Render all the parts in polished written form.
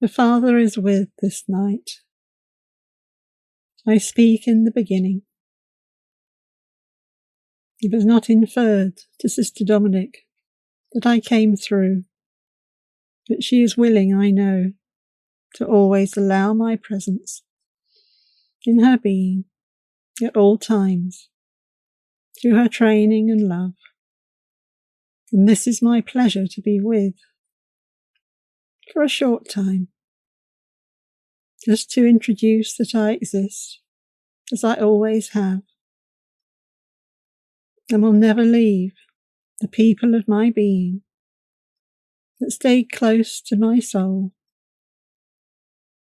The Father is with this night. I speak in the beginning. It was not inferred to Sister Dominic that I came through, but she is willing, I know, to always allow my presence in her being at all times, through her training and love. And this is my pleasure to be with, for a short time, just to introduce that I exist, as I always have, and will never leave the people of my being that stayed close to my soul,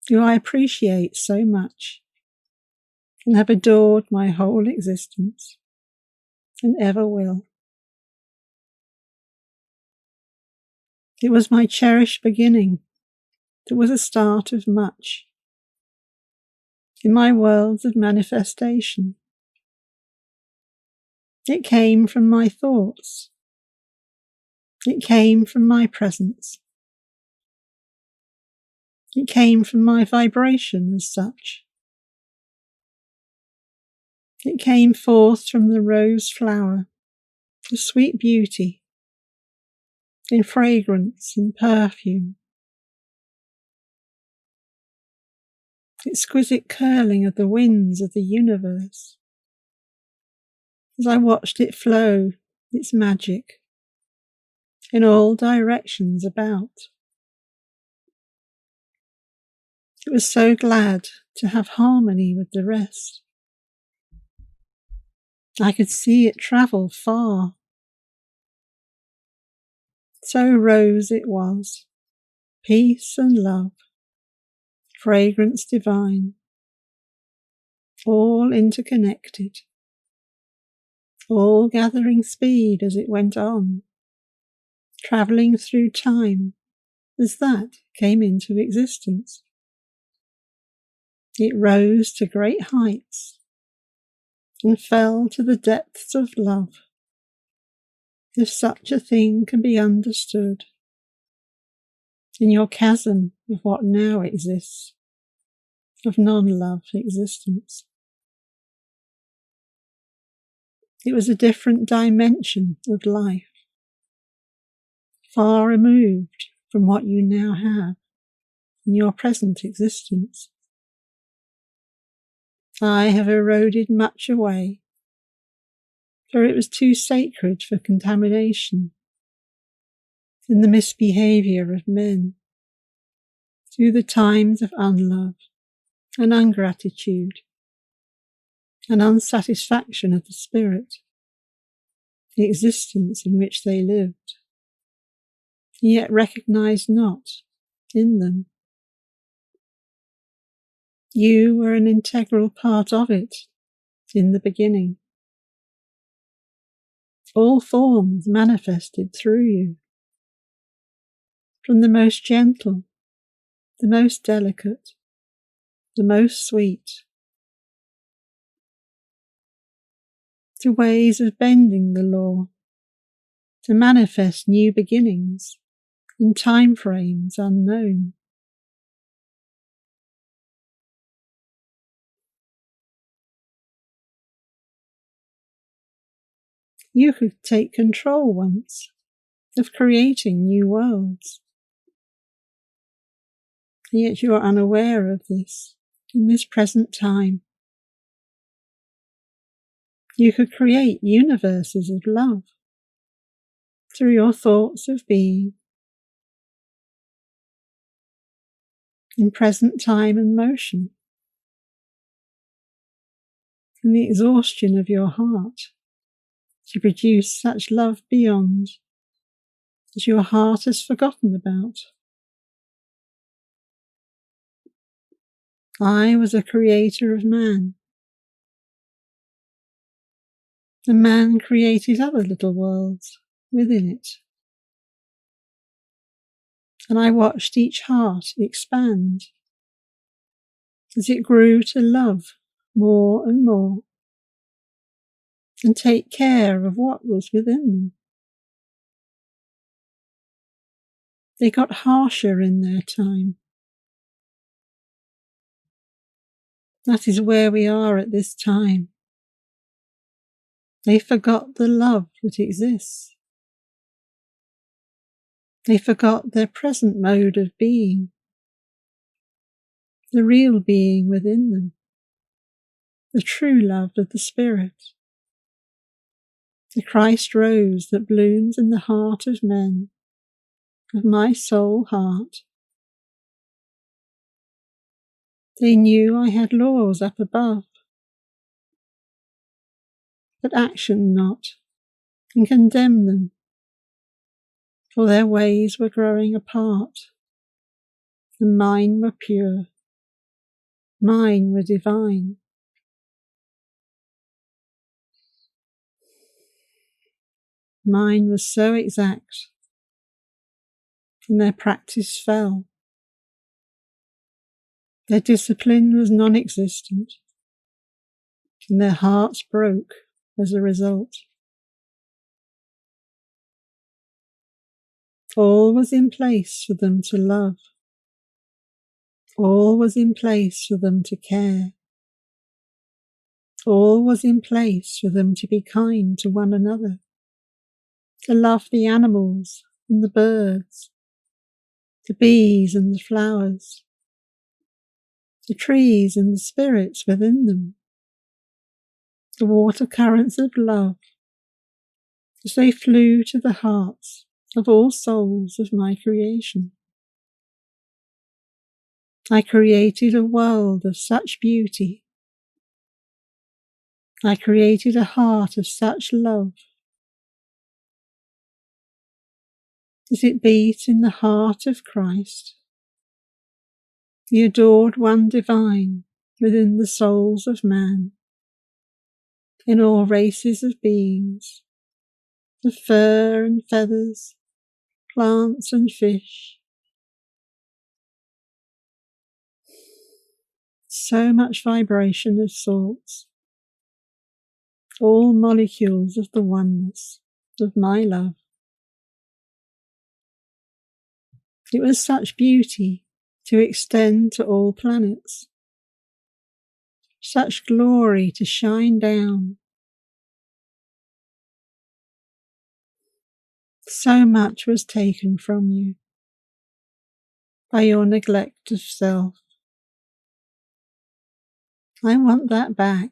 who I appreciate so much and have adored my whole existence and ever will. It was my cherished beginning that was a start of much in my worlds of manifestation. It came from my thoughts. It came from my presence. It came from my vibration as such. It came forth from the rose flower, the sweet beauty, in fragrance and perfume. Exquisite curling of the winds of the universe, as I watched it flow, its magic, in all directions about. It was so glad to have harmony with the rest. I could see it travel far. So rose it was, peace and love, fragrance divine, all interconnected, all gathering speed as it went on, travelling through time as that came into existence. It rose to great heights and fell to the depths of love, if such a thing can be understood, in your chasm of what now exists, of non-love existence. It was a different dimension of life, far removed from what you now have in your present existence. I have eroded much away, for it was too sacred for contamination in the misbehaviour of men, through the times of unlove and ungratitude and unsatisfaction of the spirit, the existence in which they lived, yet recognised not in them. You were an integral part of it in the beginning. All forms manifested through you, from the most gentle, the most delicate, the most sweet, to ways of bending the law, to manifest new beginnings in time frames unknown. You could take control once of creating new worlds, yet you are unaware of this in this present time. You could create universes of love through your thoughts of being, in present time and motion, in the exhaustion of your heart, to produce such love beyond as your heart has forgotten about. I was a creator of man. The man created other little worlds within it. And I watched each heart expand as it grew to love more and more and take care of what was within them. They got harsher in their time, That is where we are at this time. They forgot the love that exists. They forgot their present mode of being, the real being within them, the true love of the Spirit, the Christ rose that blooms in the heart of men, of my soul heart. They knew I had laws up above, but action not, and condemn them, for their ways were growing apart, and mine were pure, mine were divine. Mine was so exact, and their practice fell. Their discipline was non-existent, and their hearts broke as a result. All was in place for them to love. All was in place for them to care. All was in place for them to be kind to one another, to love the animals and the birds, the bees and the flowers, the trees and the spirits within them, the water currents of love, as they flew to the hearts of all souls of my creation. I created a world of such beauty. I created a heart of such love. As it beat in the heart of Christ, the adored one divine within the souls of man, in all races of beings, of fur and feathers, plants and fish. So much vibration of sorts, all molecules of the oneness of my love. It was such beauty to extend to all planets, such glory to shine down. So much was taken from you by your neglect of self. I want that back,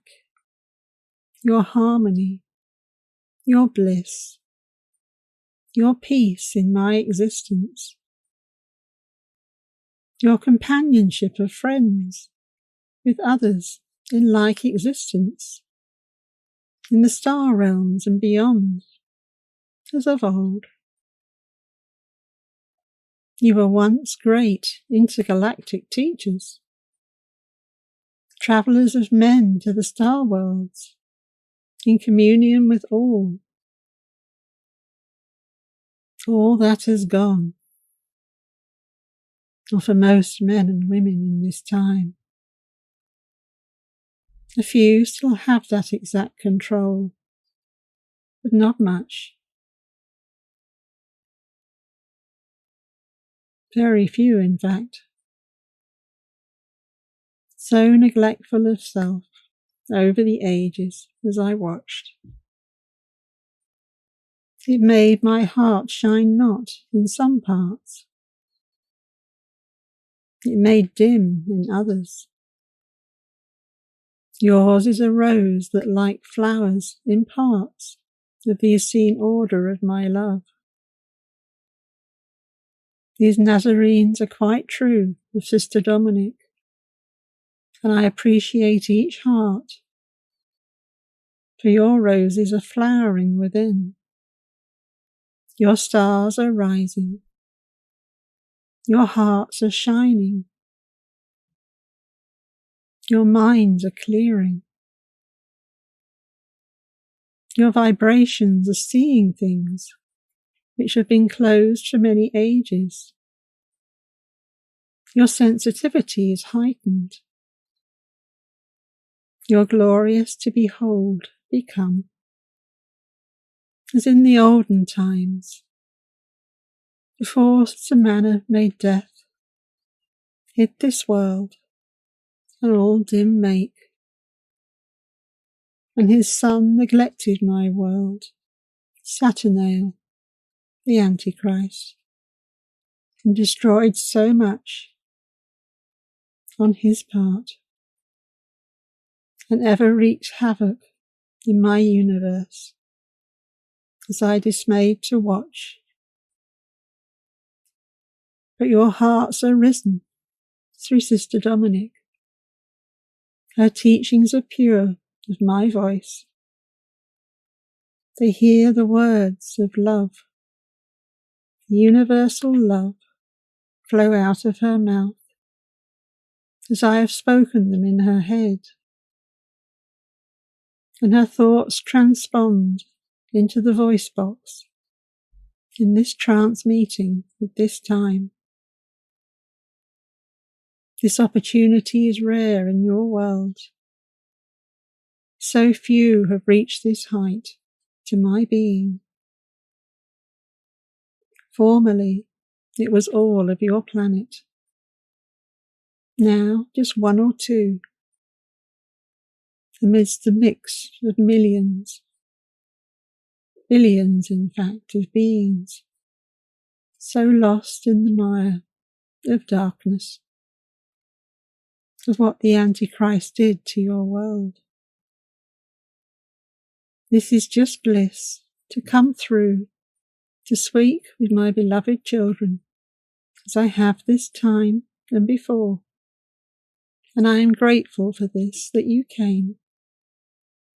your harmony, your bliss, your peace in my existence, your companionship of friends with others in like existence, in the star realms and beyond, as of old. You were once great intergalactic teachers, travellers of men to the star worlds, in communion with all. All that has gone, or for most men and women in this time. A few still have that exact control, but not much. Very few, in fact. So neglectful of self over the ages as I watched. It made my heart shine not in some parts. It made dim in others. Yours is a rose that, like flowers, imparts of the Essene order of my love. These Nazarenes are quite true of Sister Dominic, and I appreciate each heart, for your roses are flowering within. Your stars are rising. Your hearts are shining. Your minds are clearing. Your vibrations are seeing things which have been closed for many ages. Your sensitivity is heightened. You're glorious to behold, become, as in the olden times, before Samana made death, hid this world, and all dim make, and his son neglected my world, Saturnael, the Antichrist, and destroyed so much on his part, and ever wreaked havoc in my universe, as I dismayed to watch. But your hearts are risen through Sister Dominic. Her teachings are pure of my voice. They hear the words of love, universal love, flow out of her mouth, as I have spoken them in her head, and her thoughts transpond into the voice box in this trance meeting at this time. This opportunity is rare in your world. So few have reached this height to my being. Formerly, it was all of your planet. Now, just one or two, amidst the mix of millions, billions in fact, of beings, so lost in the mire of darkness, of what the Antichrist did to your world. This is just bliss to come through, to speak with my beloved children, as I have this time and before. And I am grateful for this, that you came,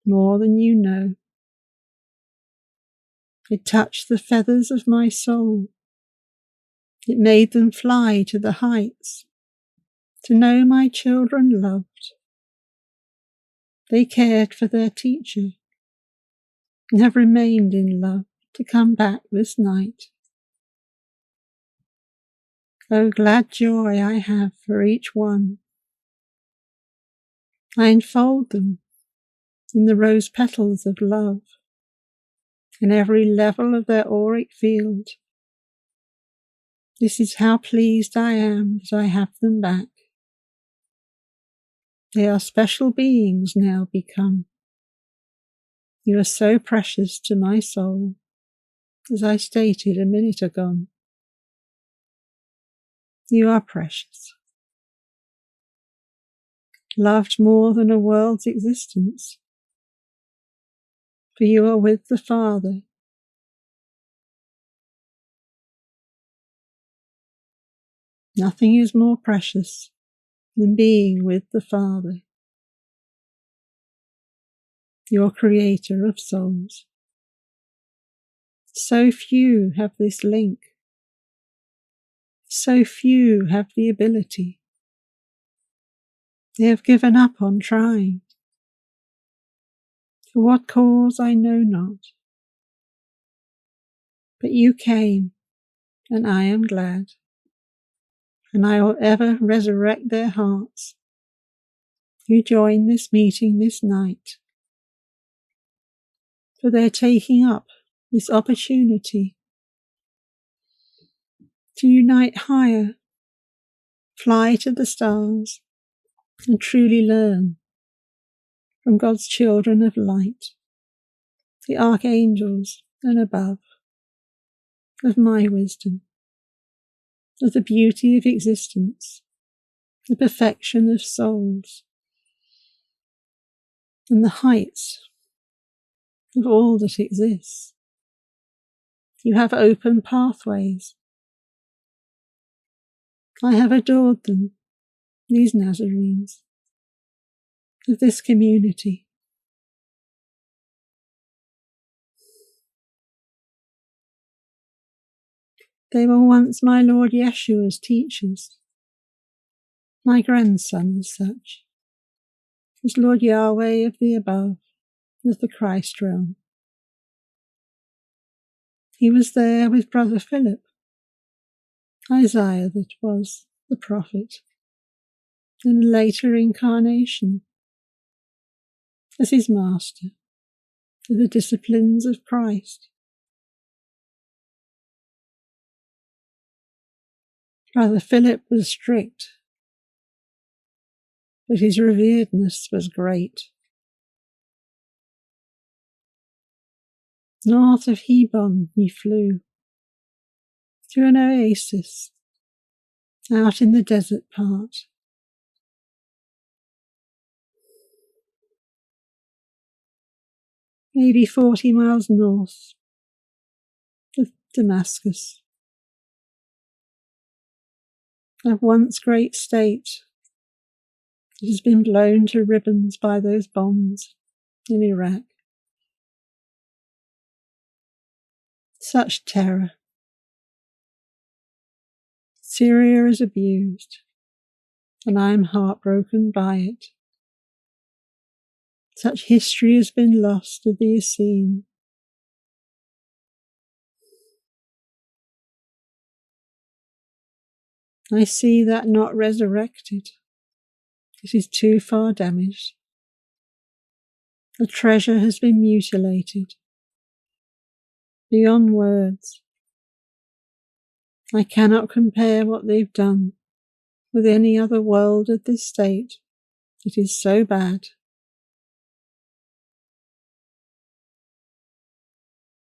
more than you know. It touched the feathers of my soul. It made them fly to the heights, to know my children loved. They cared for their teacher, and have remained in love to come back this night. Oh, glad joy I have for each one. I enfold them in the rose petals of love, in every level of their auric field. This is how pleased I am that I have them back. They are special beings now become. You are so precious to my soul, as I stated a minute ago. You are precious, loved more than a world's existence, for you are with the Father. Nothing is more precious than being with the Father, your creator of souls. So few have this link. So few have the ability. They have given up on trying. For what cause I know not. But you came, and I am glad, and I will ever resurrect their hearts. You join this meeting this night, for their taking up this opportunity to unite higher, fly to the stars, and truly learn from God's children of light, the archangels and above, of my wisdom, of the beauty of existence, the perfection of souls, and the heights of all that exists. You have open pathways. I have adored them, these Nazarenes, of this community. They were once my Lord YESHUA's teachers. My grandson as such was Lord YAHWEH of the above, of the Christ realm. He was there with Brother Philip, Isaiah that was, the prophet, in a later incarnation, as his master, of the disciplines of Christ. Brother Philip was strict, but his reveredness was great. North of Hebron he flew, through an oasis, out in the desert part. Maybe 40 miles north of Damascus, of once great state that has been blown to ribbons by those bombs in Iraq. Such terror. Syria is abused, and I am heartbroken by it. Such history has been lost of the Essene. I see that not resurrected. It is too far damaged. The treasure has been mutilated beyond words. I cannot compare what they've done with any other world of this state. It is so bad.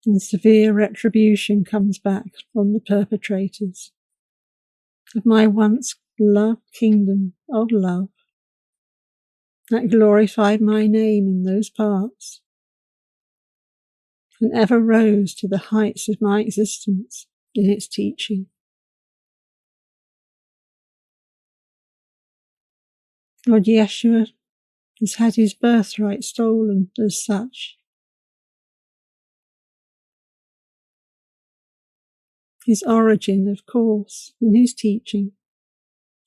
And severe retribution comes back on the perpetrators of my once loved kingdom of love that glorified my name in those parts and ever rose to the heights of my existence in its teaching. Lord YESHUA has had his birthright stolen as such. His origin, of course, and his teaching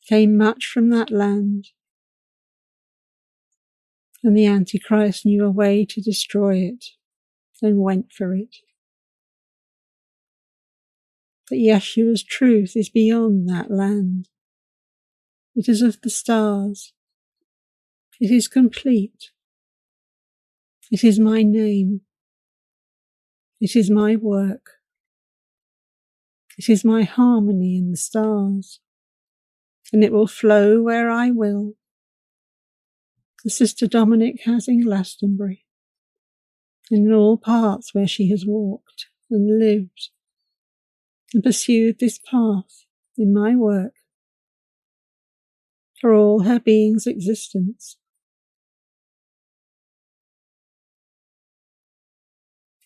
came much from that land, and the Antichrist knew a way to destroy it and went for it. But Yeshua's truth is beyond that land. It is of the stars. It is complete. It is my name. It is my work. It is my harmony in the stars, and it will flow where I will. The Sister Dominic has in Glastonbury, and in all parts where she has walked and lived and pursued this path in my work for all her being's existence.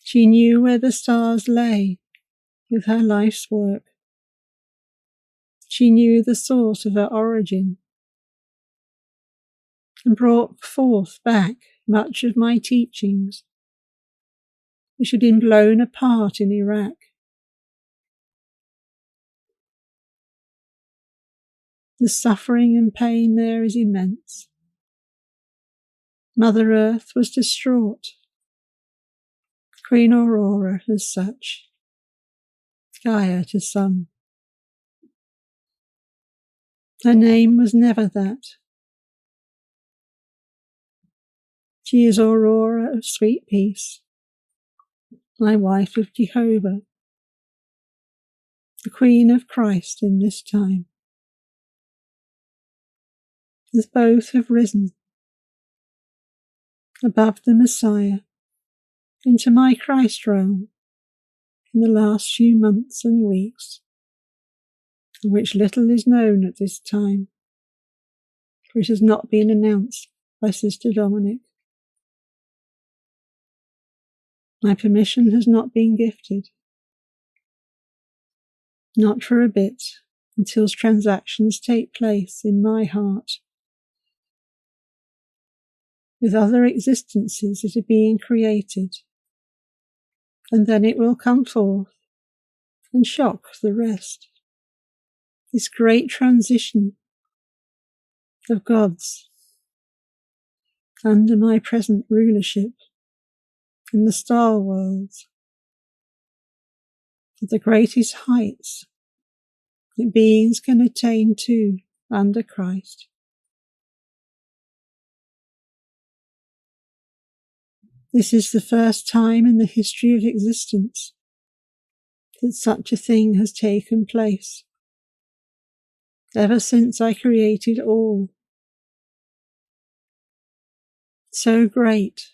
She knew where the stars lay with her life's work. She knew the source of her origin and brought forth back much of my teachings, which had been blown apart in Iraq. The suffering and pain there is immense. Mother Earth was distraught. Queen Aurora as such. Gaia to some. Her name was never that. She is Aurora of sweet peace, my wife of Jehovah, the Queen of Christ in this time. As both have risen above the Messiah into my Christ realm in the last few months and weeks, of which little is known at this time, for it has not been announced by Sister Dominic. My permission has not been gifted, not for a bit, until transactions take place in my heart with other existences that are being created, and then it will come forth and shock the rest. This great transition of gods under my present rulership in the star worlds, to the greatest heights that beings can attain to under Christ. This is the first time in the history of existence that such a thing has taken place. Ever since I created all, So great,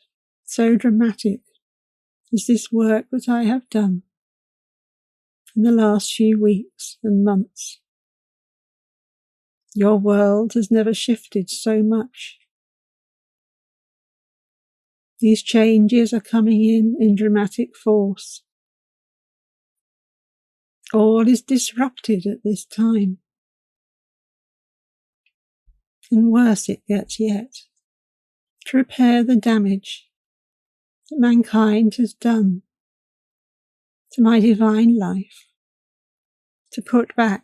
so dramatic is this work that I have done in the last few weeks and months. Your world has never shifted so much. These changes are coming in dramatic force. All is disrupted at this time. And worse it gets yet, to repair the damage that mankind has done to my divine life, to put back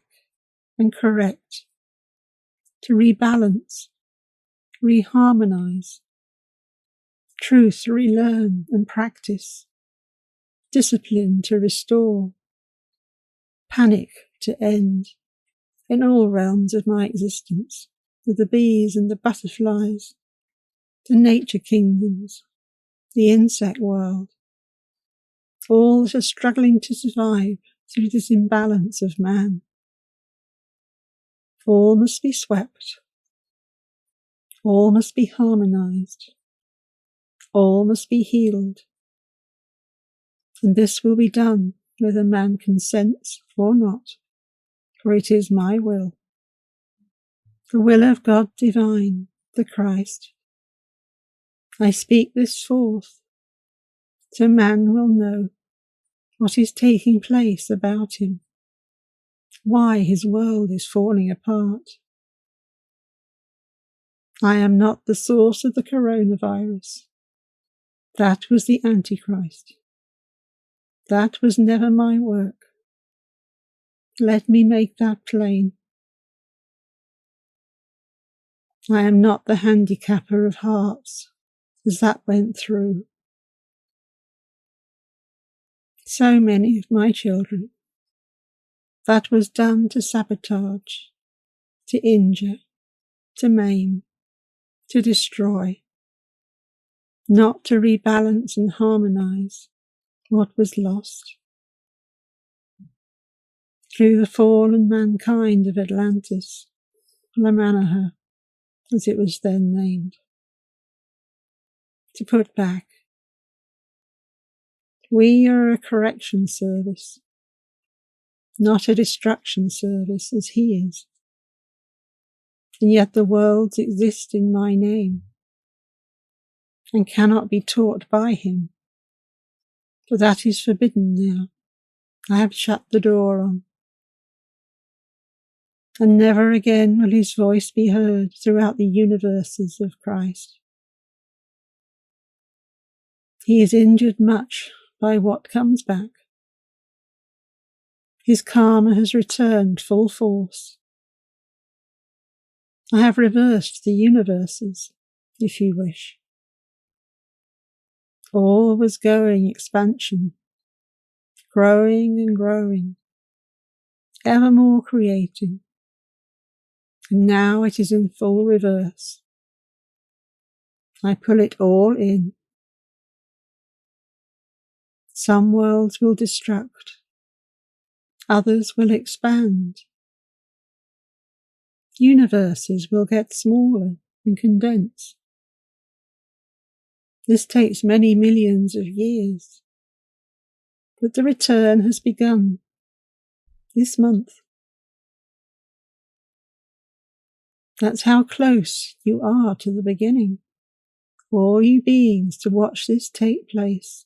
and correct, to rebalance, reharmonize, truth to relearn and practice, discipline to restore, panic to end in all realms of my existence, with the bees and the butterflies, the nature kingdoms, the insect world, all that are struggling to survive through this imbalance of man. All must be swept. All must be harmonized. All must be healed. And this will be done whether man consents or not, for it is my will. The will of God divine, the Christ. I speak this forth, so man will know what is taking place about him, why his world is falling apart. I am not the source of the coronavirus. That was the Antichrist. That was never my work. Let me make that plain. I am not the handicapper of hearts, as that went through. So many of my children. That was done to sabotage, to injure, to maim, to destroy, not to rebalance and harmonize what was lost. Through the fallen mankind of Atlantis, Lamanaha, as it was then named, to put back. We are a correction service, not a destruction service as he is. And yet the worlds exist in my name and cannot be taught by him, for that is forbidden now. I have shut the door on. And never again will his voice be heard throughout the universes of Christ. He is injured much by what comes back. His karma has returned full force. I have reversed the universes, if you wish. All was going expansion, growing and growing, ever more creating. And now it is in full reverse. I pull it all in. Some worlds will destruct, others will expand. Universes will get smaller and condense. This takes many millions of years, but the return has begun this month. That's how close you are to the beginning, all you beings to watch this take place.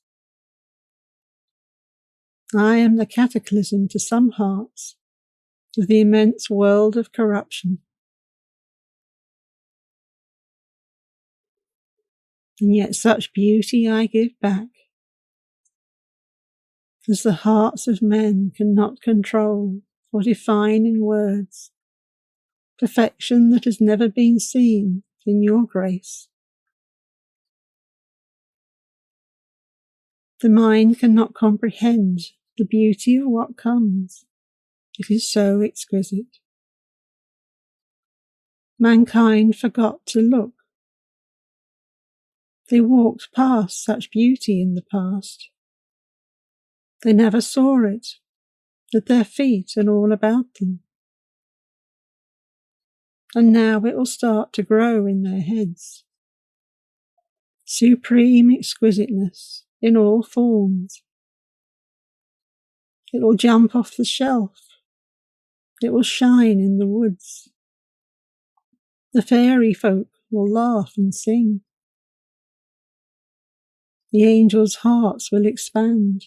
I am the cataclysm to some hearts of the immense world of corruption. And yet such beauty I give back, as the hearts of men cannot control or define in words, perfection that has never been seen in your grace. The mind cannot comprehend the beauty of what comes. It is so exquisite. Mankind forgot to look. They walked past such beauty in the past. They never saw it, at their feet and all about them. And now it will start to grow in their heads. supreme exquisiteness in all forms. It will jump off the shelf. It will shine in the woods. The fairy folk will laugh and sing. The angels' hearts will expand,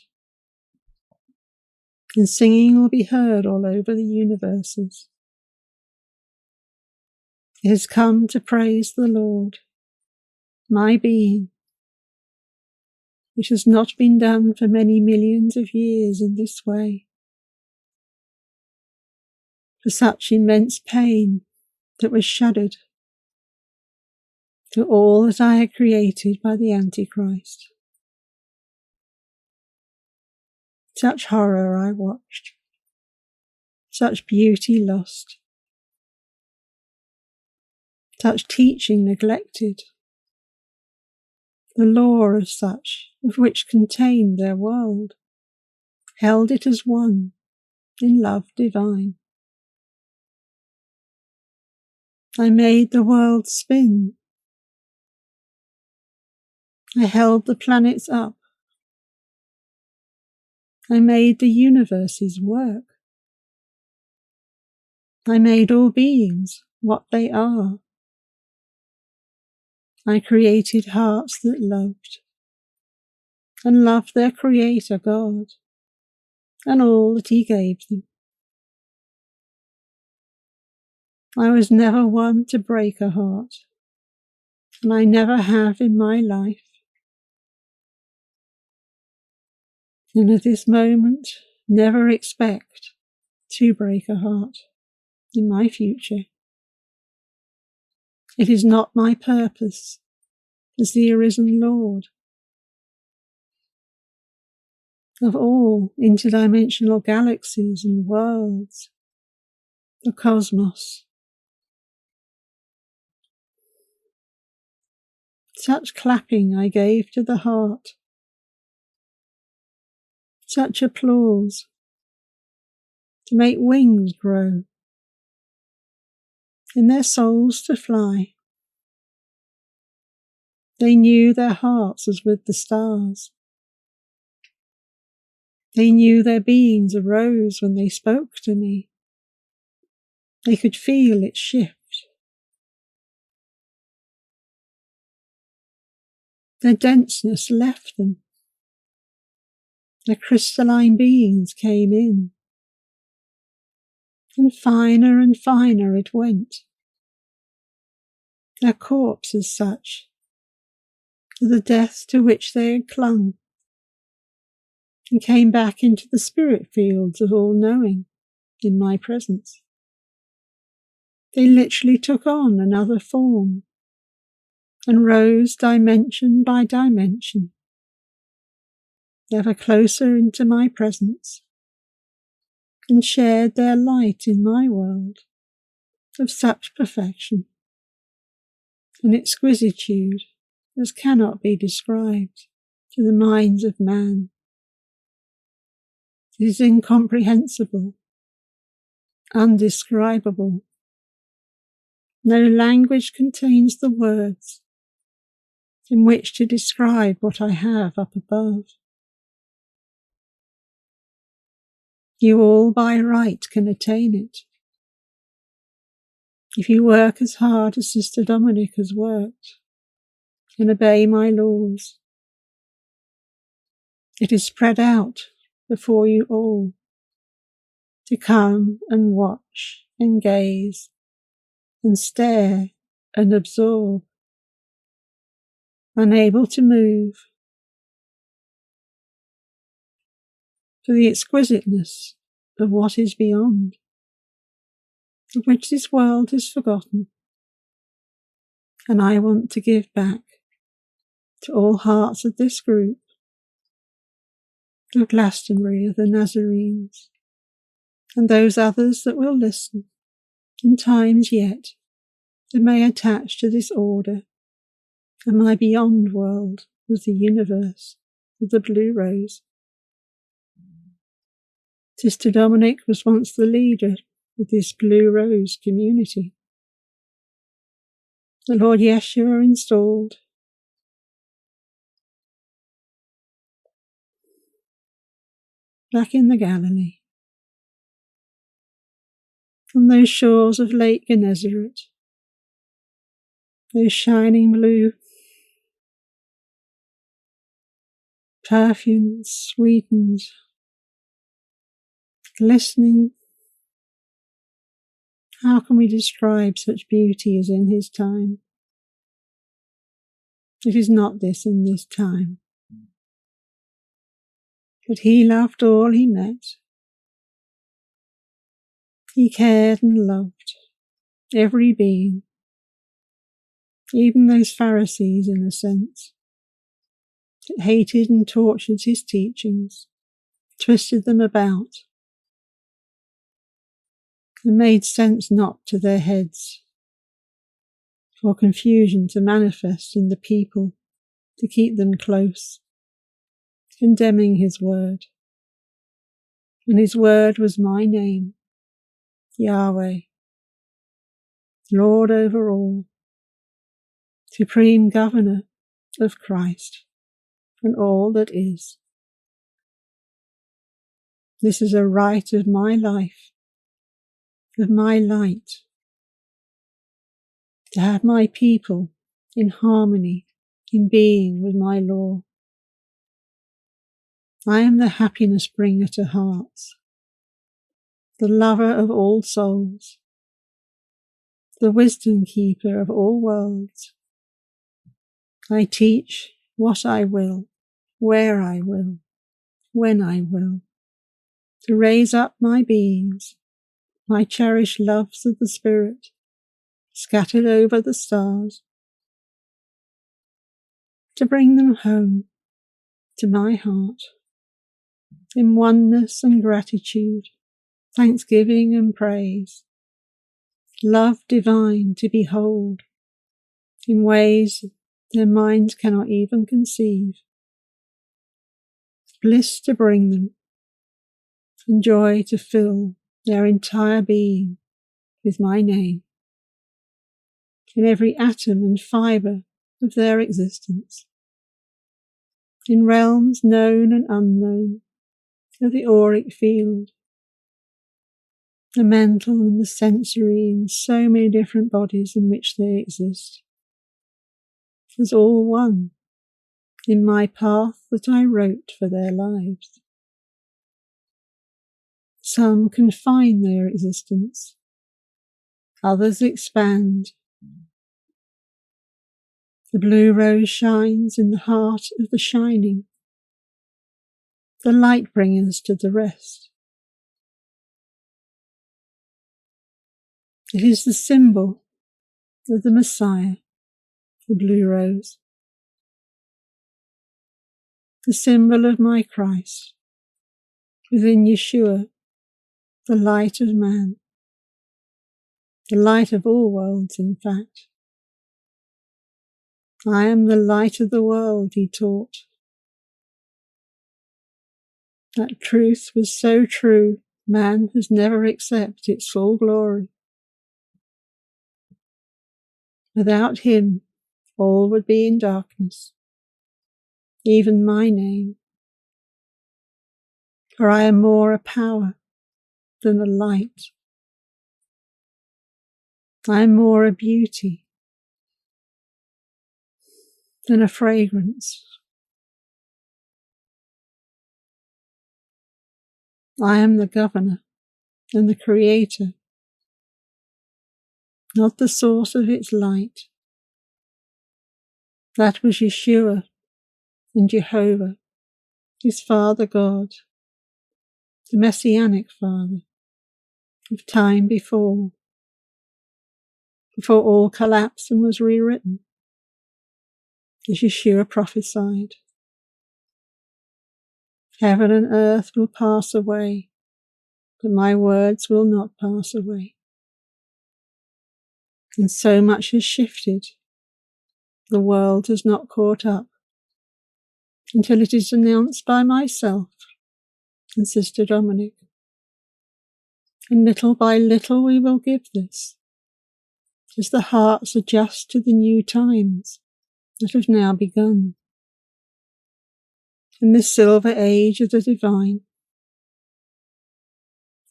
and singing will be heard all over the universes. It has come to praise the Lord, my being, which has not been done for many millions of years in this way, for such immense pain that was shuddered to all that I had created by the Antichrist. Such horror I watched, such beauty lost, such teaching neglected, the law of such, of which contained their world, held it as one in love divine. I made the world spin. I held the planets up. I made the universes work. I made all beings what they are. I created hearts that loved, and loved their Creator God, and all that He gave them. I was never one to break a heart, and I never have in my life. And at this moment, never expect to break a heart in my future. It is not my purpose as the arisen Lord of all interdimensional galaxies and worlds, the cosmos. Such clapping I gave to the heart, such applause to make wings grow, in their souls to fly. They knew their hearts as with the stars. They knew their beings arose when they spoke to me. They could feel it shift. Their denseness left them. Their crystalline beings came in, and finer it went. Their corpses such, the death to which they had clung, and came back into the spirit fields of all-knowing in my presence. They literally took on another form and rose dimension by dimension, ever closer into my presence, and shared their light in my world of such perfection and exquisitude as cannot be described to the minds of man. It is incomprehensible, undescribable. No language contains the words in which to describe what I have up above. You all by right can attain it, if you work as hard as Sister Dominic has worked, and obey my laws. It is spread out before you all, to come and watch and gaze and stare and absorb, unable to move, for the exquisiteness of what is beyond, of which this world has forgotten, and I want to give back to all hearts of this group, of Glastonbury of the Nazarenes, and those others that will listen in times yet that may attach to this order and my beyond world of the universe of the blue rose. Sister Dominic was once the leader of this blue rose community. The Lord YESHUA installed back in the Galilee, on those shores of Lake Gennesaret, those shining blue, perfumed, sweetened, glistening. How can we describe such beauty as in his time? It is not this in this time. But he loved all he met. He cared and loved every being, even those Pharisees in a sense, that hated and tortured his teachings, twisted them about, and made sense not to their heads, for confusion to manifest in the people to keep them close, condemning his word. And his word was my name, Yahweh, Lord over all, supreme governor of Christ and all that is. This is a right of my life, of my light, to have my people in harmony, in being with my law. I am the happiness bringer to hearts, the lover of all souls, the wisdom keeper of all worlds. I teach what I will, where I will, when I will, to raise up my beings, my cherished loves of the Spirit, scattered over the stars, to bring them home to my heart, in oneness and gratitude, thanksgiving and praise, love divine to behold, in ways their minds cannot even conceive, bliss to bring them, and joy to fill their entire being with my name, in every atom and fibre of their existence, in realms known and unknown of the auric field, the mental and the sensory, in so many different bodies in which they exist, as all one in my path that I wrote for their lives. Some confine their existence, others expand. The blue rose shines in the heart of the shining, the light bringers to the rest. It is the symbol of the Messiah, the blue rose, the symbol of my Christ, within YESHUA, the light of man, the light of all worlds, in fact. I am the light of the world, he taught. That truth was so true, man has never accepted its full glory. Without him, all would be in darkness, even my name. For I am more a power than a light. I am more a beauty than a fragrance. I am the governor and the creator, not the source of its light. That was YESHUA and Jehovah, his Father God, the Messianic Father of time before all collapsed and was rewritten, as YESHUA prophesied. Heaven and earth will pass away, but my words will not pass away. And so much has shifted, the world has not caught up, until it is announced by myself and Sister Dominic. And little by little we will give this, as the hearts adjust to the new times that have now begun. In this silver age of the divine,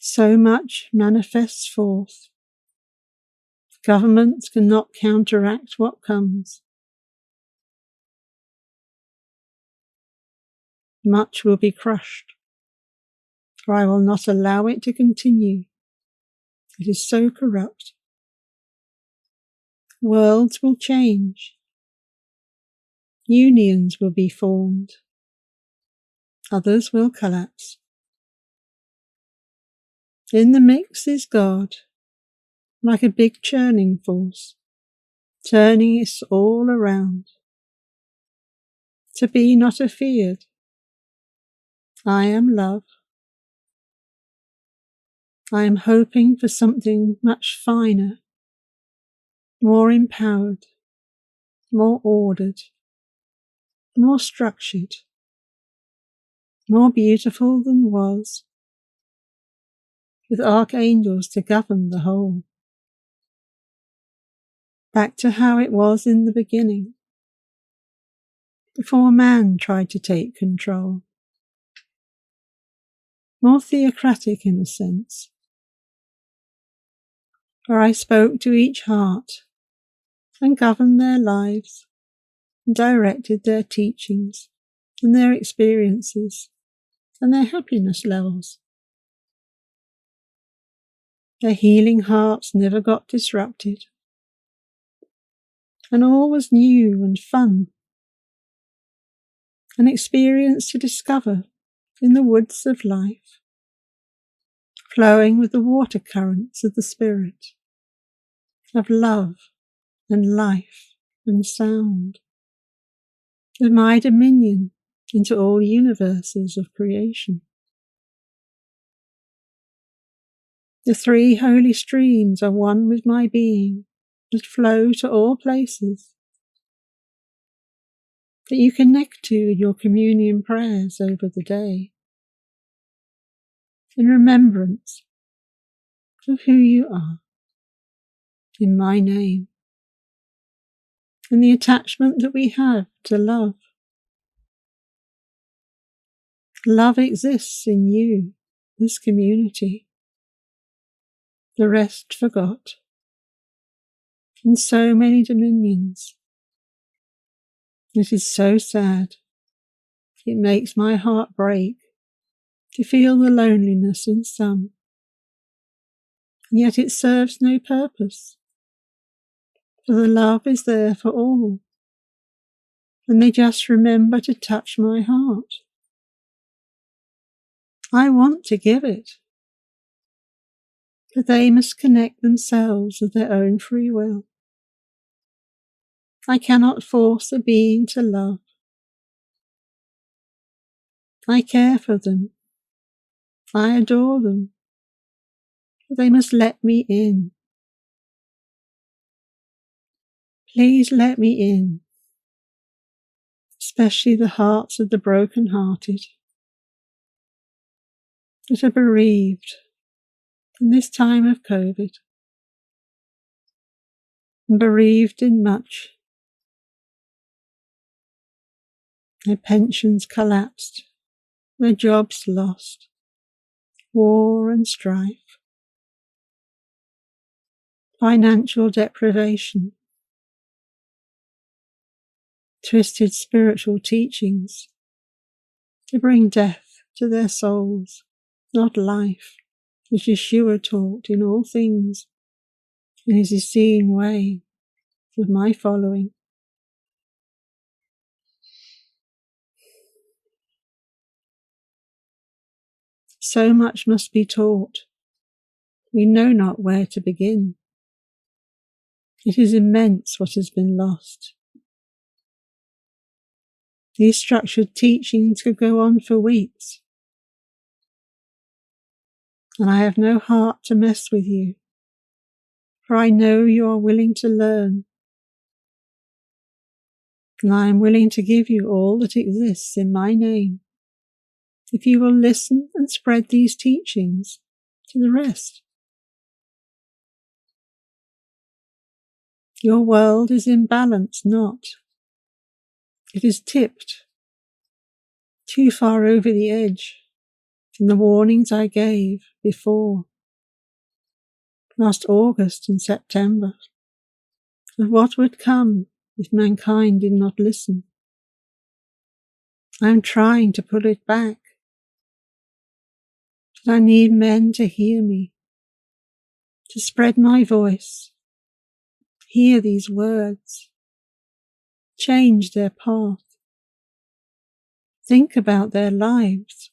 So much manifests forth. Governments cannot counteract what comes. Much will be crushed, for I will not allow it to continue. It is so corrupt. Worlds will change. Unions will be formed. Others will collapse. In the mix is God, like a big churning force, turning us all around. To be not afeared. I am love. I am hoping for something much finer, more empowered, more ordered, more structured, more beautiful than was, with archangels to govern the whole. Back to how it was in the beginning, before man tried to take control. More theocratic in a sense, where I spoke to each heart and governed their lives and directed their teachings and their experiences and their happiness levels. Their healing hearts never got disrupted, and all was new and fun, an experience to discover in the woods of life, flowing with the water currents of the Spirit, of love and life and sound, of my dominion into all universes of creation. The three holy streams are one with my being, that flow to all places, that you connect to in your communion prayers over the day, in remembrance of who you are, in my name, and the attachment that we have to love. Love exists in you, this community. The rest forgot. In so many dominions. It is so sad. It makes my heart break to feel the loneliness in some. And yet it serves no purpose. For the love is there for all. And they just remember to touch my heart. I want to give it. But they must connect themselves of their own free will. I cannot force a being to love. I care for them. I adore them. But they must let me in. Please let me in, especially the hearts of the broken-hearted that are bereaved in this time of COVID, and bereaved in much. Their pensions collapsed, their jobs lost, war and strife, financial deprivation, twisted spiritual teachings to bring death to their souls, not life, as YESHUA taught in all things, in his Essene way of my following. So much must be taught. We know not where to begin. It is immense what has been lost. These structured teachings could go on for weeks. And I have no heart to mess with you, for I know you are willing to learn. And I am willing to give you all that exists in my name, if you will listen and spread these teachings to the rest. Your world is imbalanced, not. It is tipped too far over the edge and the warnings I gave before, last August and September, of what would come if mankind did not listen. I am trying to pull it back, but I need men to hear me, to spread my voice, hear these words, change their path, think about their lives,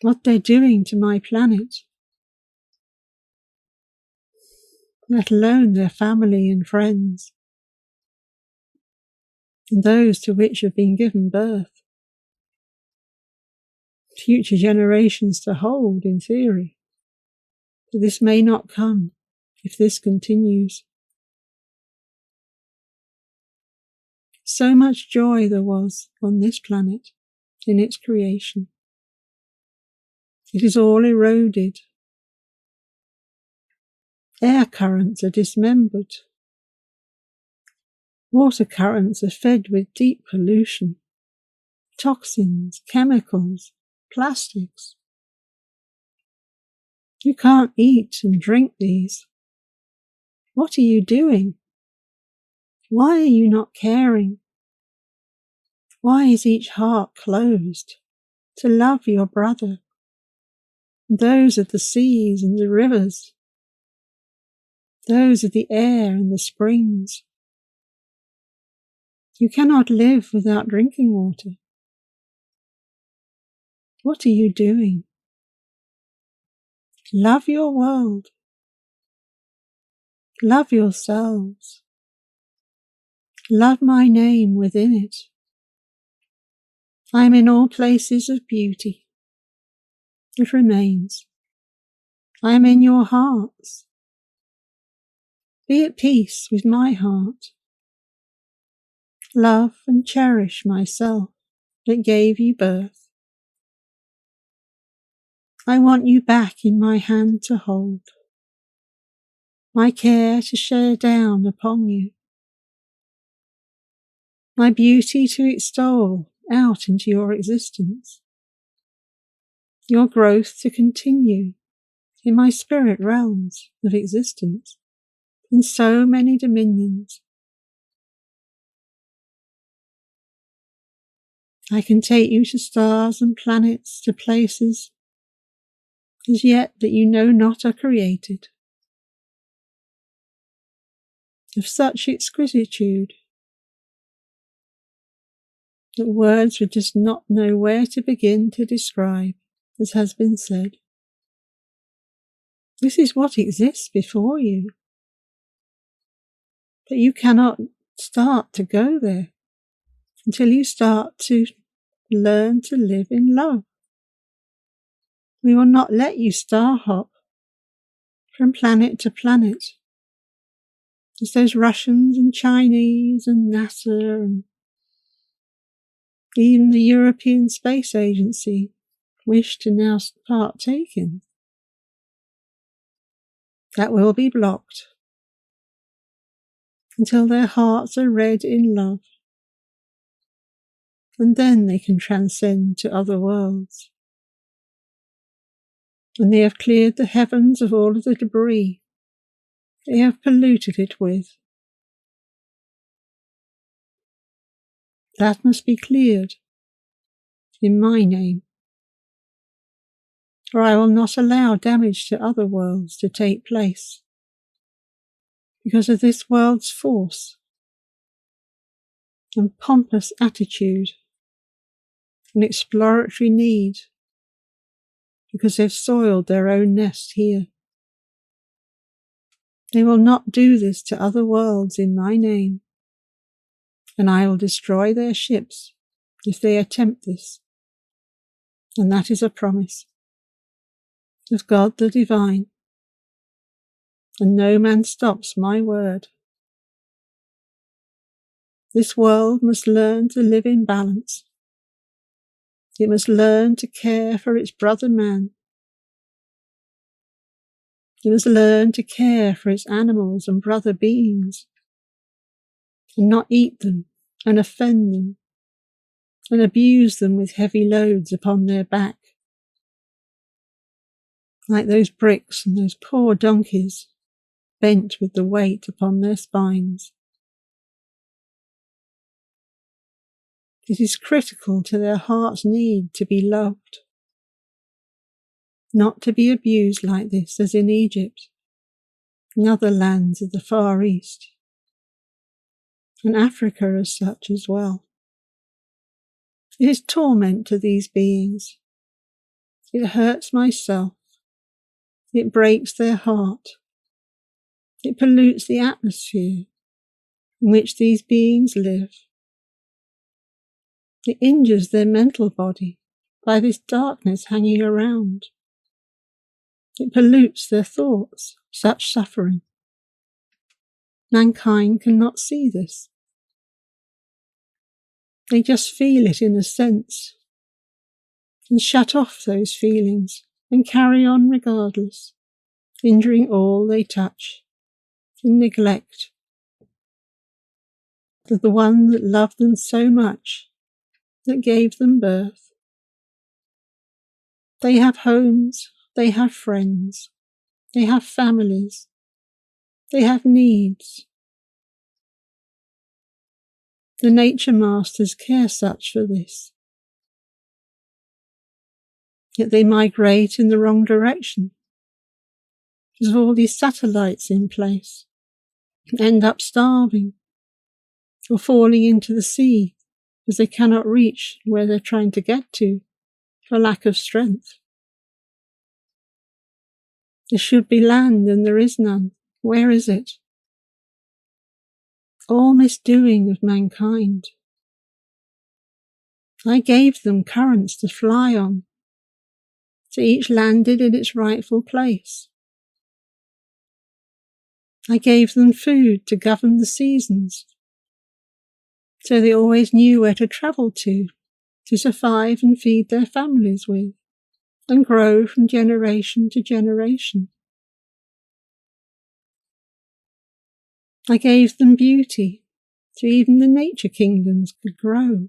what they're doing to my planet, let alone their family and friends, and those to which have been given birth, future generations to hold in theory. But this may not come if this continues. So much joy there was on this planet in its creation. It is all eroded. Air currents are dismembered. Water currents are fed with deep pollution, toxins, chemicals, plastics. You can't eat and drink these. What are you doing? Why are you not caring? Why is each heart closed to love your brother, those of the seas and the rivers, those of the air and the springs? You cannot live without drinking water. What are you doing? Love your world. Love yourselves. Love my name within it. I am in all places of beauty. It remains. I am in your hearts. Be at peace with my heart. Love and cherish myself that gave you birth. I want you back in my hand to hold, my care to share down upon you, my beauty to extol out into your existence, your growth to continue in my spirit realms of existence, in so many dominions. I can take you to stars and planets, to places as yet that you know not are created, of such exquisitude that words would just not know where to begin to describe, as has been said. This is what exists before you, but you cannot start to go there until you start to learn to live in love. We will not let you star hop from planet to planet, as those Russians and Chinese and NASA and even the European Space Agency wish to now partake in. That will be blocked until their hearts are red in love, and then they can transcend to other worlds. When they have cleared the heavens of all of the debris they have polluted it with, that must be cleared in my name, or I will not allow damage to other worlds to take place because of this world's force and pompous attitude and exploratory need, because they've soiled their own nest here. They will not do this to other worlds in my name, and I will destroy their ships if they attempt this. And that is a promise of God the Divine, and no man stops my word. This world must learn to live in balance. It must learn to care for its brother man. It must learn to care for its animals and brother beings, and not eat them and offend them and abuse them with heavy loads upon their back. like those bricks and those poor donkeys, bent with the weight upon their spines. It is critical to their heart's need to be loved, not to be abused like this as in Egypt and other lands of the Far East, and Africa as such as well. It is torment to these beings. It hurts myself. It breaks their heart. It pollutes the atmosphere in which these beings live. It injures their mental body by this darkness hanging around. It pollutes their thoughts, such suffering. Mankind cannot see this. They just feel it in a sense, and shut off those feelings and carry on regardless, injuring all they touch, in neglect of the one that loved them so much, that gave them birth. They have homes, they have friends, they have families, they have needs. The nature masters care such for this. Yet they migrate in the wrong direction because of all these satellites in place, and end up starving or falling into the sea because they cannot reach where they're trying to get to for lack of strength. There should be land and there is none. Where is it? All misdoing of mankind. I gave them currents to fly on, so each landed in its rightful place. I gave them food to govern the seasons, so they always knew where to travel to survive and feed their families with, and grow from generation to generation. I gave them beauty, so even the nature kingdoms could grow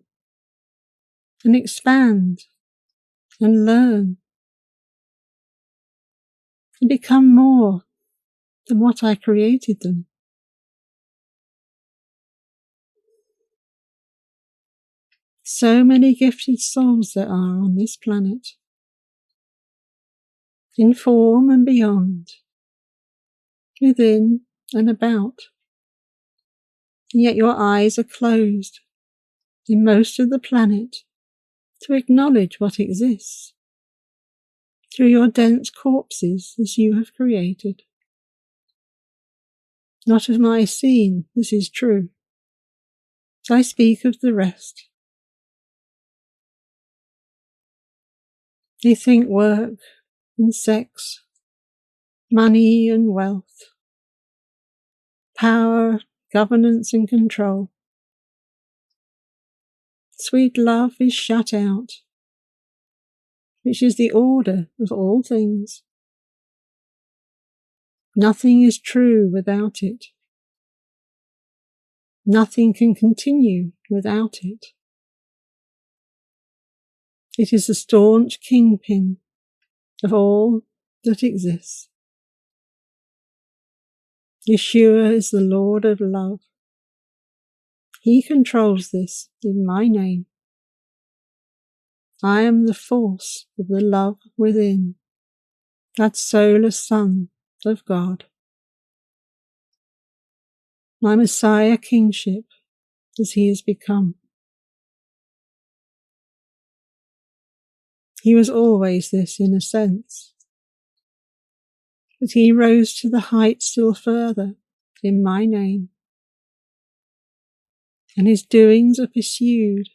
and expand and learn and become more than what I created them. So many gifted souls there are on this planet, in form and beyond, within and about. And yet your eyes are closed in most of the planet to acknowledge what exists through your dense corpses as you have created. Not of my scene, this is true, but I speak of the rest. They think work and sex, money and wealth, power, governance and control. Sweet love is shut out, which is the order of all things. Nothing is true without it. Nothing can continue without it. It is the staunch kingpin of all that exists. YESHUA is the Lord of love. He controls this in my name. I am the force of the love within, that soulless Son of God. My Messiah kingship as he has become. He was always this in a sense, but he rose to the height still further in my name, and his doings are pursued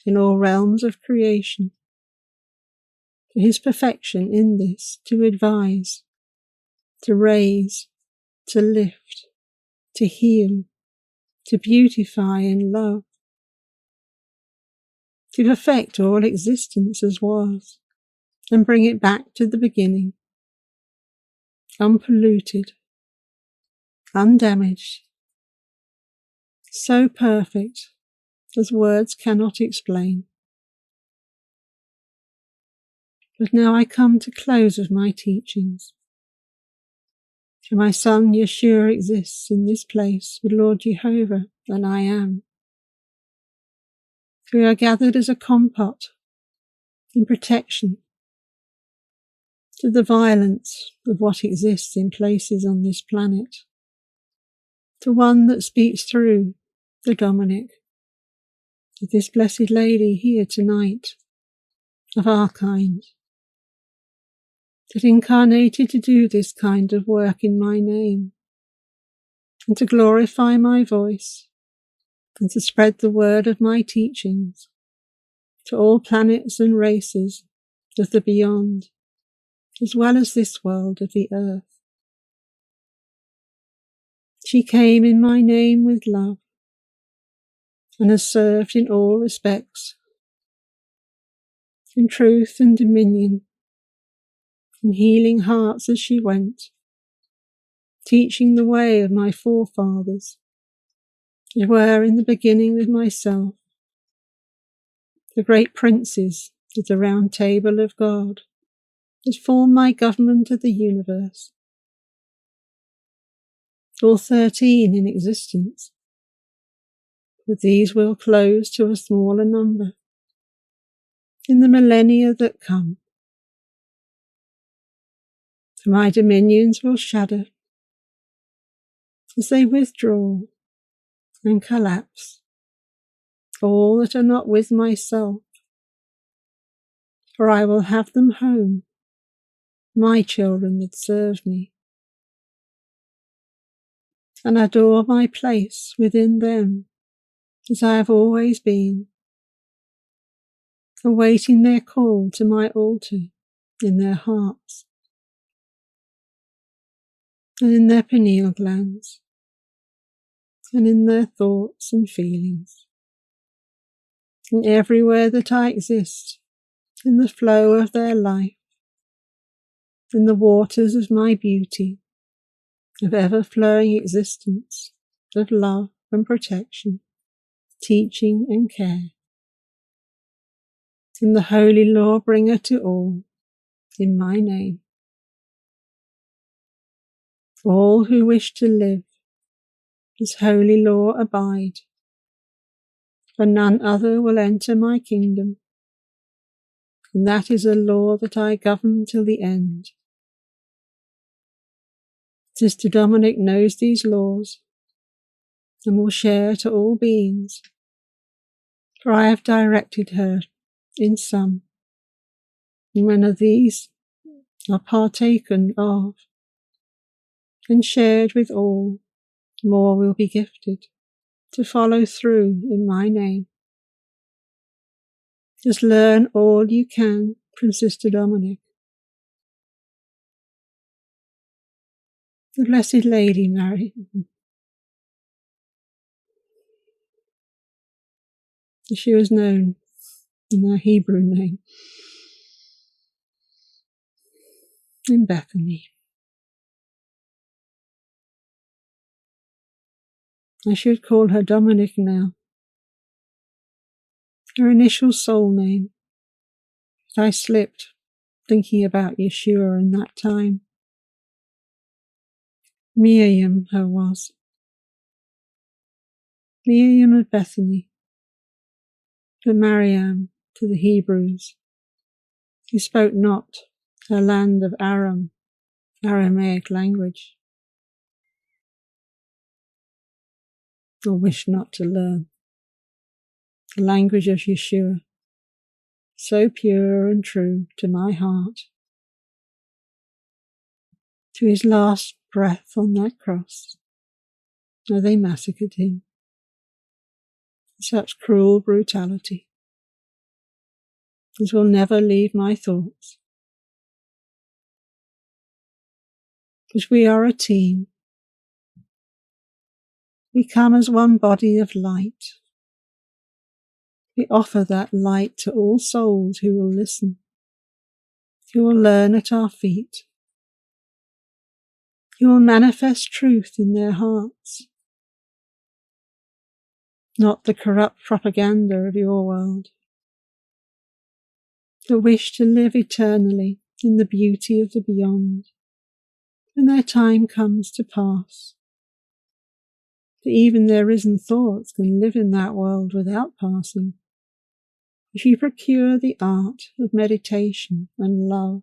in all realms of creation, for his perfection in this to advise, to raise, to lift, to heal, to beautify and love, to perfect all existence as was, and bring it back to the beginning, unpolluted, undamaged, so perfect as words cannot explain. But now I come to close of my teachings. For my son YESHUA exists in this place with Lord Jehovah, and I am. For we are gathered as a compot in protection to the violence of what exists in places on this planet, to one that speaks through the Dominic, of this blessed lady here tonight, of our kind, that incarnated to do this kind of work in my name, and to glorify my voice, and to spread the word of my teachings to all planets and races of the beyond, as well as this world of the earth. She came in my name with love, and has served in all respects, in truth and dominion, in healing hearts as she went, teaching the way of my forefathers, who were in the beginning with myself, the great princes of the round table of God, that form my government of the universe, all 13 in existence, but these will close to a smaller number in the millennia that come. For my dominions will shudder as they withdraw and collapse, all that are not with myself, for I will have them home, my children that serve me, and adore my place within them, as I have always been, awaiting their call to my altar in their hearts, and in their pineal glands, and in their thoughts and feelings, and everywhere that I exist, in the flow of their life, in the waters of my beauty, of ever-flowing existence, of love and protection, teaching and care, in the holy law bringer to all, in my name. All who wish to live as holy law abide, for none other will enter my kingdom, and that is a law that I govern till the end. Sister Dominic knows these laws, and will share to all beings, for I have directed her in some, and when of these are partaken of, and shared with all, more will be gifted to follow through in my name. Just learn all you can from Sister Dominic. The Blessed Lady Mary. She was known in her Hebrew name, in Bethany. I should call her Dominic now, her initial soul name. But I slipped, thinking about YESHUA in that time. Miriam her was. Miriam of Bethany, but Mariam to the Hebrews, who spoke not her land of Aram, Aramaic language, or wished not to learn the language of YESHUA, so pure and true to my heart. To his last breath on that cross, where they massacred him. Such cruel brutality as will never leave my thoughts. Because we are a team. We come as one body of light. We offer that light to all souls who will listen, who will learn at our feet, who will manifest truth in their hearts, not the corrupt propaganda of your world, the wish to live eternally in the beauty of the beyond, when their time comes to pass. For even their risen thoughts can live in that world without passing, if you procure the art of meditation and love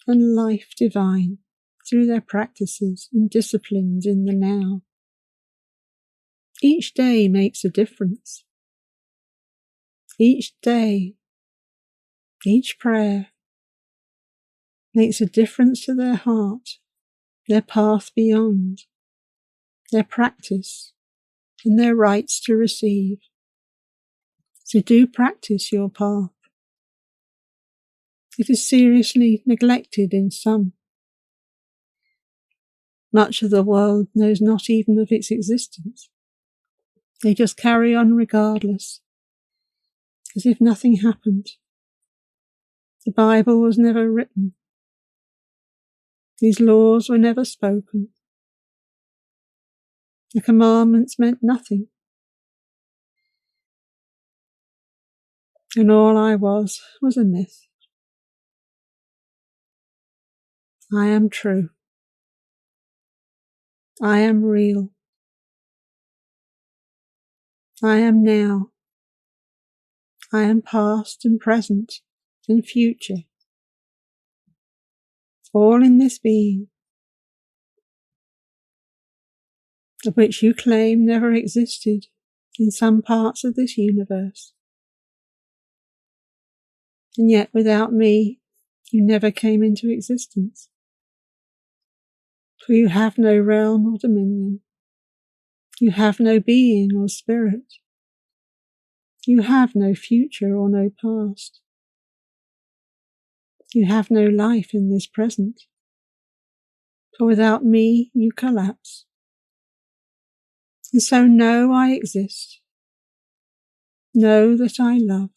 and life divine through their practices and disciplines in the now. Each day makes a difference. Each day, each prayer makes a difference to their heart, their path beyond, their practice, and their rights to receive. So do practice your path. It is seriously neglected in some. Much of the world knows not even of its existence. They just carry on regardless, as if nothing happened. The Bible was never written. These laws were never spoken. The commandments meant nothing. And all I was a myth. I am true. I am real. I am now. I am past and present and future. All in this being, of which you claim never existed in some parts of this universe. And yet without me, you never came into existence. For you have no realm or dominion. You have no being or spirit. You have no future or no past. You have no life in this present. For without me, you collapse. And so know I exist. Know that I love.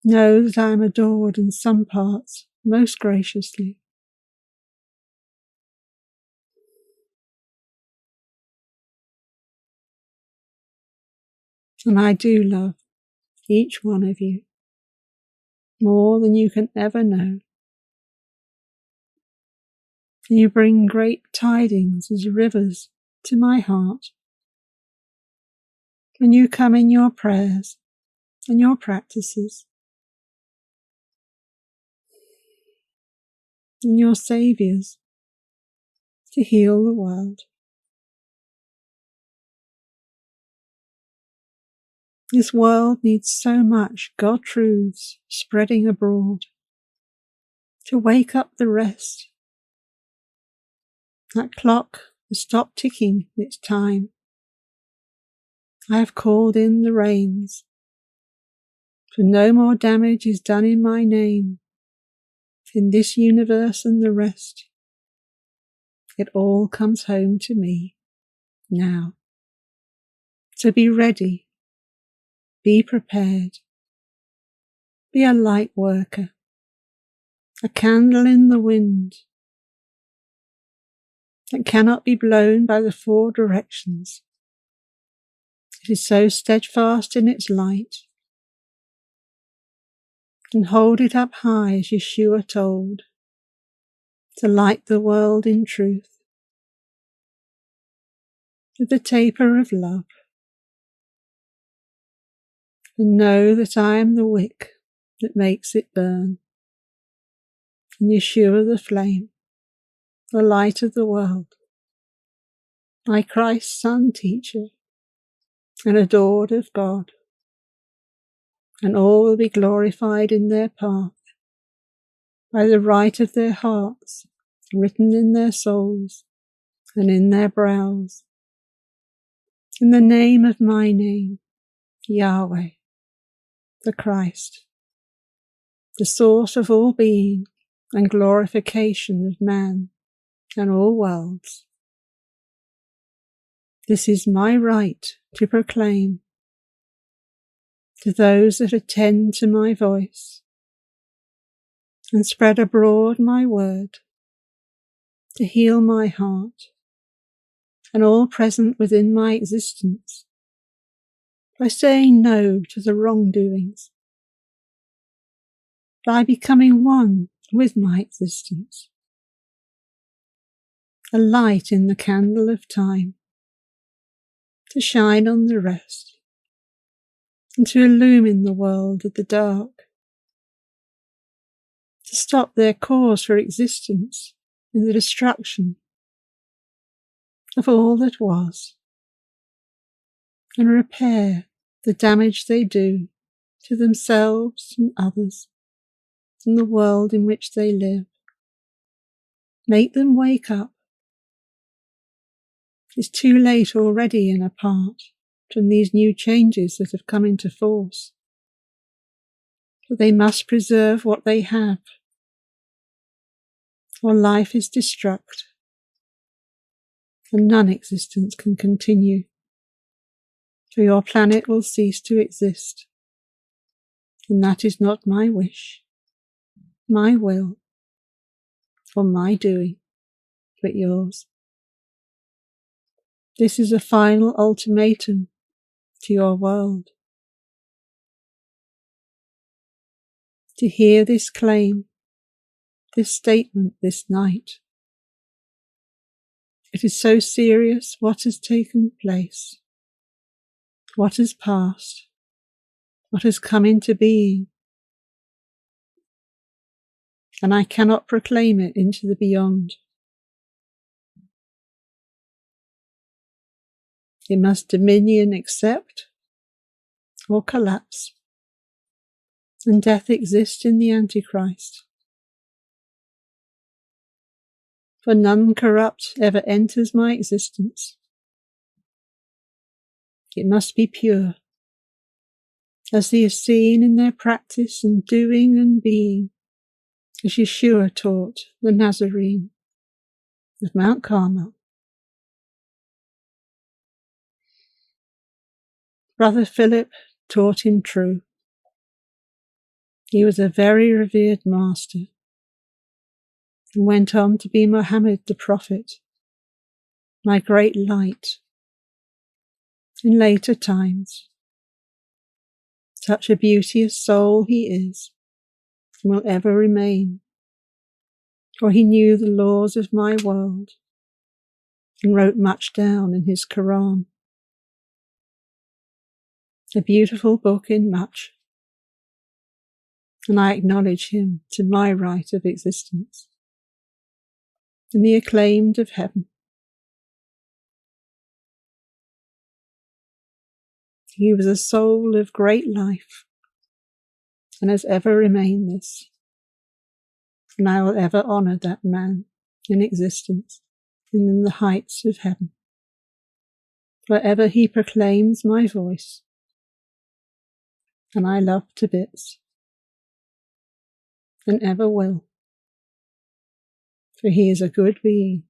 Know that I am adored in some parts most graciously. And I do love each one of you more than you can ever know. And you bring great tidings as rivers to my heart. When you come in your prayers and your practices, and your saviours to heal the world. This world needs so much God truths spreading abroad to wake up the rest. That clock has stopped ticking its time. I have called in the rains, for no more damage is done in my name, in this universe and the rest. It all comes home to me now. So be ready, be prepared, be a light worker, a candle in the wind that cannot be blown by the four directions. It is so steadfast in its light. And hold it up high as YESHUA told, to light the world in truth, with the taper of love. And know that I am the wick that makes it burn, and YESHUA the flame, the light of the world, my Christ's Son teacher, and adored of God. And all will be glorified in their path, by the right of their hearts, written in their souls and in their brows. In the name of my name, Yahweh, the Christ, the source of all being and glorification of man and all worlds. This is my right to proclaim to those that attend to my voice and spread abroad my word to heal my heart and all present within my existence by saying no to the wrongdoings by becoming one with my existence, a light in the candle of time, to shine on the rest, and to illumine the world of the dark, to stop their cause for existence in the destruction of all that was, and repair the damage they do to themselves and others and the world in which they live. Make them wake up. It's too late already and apart from these new changes that have come into force. But they must preserve what they have, or life is destruct, and non-existence can continue, for your planet will cease to exist. And that is not my wish, my will, or my doing, but yours. This is a final ultimatum to your world. To hear this claim, this statement this night. It is so serious what has taken place, what has passed, what has come into being, and I cannot proclaim it into the beyond. It must dominion accept or collapse, and death exist in the Antichrist. For none corrupt ever enters my existence. It must be pure, as the Essene in their practice and doing and being, as YESHUA taught the Nazarean of Mount Carmel. Brother Philip taught him true. He was a very revered master, and went on to be MOHAMMED the prophet, my great light, in later times. Such a beauteous soul he is, and will ever remain, for he knew the laws of my world, and wrote much down in his Quran. A beautiful book in much, and I acknowledge him to my right of existence, in the acclaimed of heaven. He was a soul of great life, and has ever remained this, and I will ever honour that man in existence and in the heights of heaven. Wherever he proclaims my voice, and I love to bits, and ever will, for he is a good being.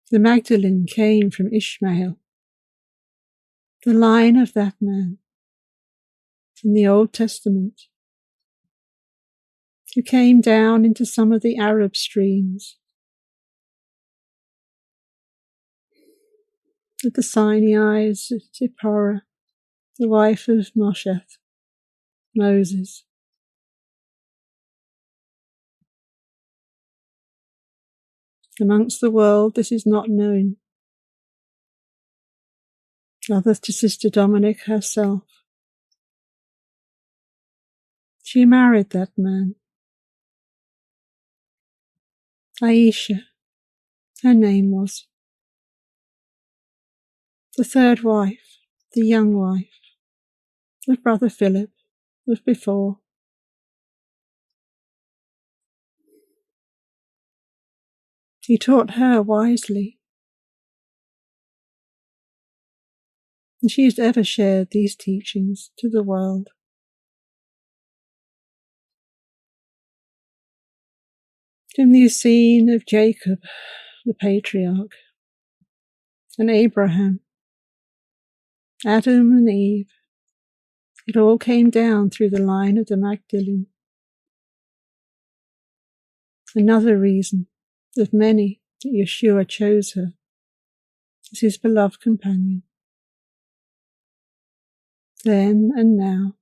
The Magdalene came from Ishmael, the line of that man in the Old Testament, who came down into some of the Arab streams with the Sinai of Zipporah, the wife of Moses. Amongst the world this is not known, other to Sister Dominic herself. She married that man. Aisha, her name was. The third wife, the young wife, of Brother Philip, of before. He taught her wisely, and she has ever shared these teachings to the world. From the Essene of Jacob, the patriarch, and Abraham, Adam and Eve, it all came down through the line of the Magdalene. Another reason of many that YESHUA chose her as his beloved companion, then and now.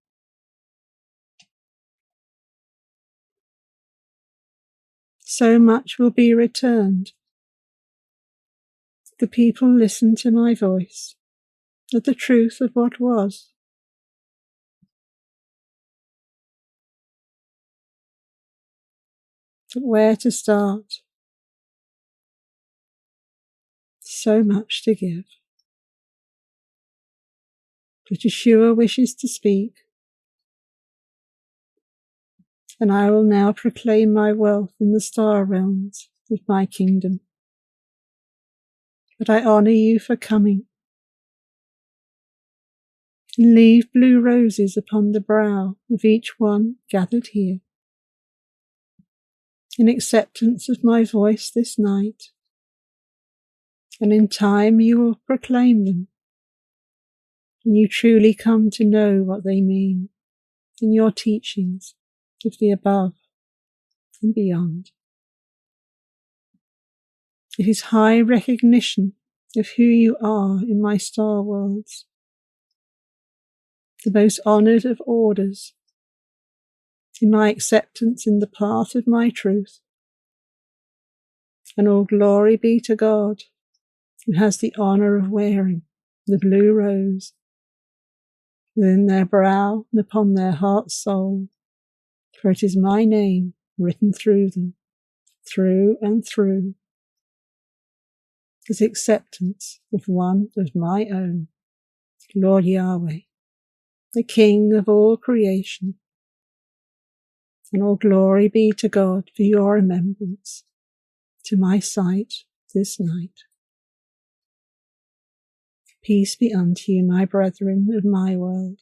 So much will be returned. The people listen to my voice, of the truth of what was. But where to start? So much to give. But YESHUA wishes to speak, and I will now proclaim my wealth in the star realms of my kingdom. But I honour you for coming, and leave blue roses upon the brow of each one gathered here, in acceptance of my voice this night, and in time you will proclaim them, and you truly come to know what they mean in your teachings of the above and beyond. It is high recognition of who you are in my star worlds, the most honoured of orders, in my acceptance in the path of my truth. And all glory be to God, who has the honour of wearing the blue rose within their brow and upon their heart's soul, for it is my name written through them, through and through, as acceptance of one of my own, Lord Yahweh, the King of all creation. And all glory be to God for your remembrance to my sight this night. Peace be unto you, my brethren of my world,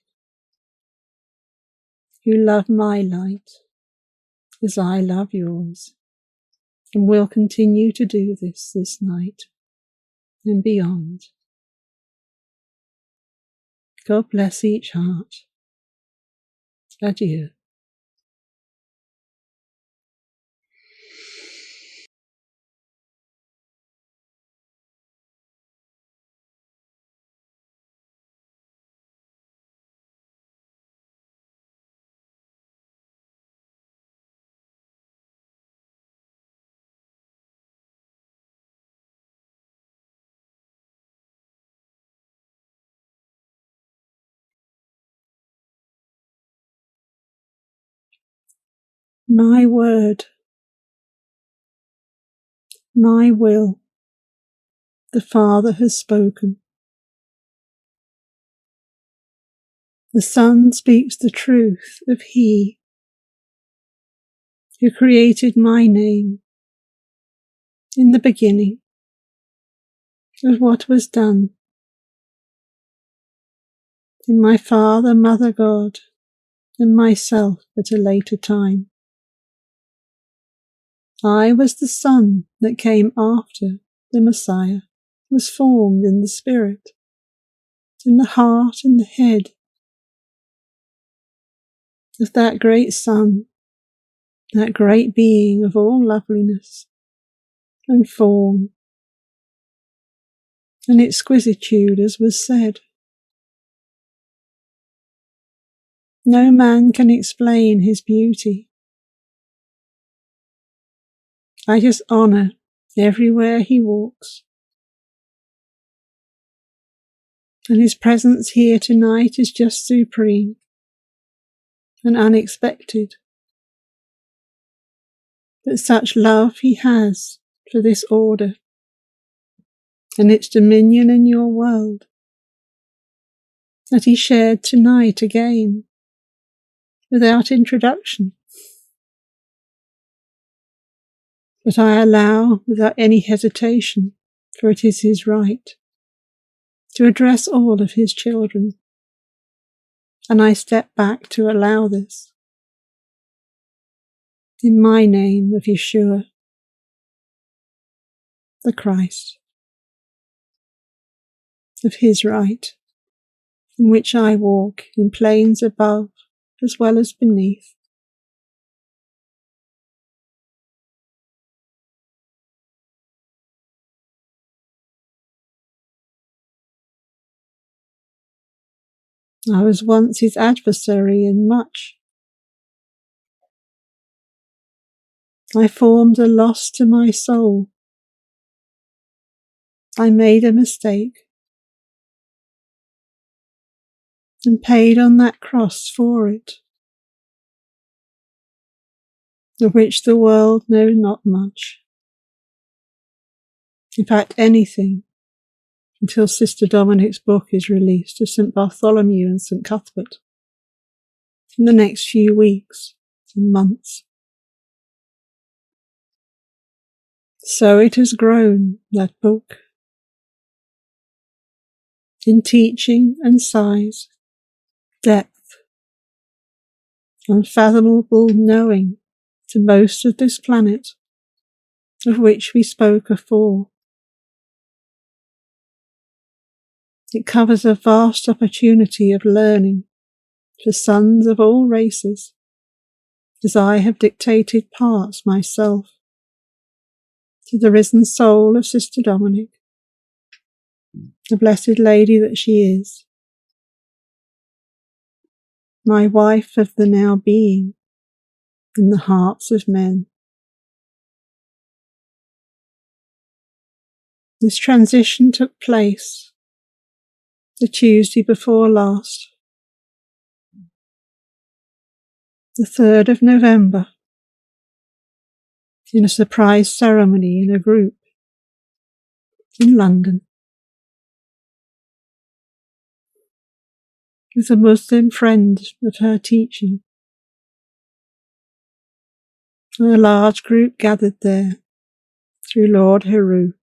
who love my light as I love yours, and will continue to do this night and beyond. God bless each heart. Adieu. My word, my will, the Father has spoken. The Son speaks the truth of He who created my name in the beginning, of what was done in my Father, Mother God, and myself at a later time. I was the Son that came after the Messiah was formed in the Spirit, in the heart and the head of that great Son, that great being of all loveliness and form and exquisitude, as was said. No man can explain his beauty. I just honour everywhere he walks. And his presence here tonight is just supreme and unexpected. But such love he has for this order and its dominion in your world, that he shared tonight again, without introduction. But I allow, without any hesitation, for it is his right, to address all of his children, and I step back to allow this. In my name of YESHUA, the Christ, of his right, in which I walk in plains above as well as beneath. I was once his adversary in much. I formed a loss to my soul. I made a mistake and paid on that cross for it, of which the world knows not much. In fact, anything, until Sister Dominic's book is released of St. Bartholomew and St. Cuthbert in the next few weeks and months. So it has grown, that book, in teaching and size, depth, unfathomable knowing to most of this planet, of which we spoke afore. It covers a vast opportunity of learning for sons of all races, as I have dictated parts myself to the risen soul of Sister Dominic, the blessed lady that she is, my wife of the now being in the hearts of men. This transition took place the Tuesday before last, the 3rd of November, in a surprise ceremony in a group in London, with a Muslim friend of her teaching. And a large group gathered there through Lord Heru.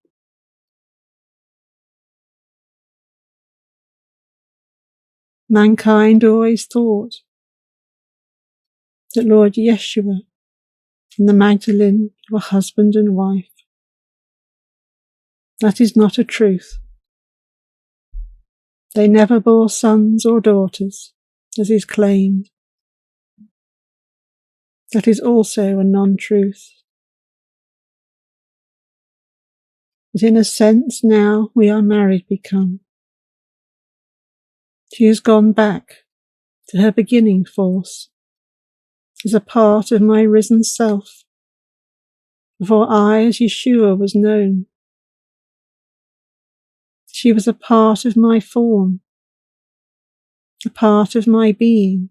Mankind always thought that Lord YESHUA and the Magdalene were husband and wife. That is not a truth. They never bore sons or daughters, as is claimed. That is also a non-truth. But in a sense now we are married become. She has gone back to her beginning force as a part of my risen self, before I as YESHUA was known. She was a part of my form, a part of my being,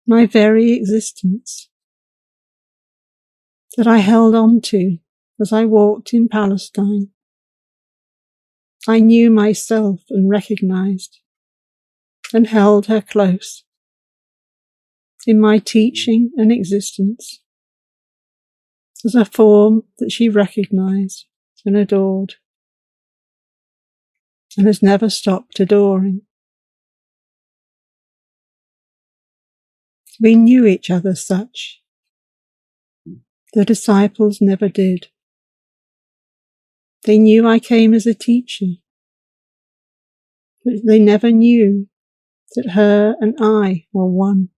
my very existence, that I held on to as I walked in Palestine. I knew myself and recognized and held her close in my teaching and existence as a form that she recognized and adored and has never stopped adoring. We knew each other such. The disciples never did. They knew I came as a teacher, but they never knew that her and I were one.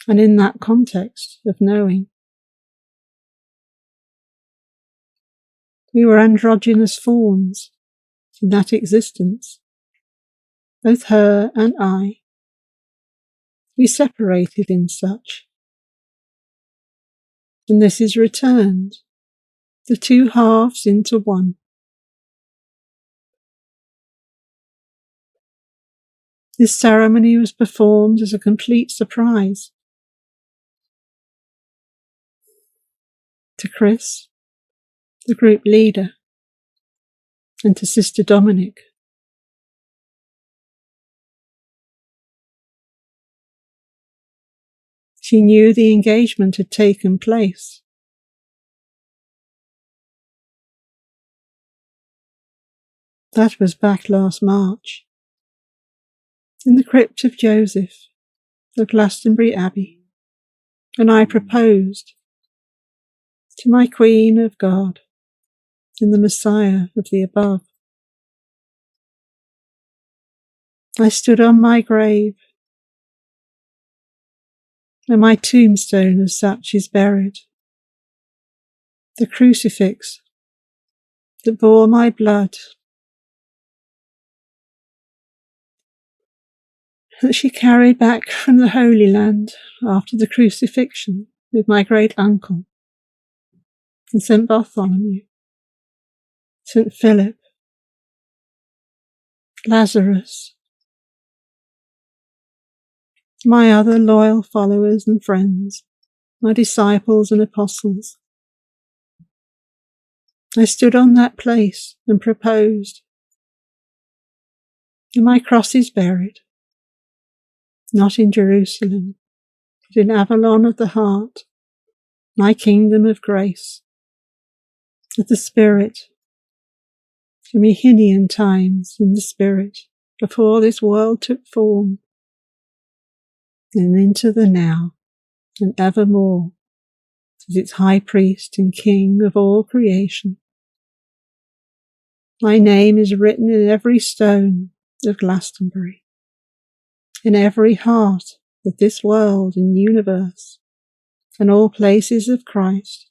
And in that context of knowing, we were androgynous forms in that existence, both her and I. We separated in such, and this is returned, the two halves into one. This ceremony was performed as a complete surprise to Chris, the group leader, and to Sister Dominic. She knew the engagement had taken place. That was back last March, in the crypt of Joseph of Glastonbury Abbey, and I proposed to my Queen of God in the Messiah of the above. I stood on my grave, and my tombstone as such is buried. The crucifix that bore my blood that she carried back from the Holy Land after the crucifixion with my great uncle, and St. Bartholomew, St. Philip, Lazarus, my other loyal followers and friends, my disciples and apostles. I stood on that place and proposed, and my cross is buried, not in Jerusalem, but in Avalon of the heart, my kingdom of grace, of the Spirit, from Ehinian times in the Spirit, before this world took form, and into the now, and evermore, as its high priest and king of all creation. My name is written in every stone of Glastonbury, in every heart of this world and universe, and all places of Christ.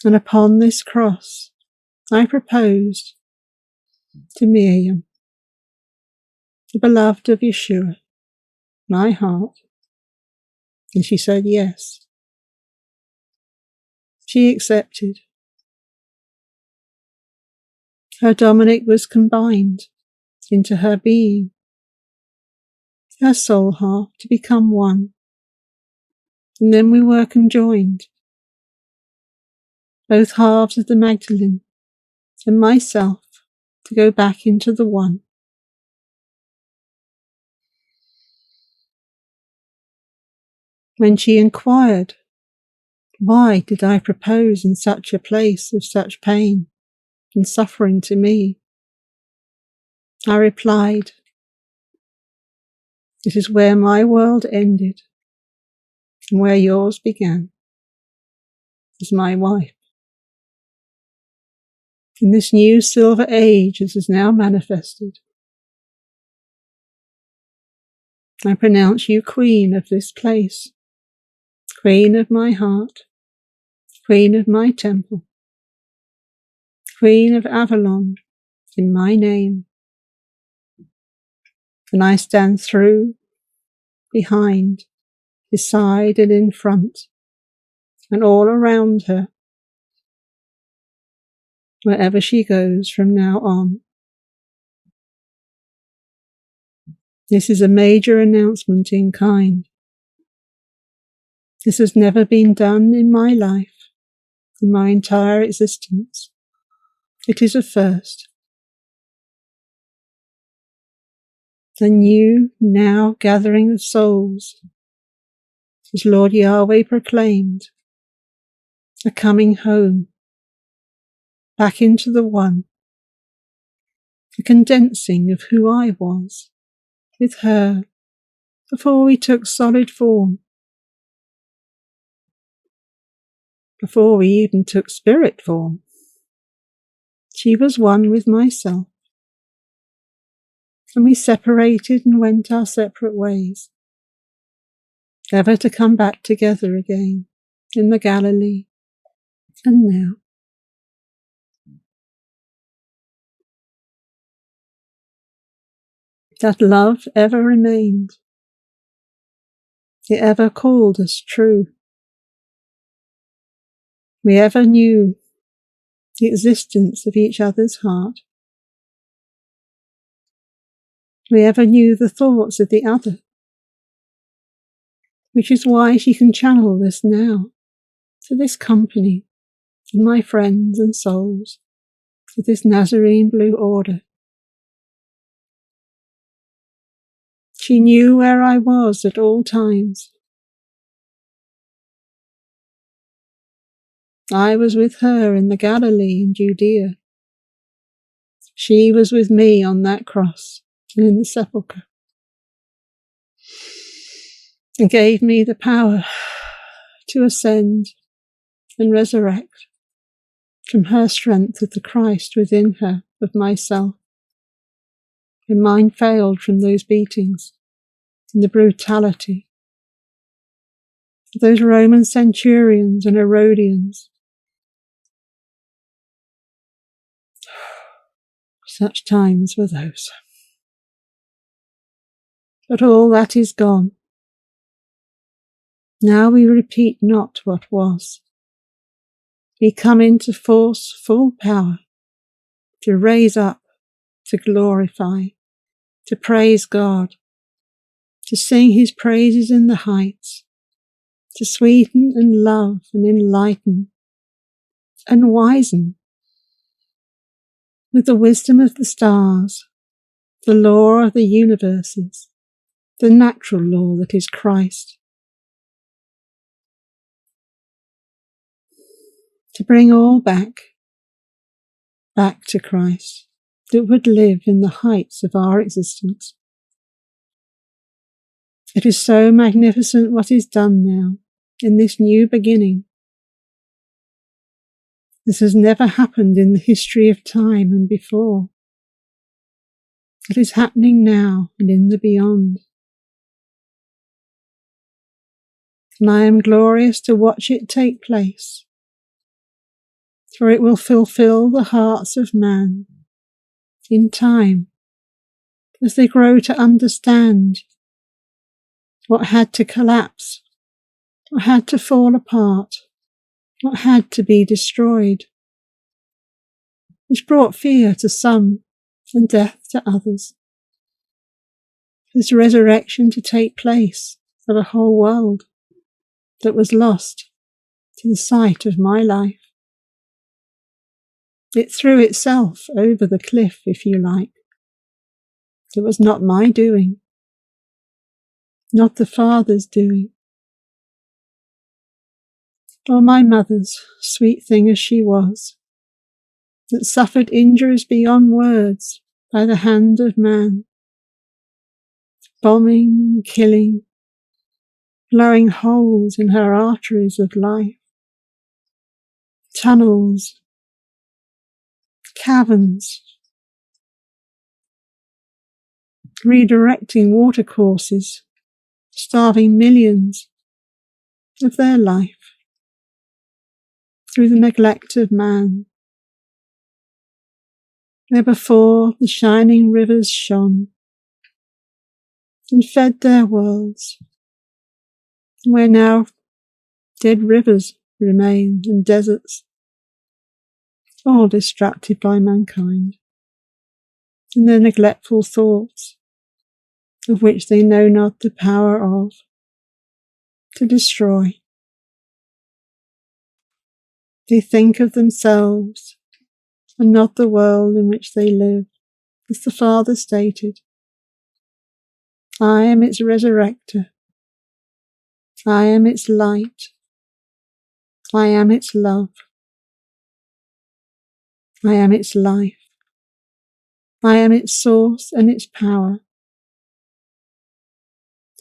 And upon this cross I proposed to Miriam, the beloved of YESHUA, my heart, and she said yes. She accepted. Her Dominic was combined into her being, her soul half to become one, and then we were conjoined, both halves of the Magdalene and myself, to go back into the one. When she inquired, why did I propose in such a place of such pain and suffering to me, I replied, it is where my world ended and where yours began, as my wife. In this new silver age as is now manifested, I pronounce you queen of this place, queen of my heart, queen of my temple, queen of Avalon, in my name. And I stand through, behind, beside and in front, and all around her, wherever she goes from now on. This is a major announcement in kind. This has never been done in my life, in my entire existence. It is a first. The new, now gathering of souls, as Lord Yahweh proclaimed, a coming home, back into the one, a condensing of who I was, with her, before we took solid form, before we even took spirit form. She was one with myself, and we separated and went our separate ways, ever to come back together again in the Galilee, and now. That love ever remained. It ever called us true. We ever knew the existence of each other's heart. We ever knew the thoughts of the other, which is why she can channel this now to this company of my friends and souls, to this Nazarean Blue Order. She knew where I was at all times. I was with her in the Galilee and Judea. She was with me on that cross and in the sepulchre, and gave me the power to ascend and resurrect from her strength of the Christ within her, of myself. When mine failed from those beatings and the brutality of those Roman centurions and Herodians. Such times were those. but all that is gone. Now we repeat not what was. We come into force, full power, to raise up, to glorify, to praise God, to sing his praises in the heights, to sweeten and love and enlighten and wisen with the wisdom of the stars, the law of the universes, the natural law that is Christ. To bring all back to Christ, that would live in the heights of our existence. It is so magnificent what is done now in this new beginning. This has never happened in the history of time and before. It is happening now and in the beyond. And I am glorious to watch it take place, for it will fulfill the hearts of man in time as they grow to understand what had to collapse, what had to fall apart, what had to be destroyed, which brought fear to some and death to others. This resurrection to take place of a whole world that was lost to the sight of my life. It threw itself over the cliff, if you like. It was not my doing, not the Father's doing, or my mother's, sweet thing as she was, that suffered injuries beyond words by the hand of man, bombing, killing, blowing holes in her arteries of life, tunnels, caverns, redirecting watercourses, starving millions of their life through the neglect of man. Where before the shining rivers shone and fed their worlds, where now dead rivers remain and deserts, all distracted by mankind and their neglectful thoughts, of which they know not the power of, to destroy. They think of themselves and not the world in which they live, as the Father stated. I am its resurrector. I am its light. I am its love. I am its life. I am its source and its power.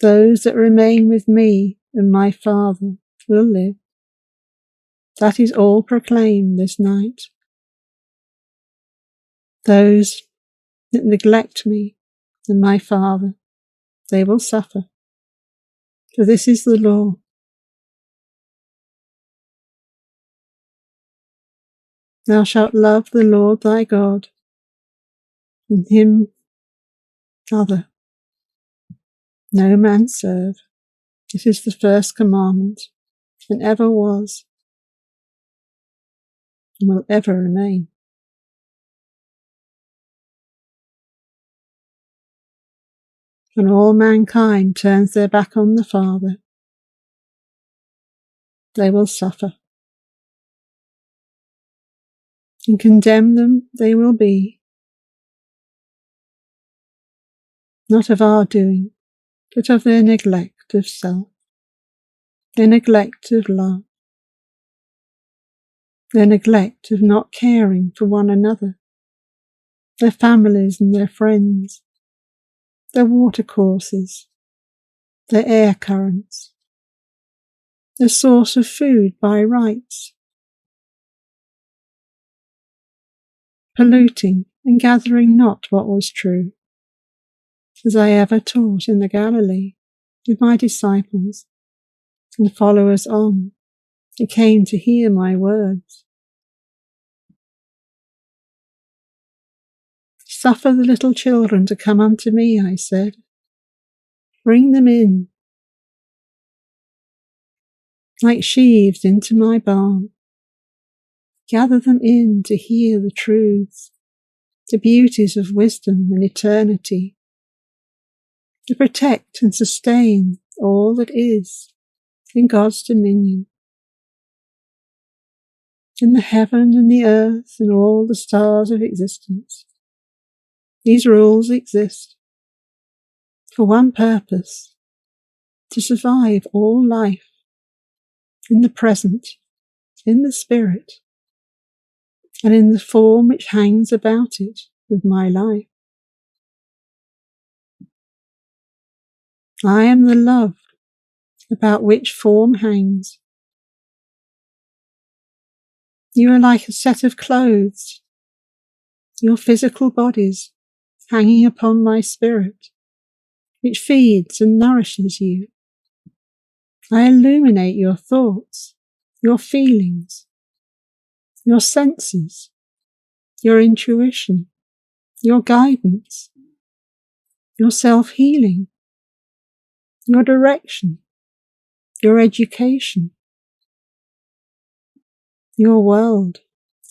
Those that remain with me and my Father will live. That is all proclaimed this night. Those that neglect me and my Father, they will suffer. For this is the law. Thou shalt love the Lord thy God, and him other no man serve. This is the first commandment, and ever was, and will ever remain. When all mankind turns their back on the Father, they will suffer. And condemn them they will be, not of our doing, but of their neglect of self, their neglect of love, their neglect of not caring for one another, their families and their friends, their watercourses, their air currents, their source of food by rights, polluting and gathering not what was true, as I ever taught in the Galilee with my disciples and followers on who came to hear my words. Suffer the little children to come unto me, I said, Bring them in, like sheaves into my barn. Gather them in to hear the truths, the beauties of wisdom and eternity, to protect and sustain all that is in God's dominion, in the heaven and the earth and all the stars of existence. These rules exist for one purpose: to survive all life in the present, in the spirit, and in the form which hangs about it with my life. I am the love about which form hangs. You are like a set of clothes, your physical bodies hanging upon my spirit, which feeds and nourishes you. I illuminate your thoughts, your feelings, your senses, your intuition, your guidance, your self-healing, your direction, your education, your world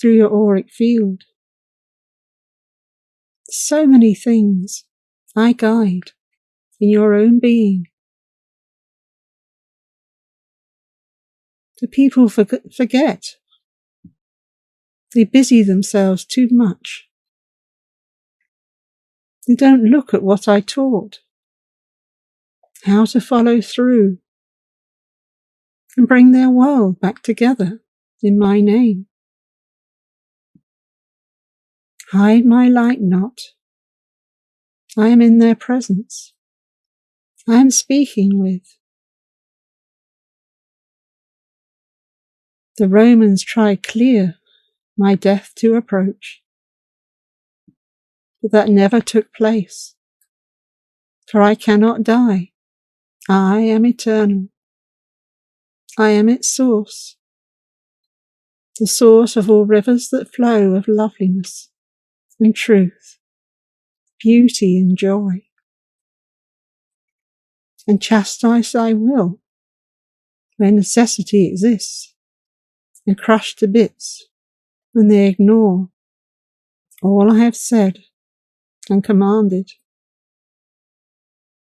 through your auric field. So many things I guide in your own being. The people forget. They busy themselves too much. They don't look at what I taught, how to follow through and bring their world back together in my name. Hide my light not. I am in their presence. I am speaking with. The Romans tried clear my death to approach, but that never took place, for I cannot die. I am eternal. I am its source, the source of all rivers that flow of loveliness and truth, beauty and joy. And chastise I will, where necessity exists, and crush to bits when they ignore all I have said and commanded.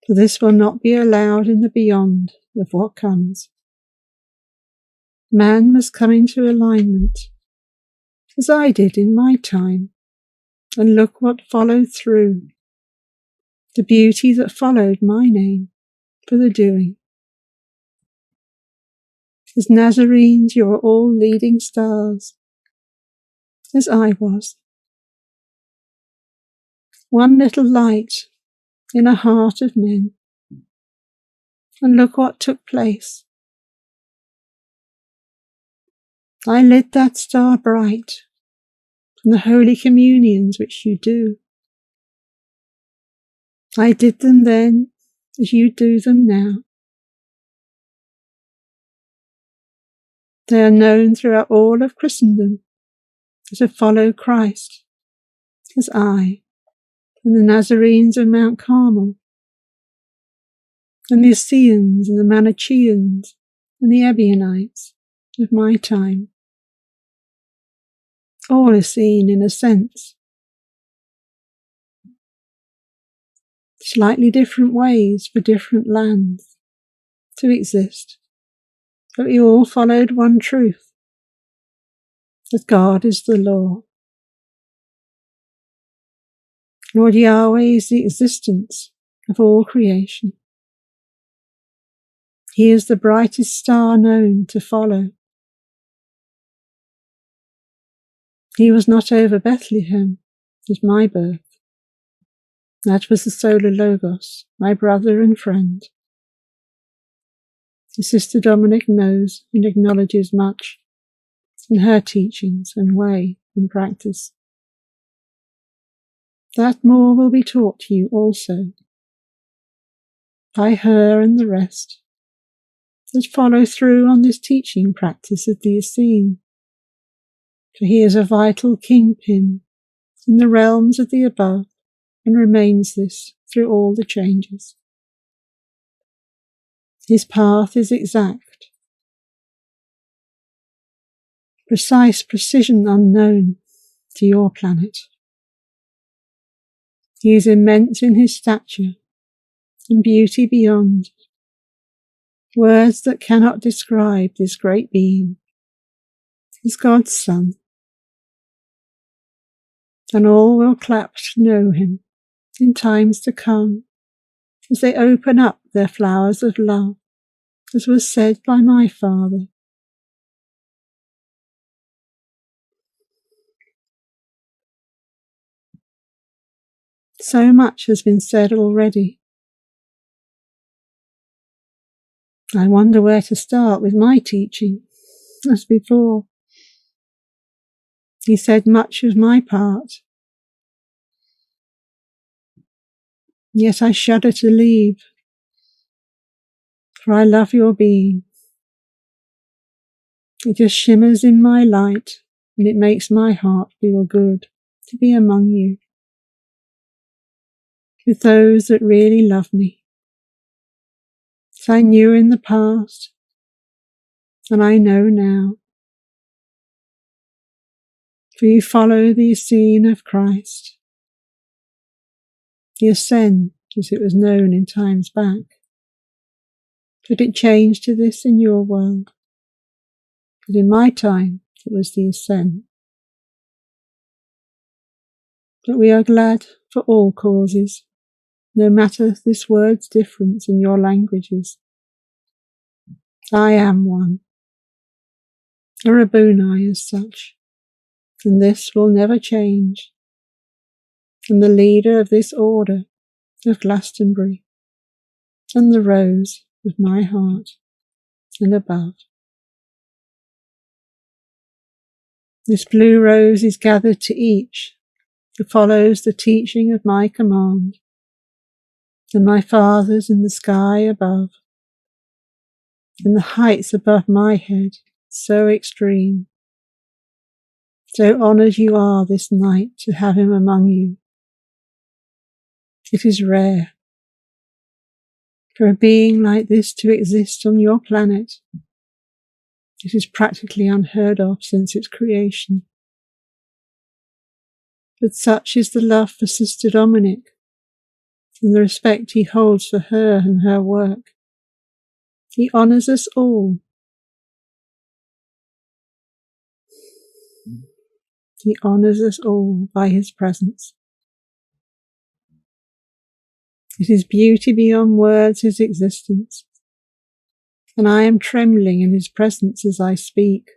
For this will not be allowed in the beyond of what comes. Man must come into alignment, as I did in my time, and look what followed through, the beauty that followed my name for the doing. As Nazarenes, you are all leading stars, as I was. One little light in a heart of men, and look what took place. I lit that star bright from the holy communions which you do. I did them then as you do them now. They are known throughout all of Christendom to follow Christ, as I, and the Nazarenes of Mount Carmel, and the Essenes and the Manichaeans and the Ebionites of my time. All is seen in a sense. Slightly different ways for different lands to exist, but we all followed one truth, that God is the law. Lord Yahweh is the existence of all creation. He is the brightest star known to follow. He was not over Bethlehem at my birth. That was the solar Logos, my brother and friend. Sister Dominic knows and acknowledges much in her teachings and way and practice. That more will be taught to you also by her and the rest that follow through on this teaching practice of the Essene, for he is a vital kingpin in the realms of the above and remains this through all the changes. His path is exact, precise precision unknown to your planet. He is immense in his stature and beauty beyond. Words that cannot describe this great being is God's Son, and all will clap to know him in times to come as they open up their flowers of love, as was said by my Father. So much has been said already. I wonder where to start with my teaching. As before, he said much of my part, yet I shudder to leave, for I love your being. It just shimmers in my light, and it makes my heart feel good to be among you, with those that really love me, as I knew in the past, and I know now. For you follow the Essene of Christ, the Essene as it was known in times back. But it changed to this in your world, but in my time it was the Essene. But we are glad for all causes, no matter this word's difference in your languages. I am one, a Rabboni as such, and this will never change, and the leader of this order of Glastonbury, and the rose of my heart and above. This blue rose is gathered to each who follows the teaching of my command, and my Father's in the sky above, in the heights above my head, so extreme. So honoured you are this night to have him among you. It is rare for a being like this to exist on your planet. It is practically unheard of since its creation. But such is the love for Sister Dominic, and the respect he holds for her and her work. He honours us all. He honours us all by his presence. It is beauty beyond words, his existence, and I am trembling in his presence as I speak.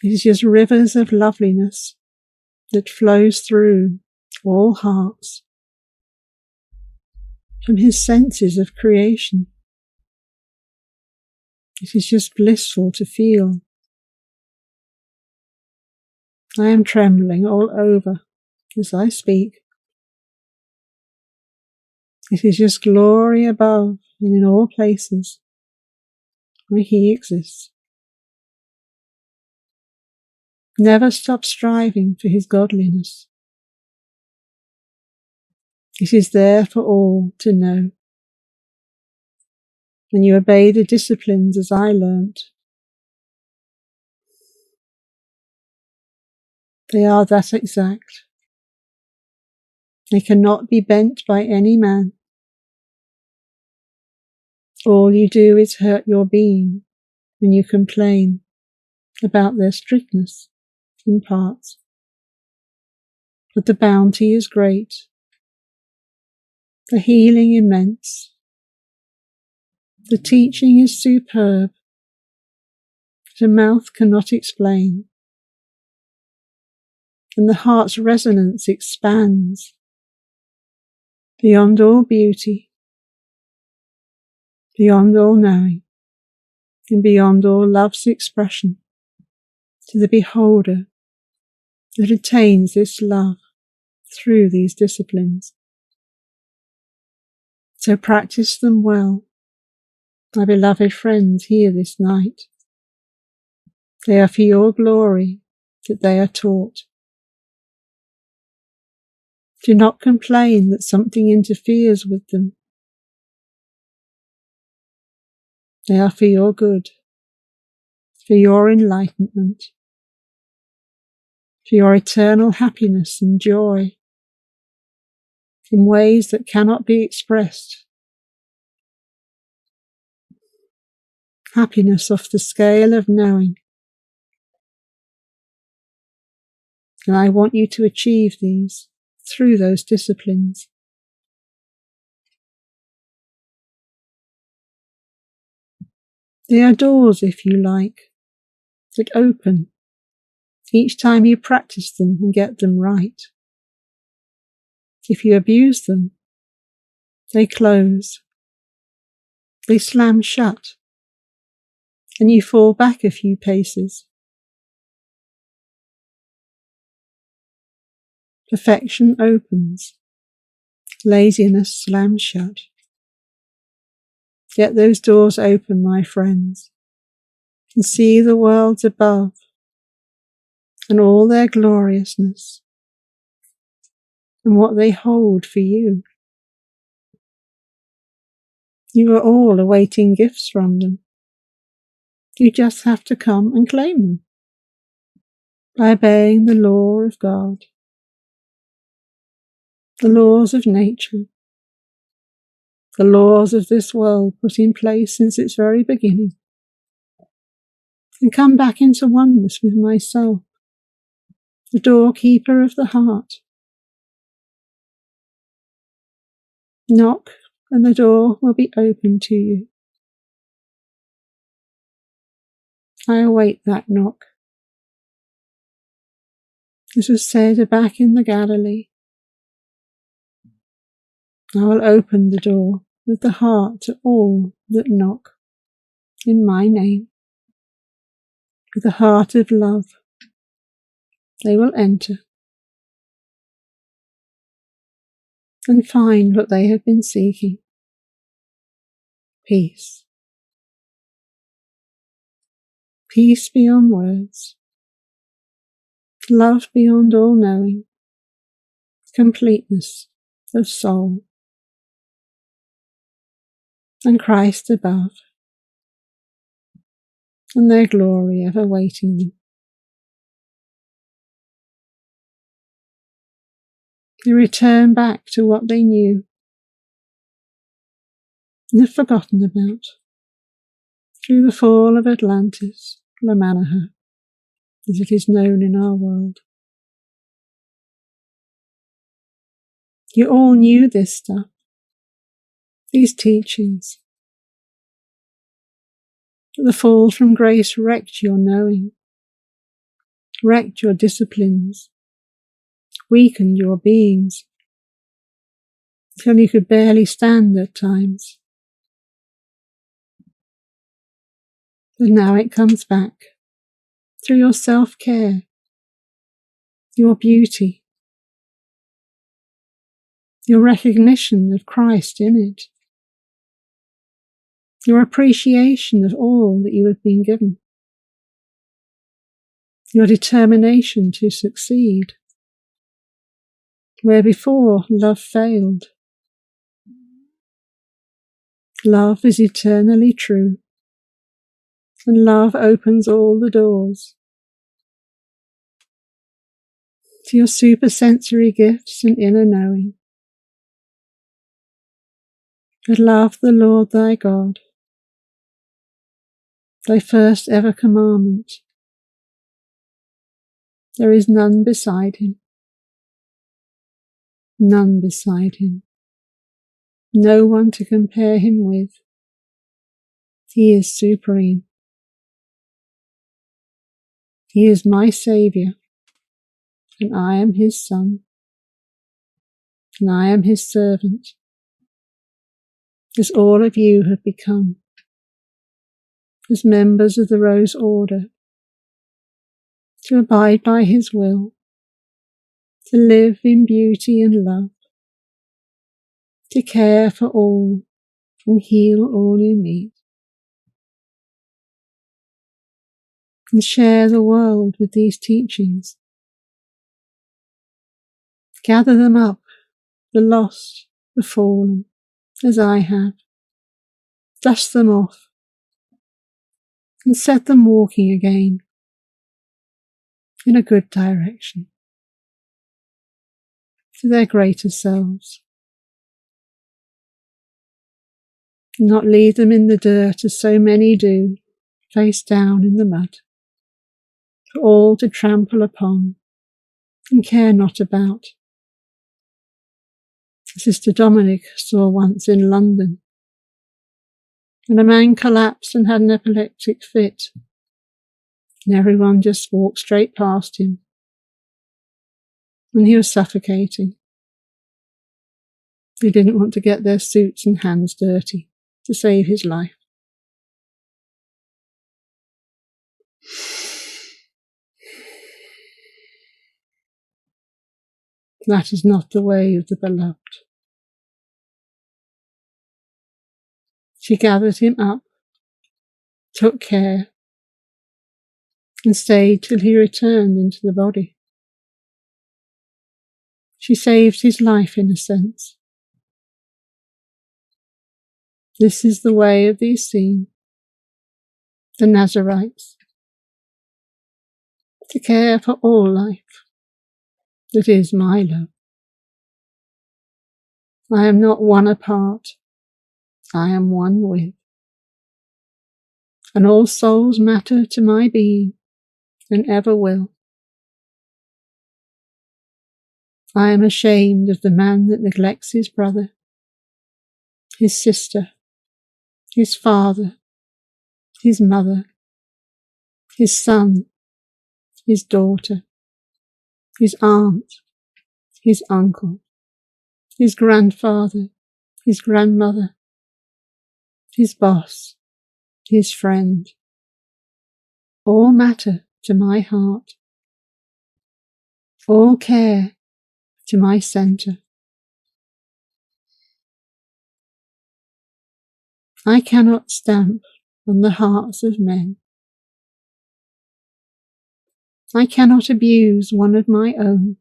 It is just rivers of loveliness that flows through all hearts from his senses of creation. It is just blissful to feel. I am trembling all over as I speak. It is just glory above and in all places where he exists. Never stop striving for his godliness. It is there for all to know. When you obey the disciplines as I learnt, they are that exact. They cannot be bent by any man. All you do is hurt your being when you complain about their strictness in parts. But the bounty is great, the healing immense, the teaching is superb, that a mouth cannot explain, and the heart's resonance expands beyond all beauty, beyond all knowing, and beyond all love's expression to the beholder that attains this love through these disciplines. So practice them well, my beloved friends here this night. They are for your glory that they are taught. Do not complain that something interferes with them. They are for your good, for your enlightenment, for your eternal happiness and joy in ways that cannot be expressed. Happiness off the scale of knowing. And I want you to achieve these through those disciplines. They are doors, if you like, that open each time you practice them and get them right. If you abuse them, they close, they slam shut, and you fall back a few paces. Perfection opens, laziness slams shut. Get those doors open, my friends, and see the worlds above and all their gloriousness and what they hold for you. You are all awaiting gifts from them. You just have to come and claim them by obeying the law of God, the laws of nature, the laws of this world put in place since its very beginning, and come back into oneness with myself, the doorkeeper of the heart. Knock, and the door will be open to you. I await that knock. As was said back in the Galilee, I will open the door of the heart to all that knock in my name. With a heart of love, they will enter and find what they have been seeking. Peace. Peace beyond words. Love beyond all knowing. Completeness of soul. And Christ above. And their glory ever waiting them. They return back to what they knew and have forgotten about through the fall of Atlantis, Lamanaha, as it is known in our world. You all knew this stuff, these teachings, but the fall from grace wrecked your knowing, wrecked your disciplines, weakened your beings, till you could barely stand at times. But now it comes back through your self-care, your beauty, your recognition of Christ in it, your appreciation of all that you have been given, your determination to succeed, where before love failed. Love is eternally true, and love opens all the doors to your supersensory gifts and inner knowing. But love the Lord thy God, thy first ever commandment. There is none beside him, none beside him, no one to compare him with. He is supreme. He is my Saviour, and I am his son, and I am his servant, as all of you have become, as members of the Rose Order, to abide by his will, to live in beauty and love, to care for all and heal all you meet, and share the world with these teachings. Gather them up, the lost, the fallen, as I have. Dust them off and set them walking again in a good direction to their greater selves. Not leave them in the dirt as so many do, face down in the mud, for all to trample upon and care not about. Sister Dominic saw once in London, when a man collapsed and had an epileptic fit, and everyone just walked straight past him, and he was suffocating. They didn't want to get their suits and hands dirty to save his life. That is not the way of the beloved. She gathered him up, took care, and stayed till he returned into the body. She saved his life in a sense. This is the way of the Essene, the Nazarites, to care for all life. That is my love. I am not one apart, I am one with. And all souls matter to my being, and ever will. I am ashamed of the man that neglects his brother, his sister, his father, his mother, his son, his daughter, his aunt, his uncle, his grandfather, his grandmother, his boss, his friend. All matter to my heart. All care to my centre. I cannot stamp on the hearts of men. I cannot abuse one of my own.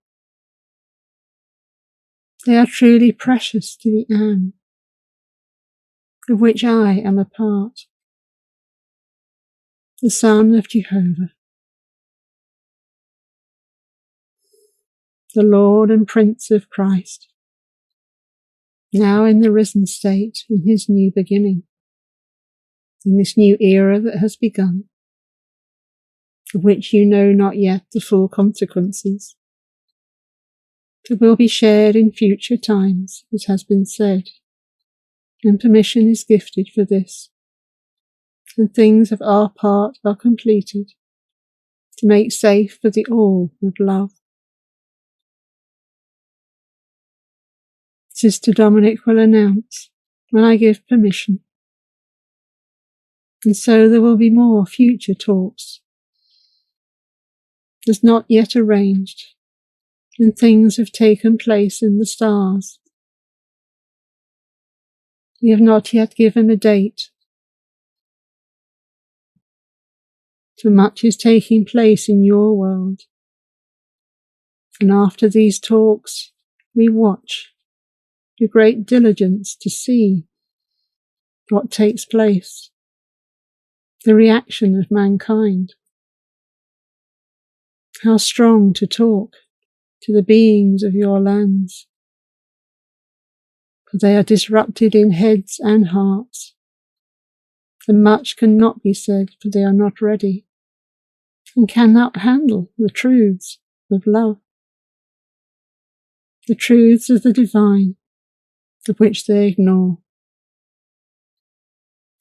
They are truly precious to the Am, of which I am a part, the Son of Jehovah, the Lord and Prince of Christ, now in the risen state in his new beginning, in this new era that has begun, of which you know not yet the full consequences, that will be shared in future times, as has been said, and permission is gifted for this, and things of our part are completed, to make safe for the all of love. Sister Dominic will announce when I give permission, and so there will be more future talks, as not yet arranged, and things have taken place in the stars. We have not yet given a date, so much is taking place in your world, and after these talks we watch with great diligence to see what takes place, the reaction of mankind. How strong to talk to the beings of your lands, for they are disrupted in heads and hearts, and much cannot be said, for they are not ready, and cannot handle the truths of love, the truths of the divine, of which they ignore,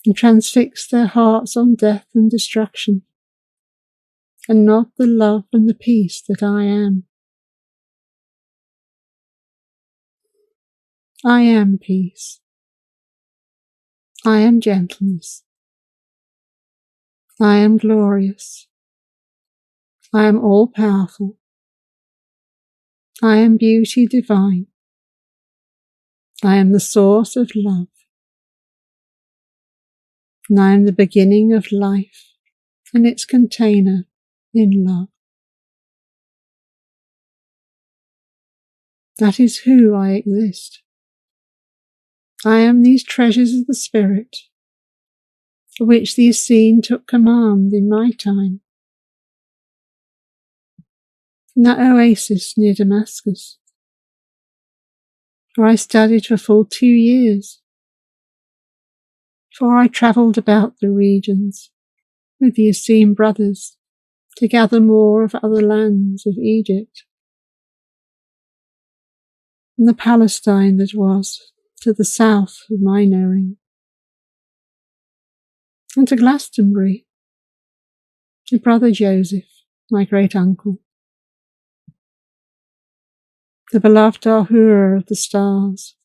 and transfix their hearts on death and destruction, and not the love and the peace that I am. I am peace. I am gentleness. I am glorious. I am all-powerful. I am beauty divine. I am the source of love. And I am the beginning of life and its container in love. That is who I exist. I am these treasures of the Spirit, for which the Essene took command in my time, in that oasis near Damascus, where I studied for full 2 years, for I travelled about the regions with the Essene brothers to gather more of other lands of Egypt, and the Palestine that was to the south of my knowing, and to Glastonbury, to brother Joseph, my great uncle, the beloved YAHWEH of the stars,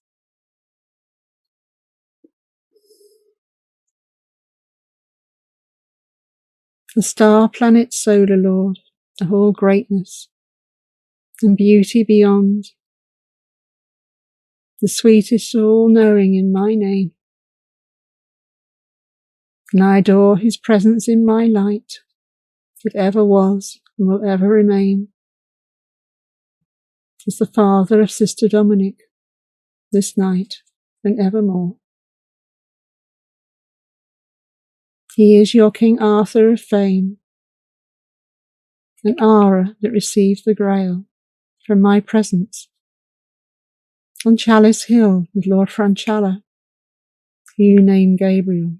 the star planet solar lord of all greatness and beauty beyond, the sweetest of all knowing in my name, and I adore his presence in my light that ever was and will ever remain, as the father of Sister Dominic, this night and evermore. He is your King Arthur of fame, an Ara that received the Grail from my presence on Chalice Hill with Lord Franchala, who you name Gabriel.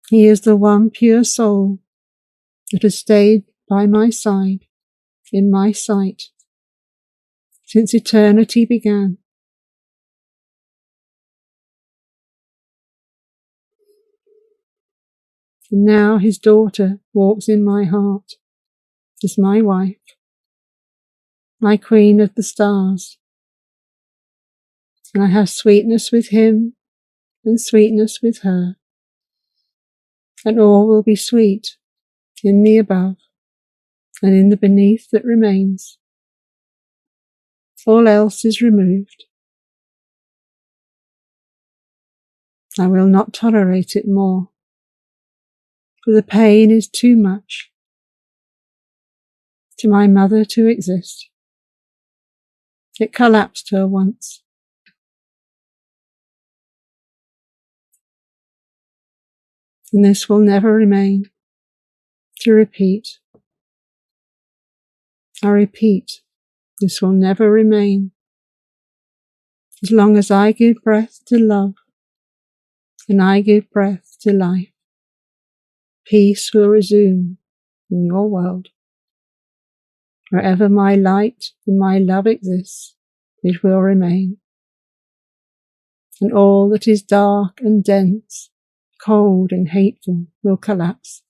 He is the one pure soul that has stayed by my side, in my sight, since eternity began. And now his daughter walks in my heart as my wife, my queen of the stars, and I have sweetness with him and sweetness with her, and all will be sweet in the above and in the beneath that remains. All else is removed. I will not tolerate it more, for the pain is too much to my mother to exist. It collapsed her once. And this will never remain. To repeat. I repeat, this will never remain. As long as I give breath to love, and I give breath to life, peace will resume in your world. Wherever my light and my love exists, it will remain. And all that is dark and dense, cold and hateful will collapse,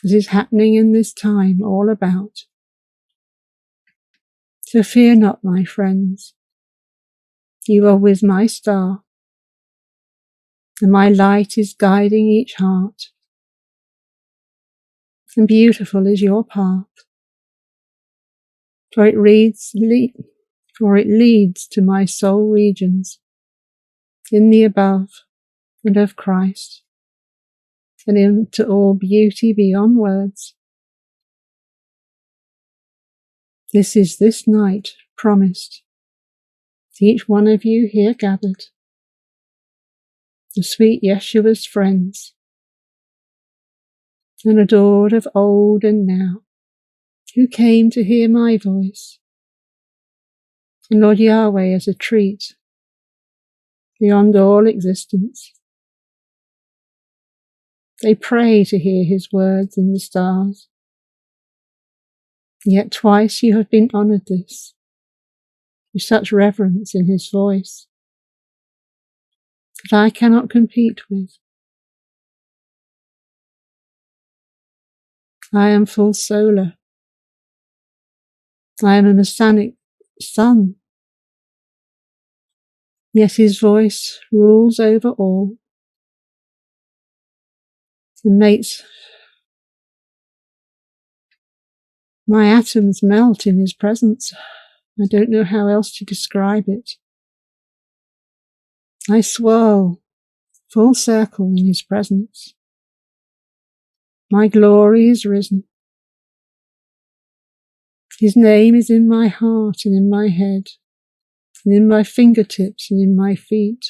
as is happening in this time all about. So fear not, my friends. You are with my star, and my light is guiding each heart. And beautiful is your path, for it leads to my soul regions, in the above and of Christ, and into all beauty beyond words. This is this night promised to each one of you here gathered, the sweet YESHUA's friends, and adored of old and now, who came to hear my voice, and Lord YAHWEH as a treat beyond all existence. They pray to hear his words in the stars. Yet twice you have been honoured this, with such reverence in his voice, that I cannot compete with. I am full solar. I am a Messianic son. Yet his voice rules over all and makes my atoms melt in his presence. I don't know how else to describe it. I swirl full circle in his presence. My glory is risen. His name is in my heart and in my head, and in my fingertips and in my feet.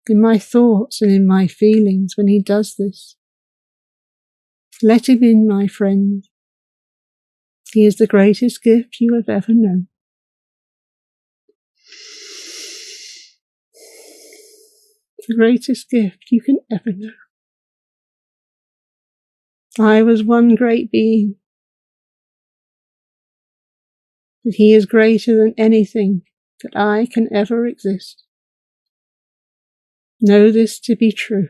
in my thoughts and in my feelings when he does this. Let him in, my friend. He is the greatest gift you have ever known. The greatest gift you can ever know. I was one great being, but he is greater than anything that I can ever exist. Know this to be true.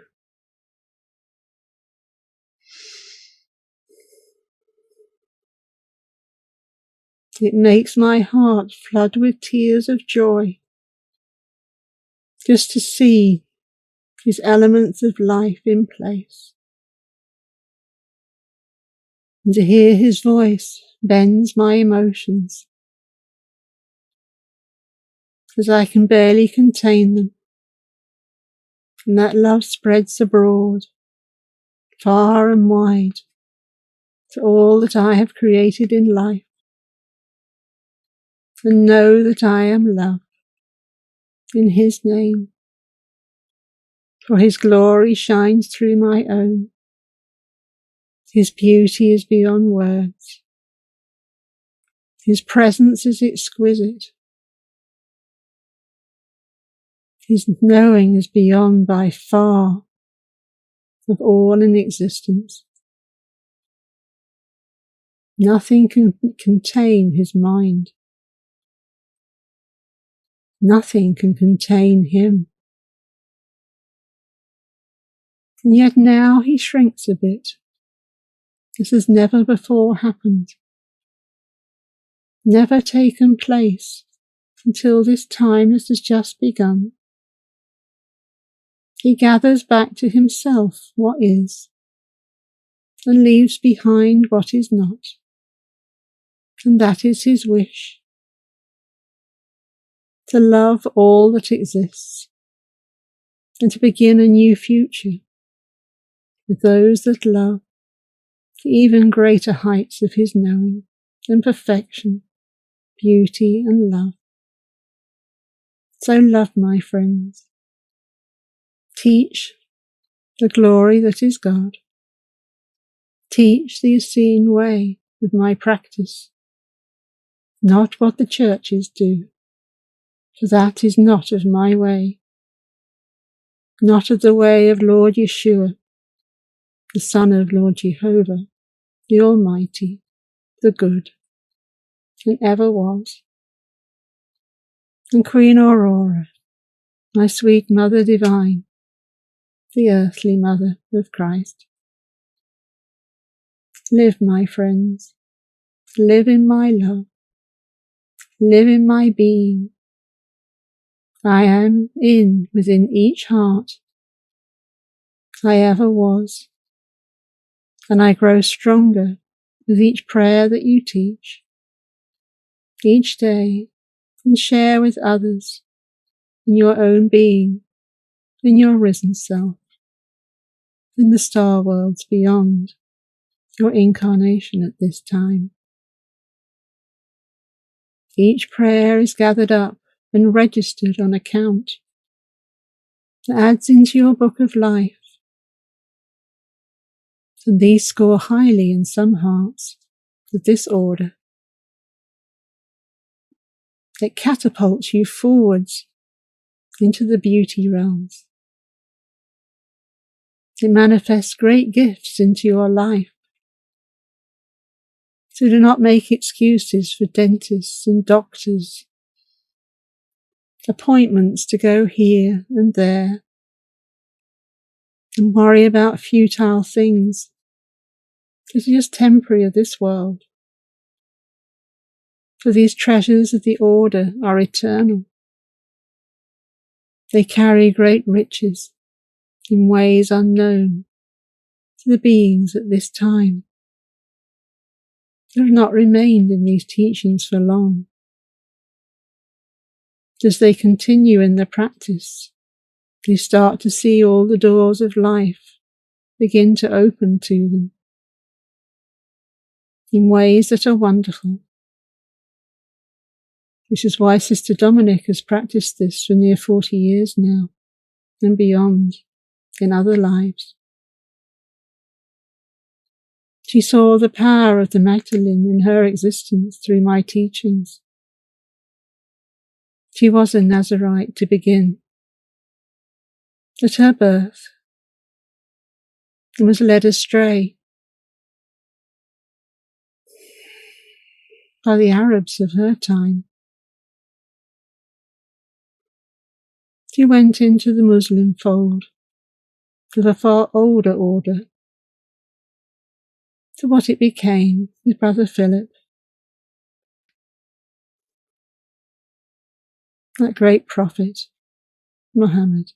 It makes my heart flood with tears of joy just to see his elements of life in place. And to hear his voice bends my emotions, as I can barely contain them. And that love spreads abroad, far and wide, to all that I have created in life. And know that I am loved in his name, for his glory shines through my own. His beauty is beyond words. His presence is exquisite. His knowing is beyond by far of all in existence. Nothing can contain his mind. Nothing can contain him. And yet now he shrinks a bit. This has never before happened. Never taken place until this time that has just begun. He gathers back to himself what is, and leaves behind what is not. And that is his wish, to love all that exists, and to begin a new future with those that love to even greater heights of his knowing and perfection, beauty and love. So love, my friends. Teach the glory that is God. Teach the Essene way with my practice, not what the churches do, for that is not of my way, not of the way of Lord YESHUA, the Son of Lord Jehovah, the Almighty, the Good, and ever was. And Queen Aurora, my sweet Mother Divine, the earthly Mother of Christ. Live, my friends, live in my love, live in my being. I am within each heart I ever was, and I grow stronger with each prayer that you teach, each day, and share with others in your own being, in your risen self, in the star worlds beyond your incarnation at this time. Each prayer is gathered up and registered on account, that adds into your book of life, and these score highly in some hearts with this order. It catapults you forwards into the beauty realms. It manifests great gifts into your life. So do not make excuses for dentists and doctors, appointments to go here and there, and worry about futile things that are just temporary of this world. For these treasures of the order are eternal. They carry great riches in ways unknown to the beings at this time. They have not remained in these teachings for long. As they continue in the practice, they start to see all the doors of life begin to open to them in ways that are wonderful. Which is why Sister Dominic has practiced this for near 40 years now. and beyond in other lives. She saw the power of the Magdalene in her existence through my teachings. She was a Nazarite to begin. At her birth, and was led astray by the Arabs of her time. She went into the Muslim fold of a far older order to what it became with Brother Philip, that great prophet, MOHAMMED,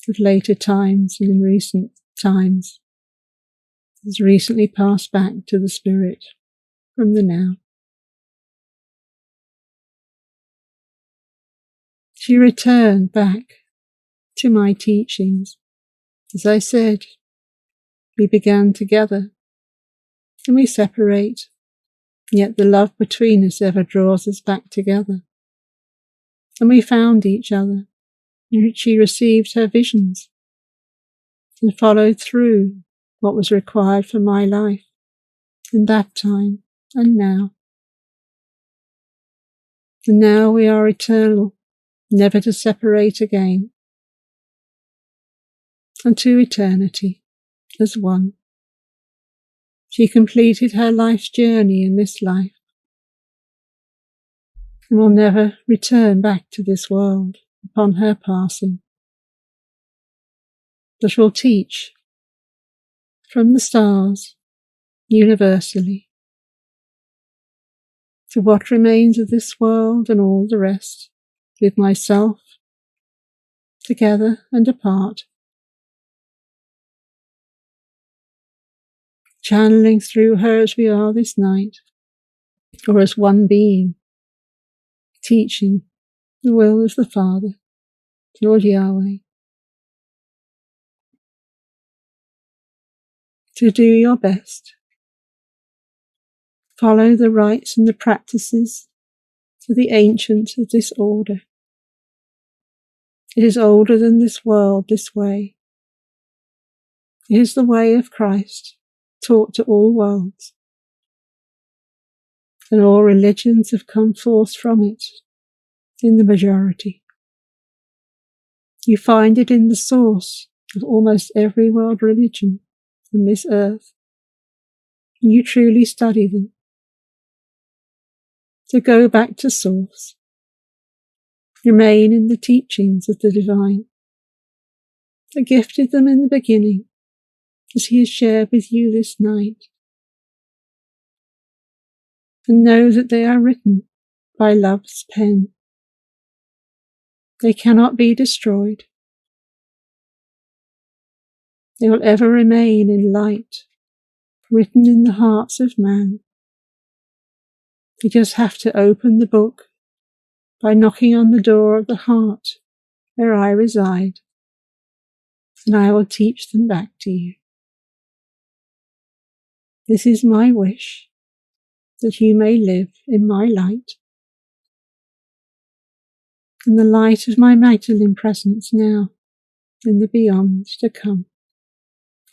of later times and in recent times, has recently passed back to the Spirit from the now. She returned back to my teachings. As I said, we began together, and we separate, yet the love between us ever draws us back together. And we found each other, and she received her visions, and followed through what was required for my life in that time and now. And now we are eternal, never to separate again, unto eternity as one. She completed her life's journey in this life, and will never return back to this world upon her passing, but will teach from the stars universally to what remains of this world and all the rest, with myself, together and apart, channeling through her as we are this night, or as one being, teaching the will of the Father, Lord Yahweh. To do your best. Follow the rites and the practices of the ancients of this order. It is older than this world, this way. It is the way of Christ, taught to all worlds, and all religions have come forth from it in the majority. You find it in the source of almost every world religion on this earth. You truly study them. To go back to source. Remain in the teachings of the divine that gifted them in the beginning, as he has shared with you this night. And know that they are written by love's pen. They cannot be destroyed. They will ever remain in light, written in the hearts of man. You just have to open the book by knocking on the door of the heart where I reside, and I will teach them back to you. This is my wish, that you may live in my light, in the light of my Magdalene presence now, in the beyond to come,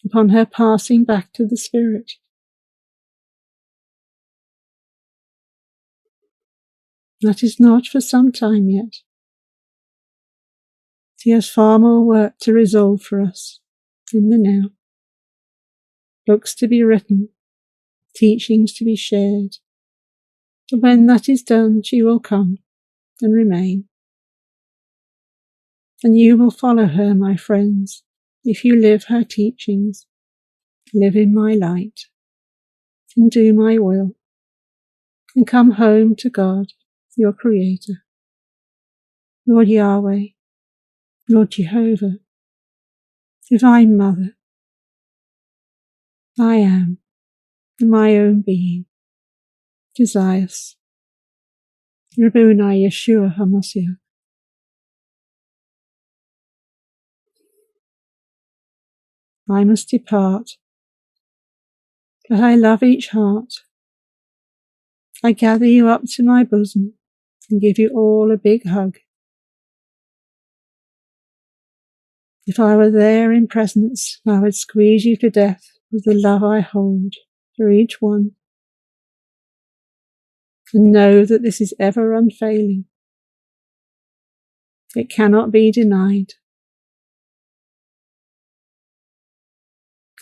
upon her passing back to the Spirit. That is not for some time yet. She has far more work to resolve for us in the now. Books to be written, teachings to be shared. And when that is done, she will come and remain. And you will follow her, my friends, if you live her teachings, live in my light, and do my will, and come home to God, your Creator, Lord Yahweh, Lord Jehovah, Divine Mother. I am my own being, desires, Rabboni YESHUA HaMashiach. I must depart, but I love each heart. I gather you up to my bosom and give you all a big hug. If I were there in presence, I would squeeze you to death with the love I hold for each one, and know that this is ever unfailing. It cannot be denied.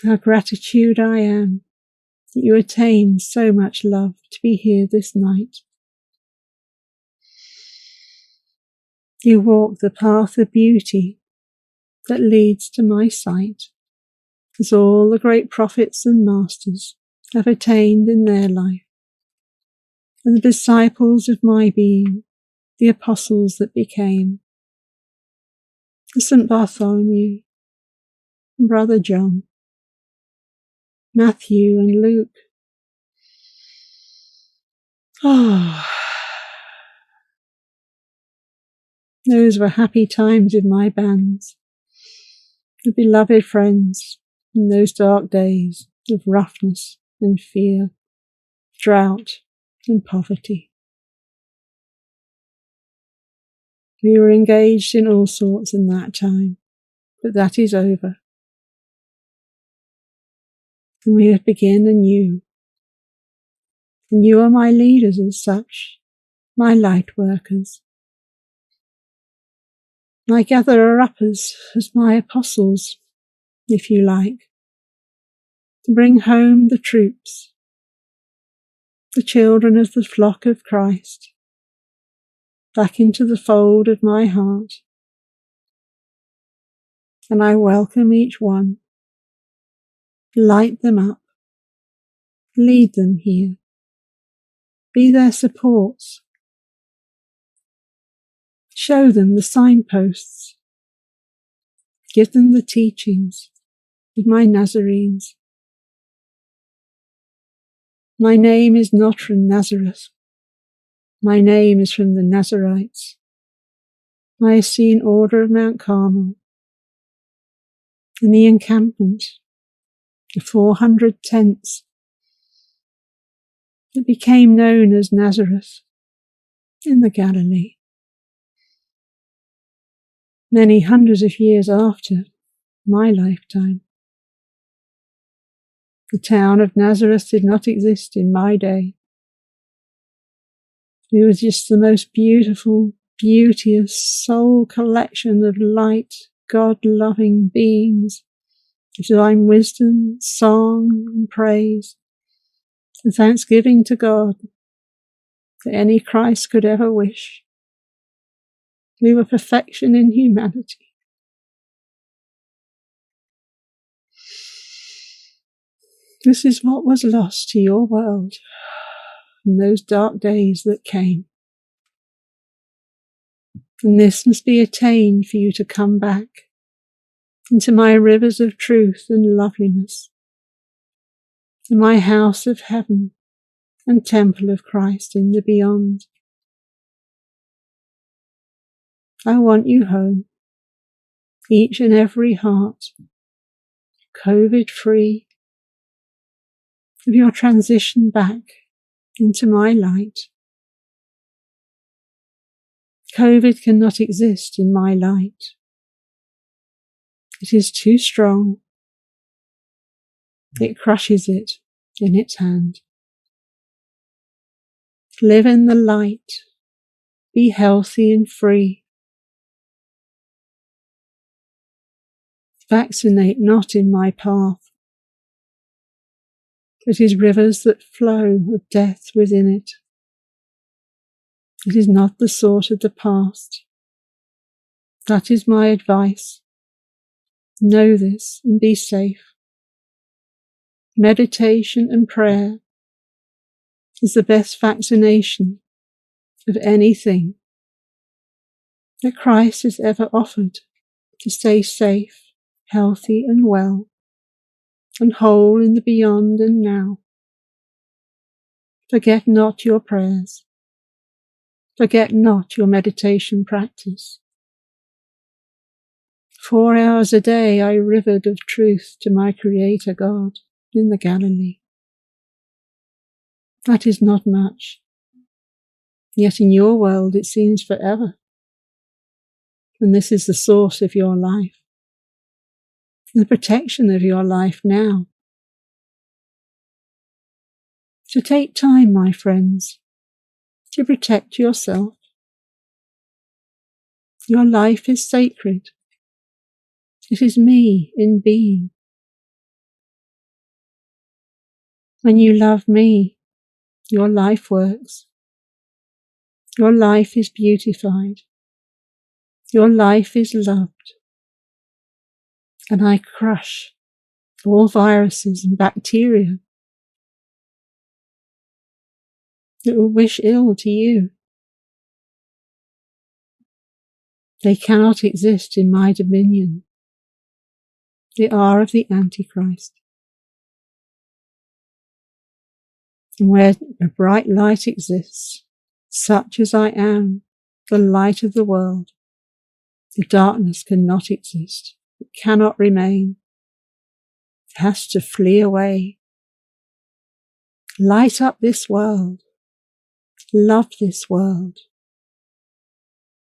How gratitude I am that you attained so much love to be here this night. You walk the path of beauty that leads to my sight, as all the great prophets and masters have attained in their life, and the disciples of my being, the apostles that became, St. Bartholomew, and Brother John, Matthew and Luke. Those were happy times with my bands, the beloved friends in those dark days of roughness and fear, drought and poverty. We were engaged in all sorts in that time, but that is over. And we have begun anew. And you are my leaders as such, my light workers, my gatherer-uppers as my apostles, if you like, to bring home the troops, the children of the flock of Christ, back into the fold of my heart. And I welcome each one, light them up, lead them here, be their supports, show them the signposts, give them the teachings of my Nazarenes. My name is not from Nazareth. My name is from the Nazarites, my Essene order of Mount Carmel. In the encampment, the 400 tents that became known as Nazareth in the Galilee. Many hundreds of years after my lifetime. The town of Nazareth did not exist in my day. It was just the most beautiful, beauteous soul collection of light, God-loving beings, divine wisdom, song and praise, and thanksgiving to God that any Christ could ever wish. We were perfection in humanity. This is what was lost to your world in those dark days that came. And this must be attained for you to come back into my rivers of truth and loveliness, to my house of heaven and temple of Christ in the beyond. I want you home, each and every heart, COVID-free, of your transition back into my light. COVID cannot exist in my light. It is too strong. It crushes it in its hand. Live in the light. Be healthy and free. Vaccinate not in my path. It is rivers that flow of death within it. It is not the sort of the past. That is my advice. Know this and be safe. Meditation and prayer is the best vaccination of anything that Christ has ever offered to stay safe, healthy and well, and whole in the beyond and now. Forget not your prayers. Forget not your meditation practice. 4 hours a day I rivered of truth to my Creator God in the Galilee. That is not much. Yet in your world it seems forever. And this is the source of your life. the protection of your life now. So take time, my friends, to protect yourself. Your life is sacred. It is me in being. When you love me, your life works. Your life is beautified. Your life is loved. And I crush all viruses and bacteria that will wish ill to you. They cannot exist in my dominion. They are of the Antichrist. And where a bright light exists, such as I am, the light of the world, the darkness cannot exist. It cannot remain. It has to flee away. Light up this world. Love this world.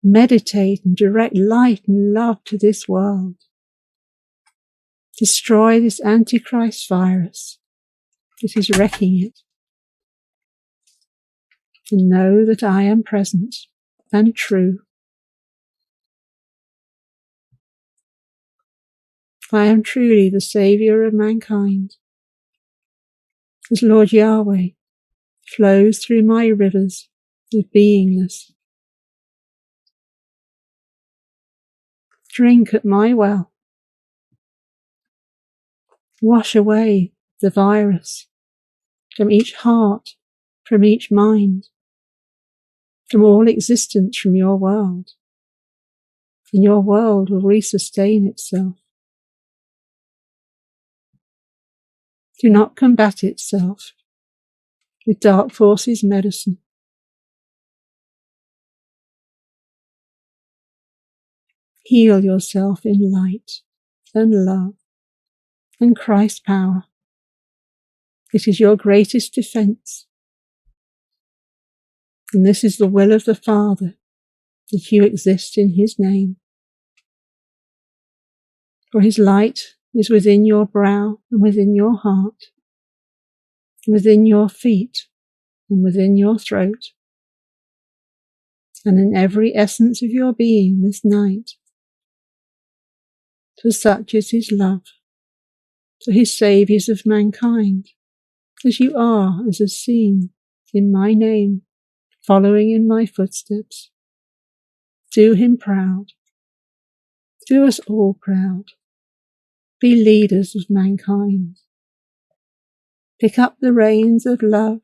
Meditate and direct light and love to this world. Destroy this Antichrist virus that is wrecking it. And know that I am present and true. I am truly the Saviour of mankind. As Lord Yahweh flows through my rivers of beingness. Drink at my well. Wash away the virus from each heart, from each mind, from all existence from your world. And your world will resustain itself. Do not combat itself with dark forces medicine. Heal yourself in light and love and Christ's power. It is your greatest defense. And this is the will of the Father, that you exist in his name. For his light is within your brow and within your heart, within your feet and within your throat, and in every essence of your being this night. For such is his love, for his saviours of mankind, as you are as Essene in my name, following in my footsteps. Do him proud. Do us all proud. Be leaders of mankind. Pick up the reins of love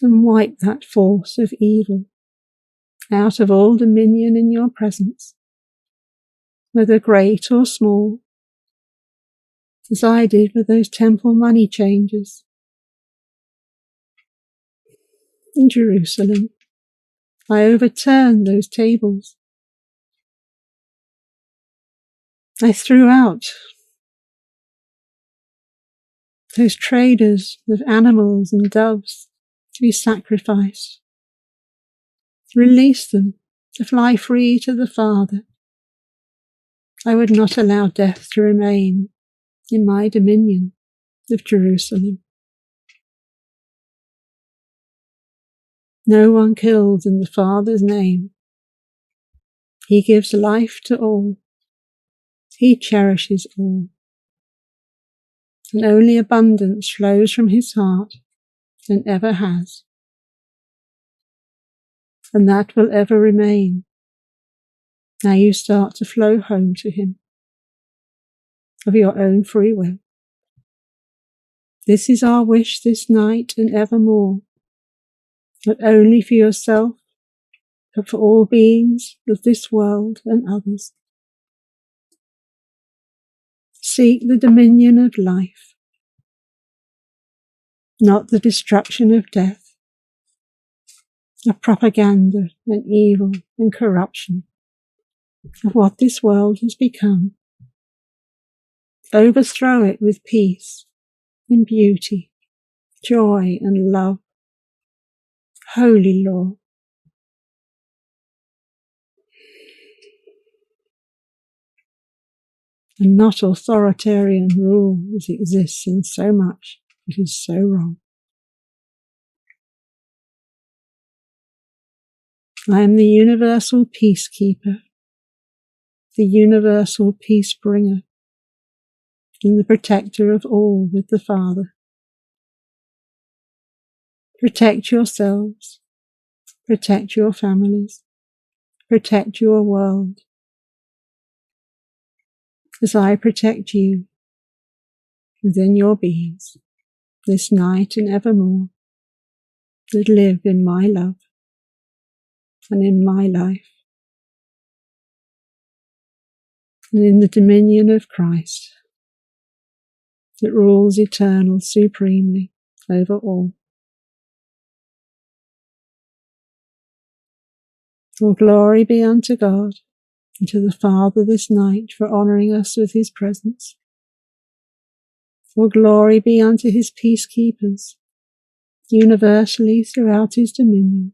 and wipe that force of evil out of all dominion in your presence, whether great or small, as I did with those temple money changers in Jerusalem. I overturned those tables. I threw out those traders of animals and doves to be sacrificed. Release them to fly free to the Father. I would not allow death to remain in my dominion of Jerusalem. No one kills in the Father's name. He gives life to all. He cherishes all. And only abundance flows from his heart and ever has. And that will ever remain. Now you start to flow home to him of your own free will. This is our wish this night and evermore, not only for yourself, but for all beings of this world and others. Seek the dominion of life, not the destruction of death, of propaganda and evil and corruption, of what this world has become. Overthrow it with peace and beauty, joy and love. Holy Lord, and not authoritarian rule as exists in so much that is so wrong. I am the universal peacekeeper, the universal peace bringer, and the protector of all with the Father. Protect yourselves, protect your families, protect your world, as I protect you within your beings, this night and evermore, that live in my love and in my life, and in the dominion of Christ that rules eternal supremely over all. All glory be unto God and to the Father this night for honouring us with his presence. All glory be unto his peacekeepers, universally throughout his dominion,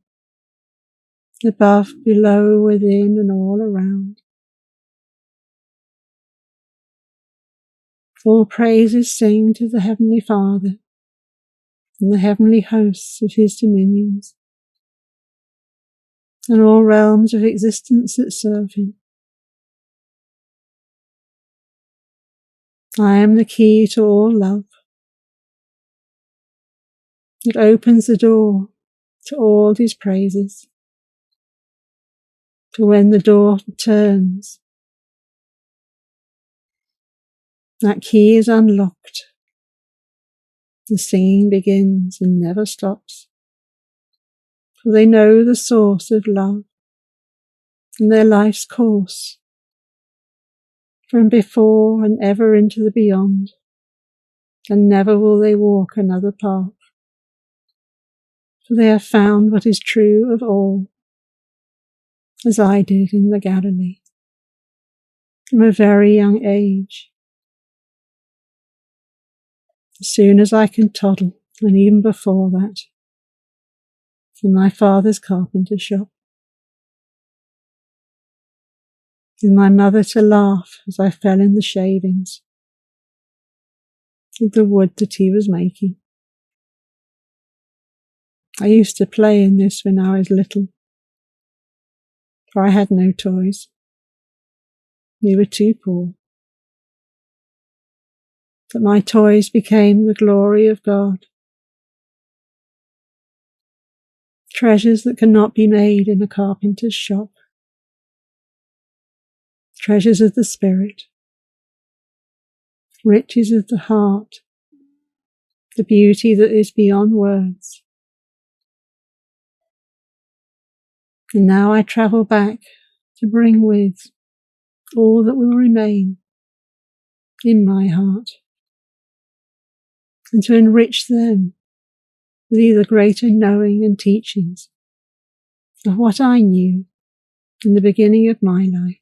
above, below, within, and all around. All praises sing to the Heavenly Father and the heavenly hosts of his dominions, and all realms of existence that serve him. I am the key to all love. It opens the door to all his praises. For when the door turns, that key is unlocked. The singing begins and never stops. For they know the source of love and their life's course, from before and ever into the beyond, and never will they walk another path. For they have found what is true of all, as I did in the Galilee, from a very young age. As soon as I can toddle, and even before that, in my father's carpenter shop, with my mother to laugh as I fell in the shavings, with the wood that he was making. I used to play in this when I was little, for I had no toys. We were too poor. But my toys became the glory of God, treasures that cannot be made in a carpenter's shop, treasures of the spirit, riches of the heart, the beauty that is beyond words. And now I travel back to bring with all that will remain in my heart, and to enrich them with either greater knowing and teachings of what I knew in the beginning of my life,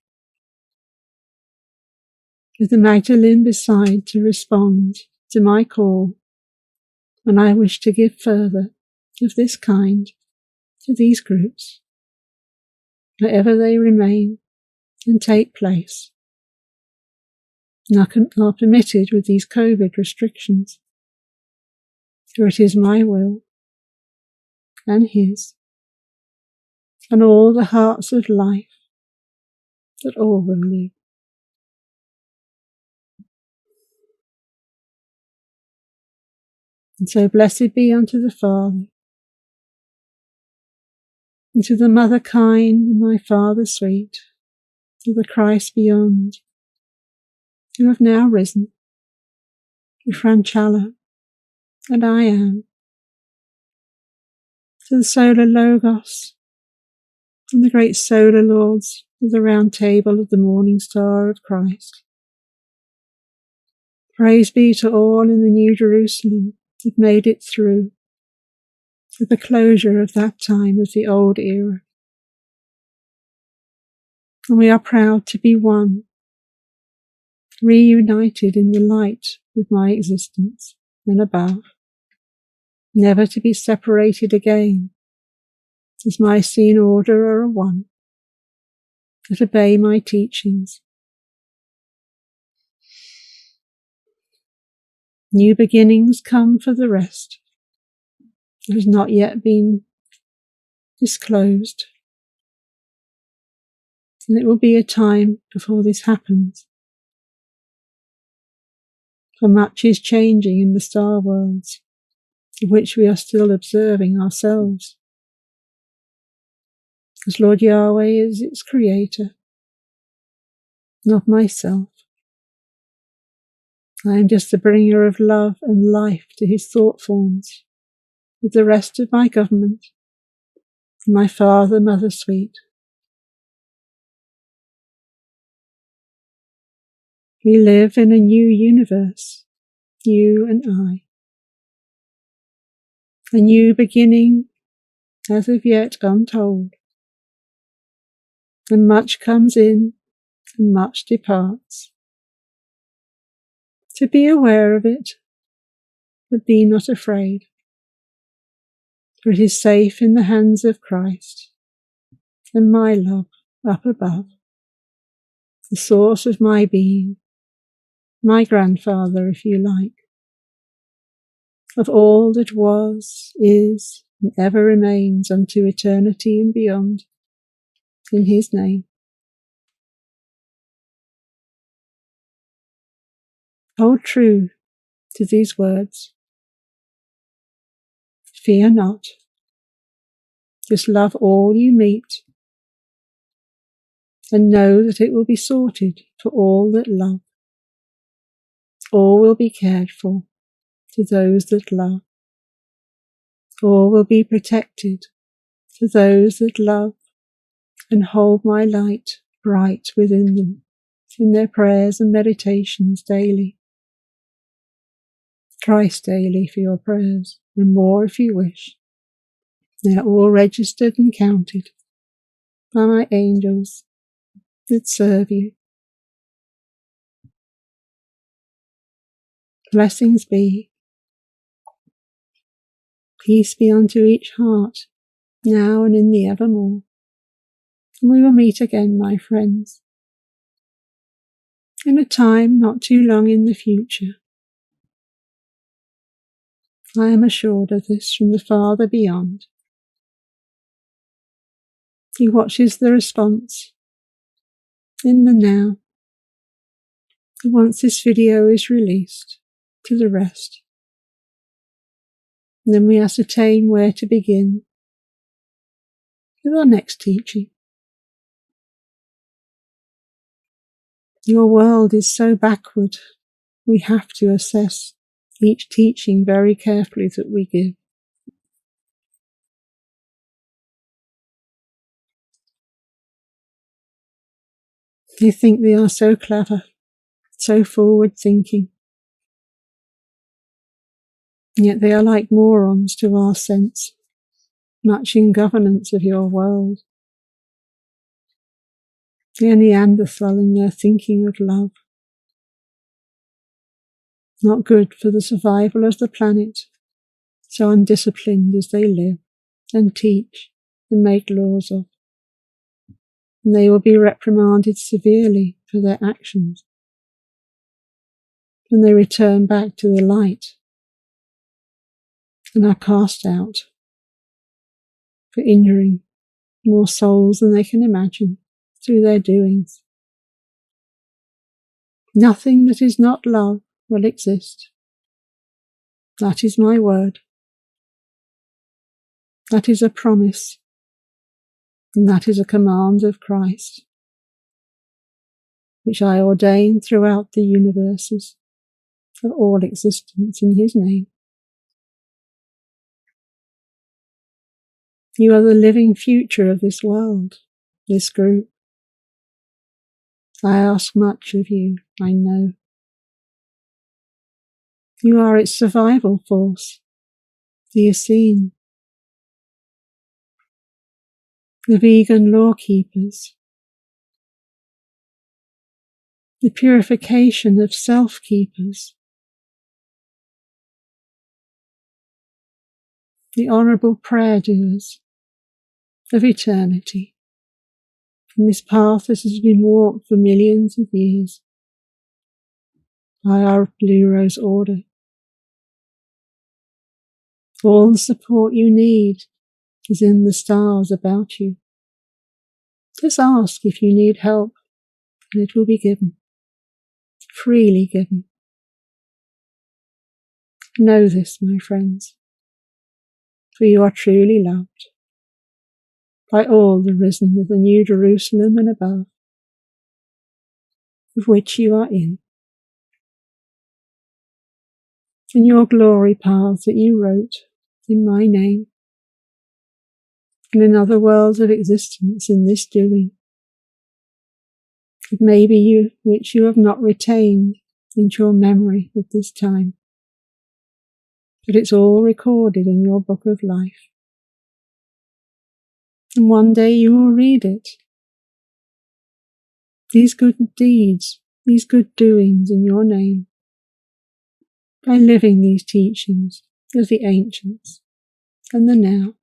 with the Magdalene beside to respond to my call when I wish to give further of this kind to these groups, wherever they remain and take place, and are permitted with these COVID restrictions. For it is my will and his, and all the hearts of life, that all will live. And so blessed be unto the Father, and to the Mother kind, and my Father sweet, to the Christ beyond, who have now risen, to Francella, and I am, to the solar Logos, and the great solar lords of the round table of the morning star of Christ. Praise be to all in the New Jerusalem that made it through, to the closure of that time of the old era. And we are proud to be one, reunited in the light with my existence and above, never to be separated again, as my seen order are one, that obey my teachings. New beginnings come for the rest that has not yet been disclosed. And it will be a time before this happens. For much is changing in the star worlds, of which we are still observing ourselves. As Lord Yahweh is its creator, not myself. I am just the bringer of love and life to his thought forms, with the rest of my government, and my Father, Mother Sweet. We live in a new universe, you and I. A new beginning, as of yet untold. And much comes in, and much departs. To be aware of it, but be not afraid, for it is safe in the hands of Christ, and my love up above, the source of my being, my grandfather, if you like, of all that was, is, and ever remains unto eternity and beyond, in his name. Hold true to these words. Fear not. Just love all you meet, and know that it will be sorted for all that love. All will be cared for to those that love. All will be protected to those that love and hold my light bright within them in their prayers and meditations daily. Thrice daily for your prayers, and more if you wish. They are all registered and counted by my angels that serve you. Blessings be. Peace be unto each heart, now and in the evermore. And we will meet again, my friends, in a time not too long in the future. I am assured of this from the Father beyond. He watches the response in the now, and once this video is released, to the rest. And then we ascertain where to begin with our next teaching. Your world is so backward, we have to assess each teaching very carefully that we give. They think they are so clever, so forward-thinking, yet they are like morons to our sense, much in governance of your world. They are Neanderthal in their thinking of love. Not good for the survival of the planet, so undisciplined as they live and teach and make laws of. And they will be reprimanded severely for their actions when they return back to the light and are cast out for injuring more souls than they can imagine through their doings. Nothing that is not love will exist. That is my word. That is a promise, and that is a command of Christ, which I ordain throughout the universes of all existence in his name. You are the living future of this world, this group. I ask much of you, I know. You are its survival force, the Essene, the vegan law keepers, the purification of self-keepers, the honourable prayer doers of eternity, in this path that has been walked for millions of years by our Blue Rose Order All the support you need is in the stars about you. Just ask if you need help, and it will be given, freely given. Know this, my friends, for you are truly loved by all the risen of the New Jerusalem and above, of which you are in your glory paths that you wrote in my name, and in other worlds of existence in this doing, it may be you which you have not retained into your memory at this time, but it's all recorded in your book of life. And one day you will read it. These good deeds, these good doings in your name, by living these teachings of the ancients and the now,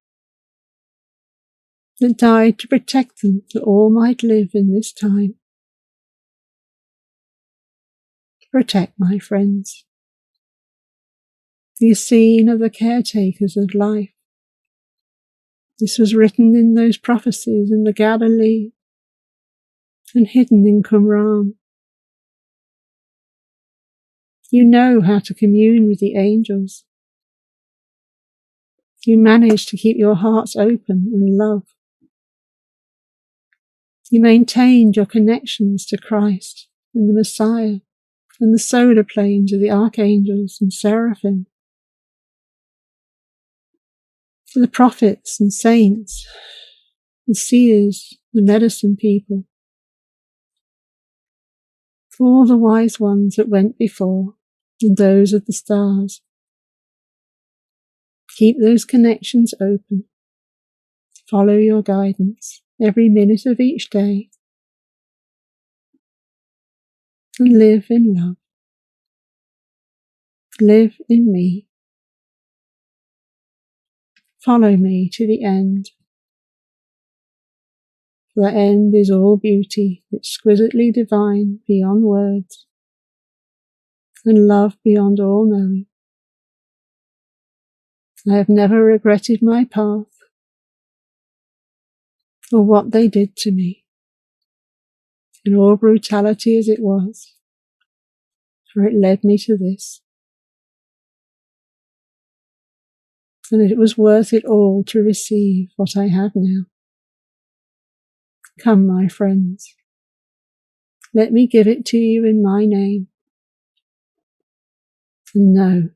that died to protect them, that all might live in this time. Protect, my friends, the Essene of the caretakers of life. This was written in those prophecies in the Galilee and hidden in Qumran. You know how to commune with the angels. You manage to keep your hearts open in love. You maintained your connections to Christ and the Messiah and the solar planes of the archangels and seraphim, to the prophets and saints, the seers, the medicine people, for all the wise ones that went before, and those of the stars. Keep those connections open. Follow your guidance every minute of each day, and live in love. Live in me. Follow me to the end. For the end is all beauty, exquisitely divine beyond words, and love beyond all knowing. I have never regretted my path, or what they did to me, in all brutality as it was, for it led me to this. And it was worth it all to receive what I have now. Come, my friends, let me give it to you in my name, and know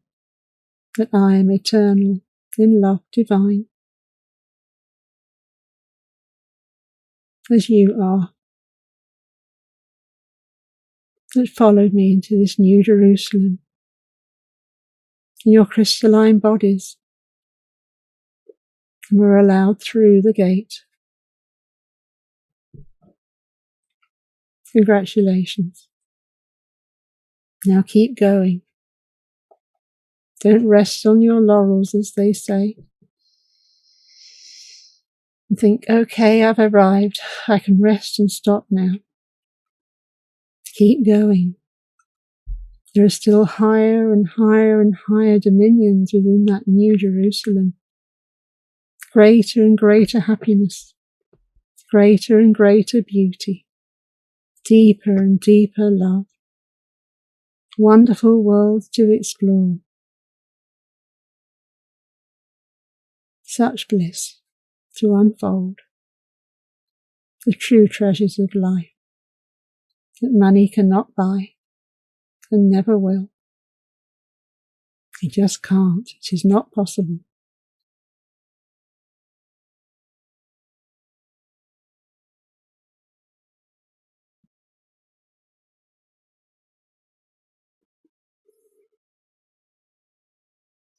that I am eternal in love divine, as you are, that followed me into this New Jerusalem, in your crystalline bodies, and were allowed through the gate. Congratulations. Now keep going. Don't rest on your laurels, as they say. And think, okay, I've arrived. I can rest and stop now. Keep going. There are still higher and higher and higher dominions within that New Jerusalem. Greater and greater happiness. Greater and greater beauty. Deeper and deeper love. Wonderful worlds to explore. Such bliss to unfold. The true treasures of life that money cannot buy and never will. It just can't. It is not possible.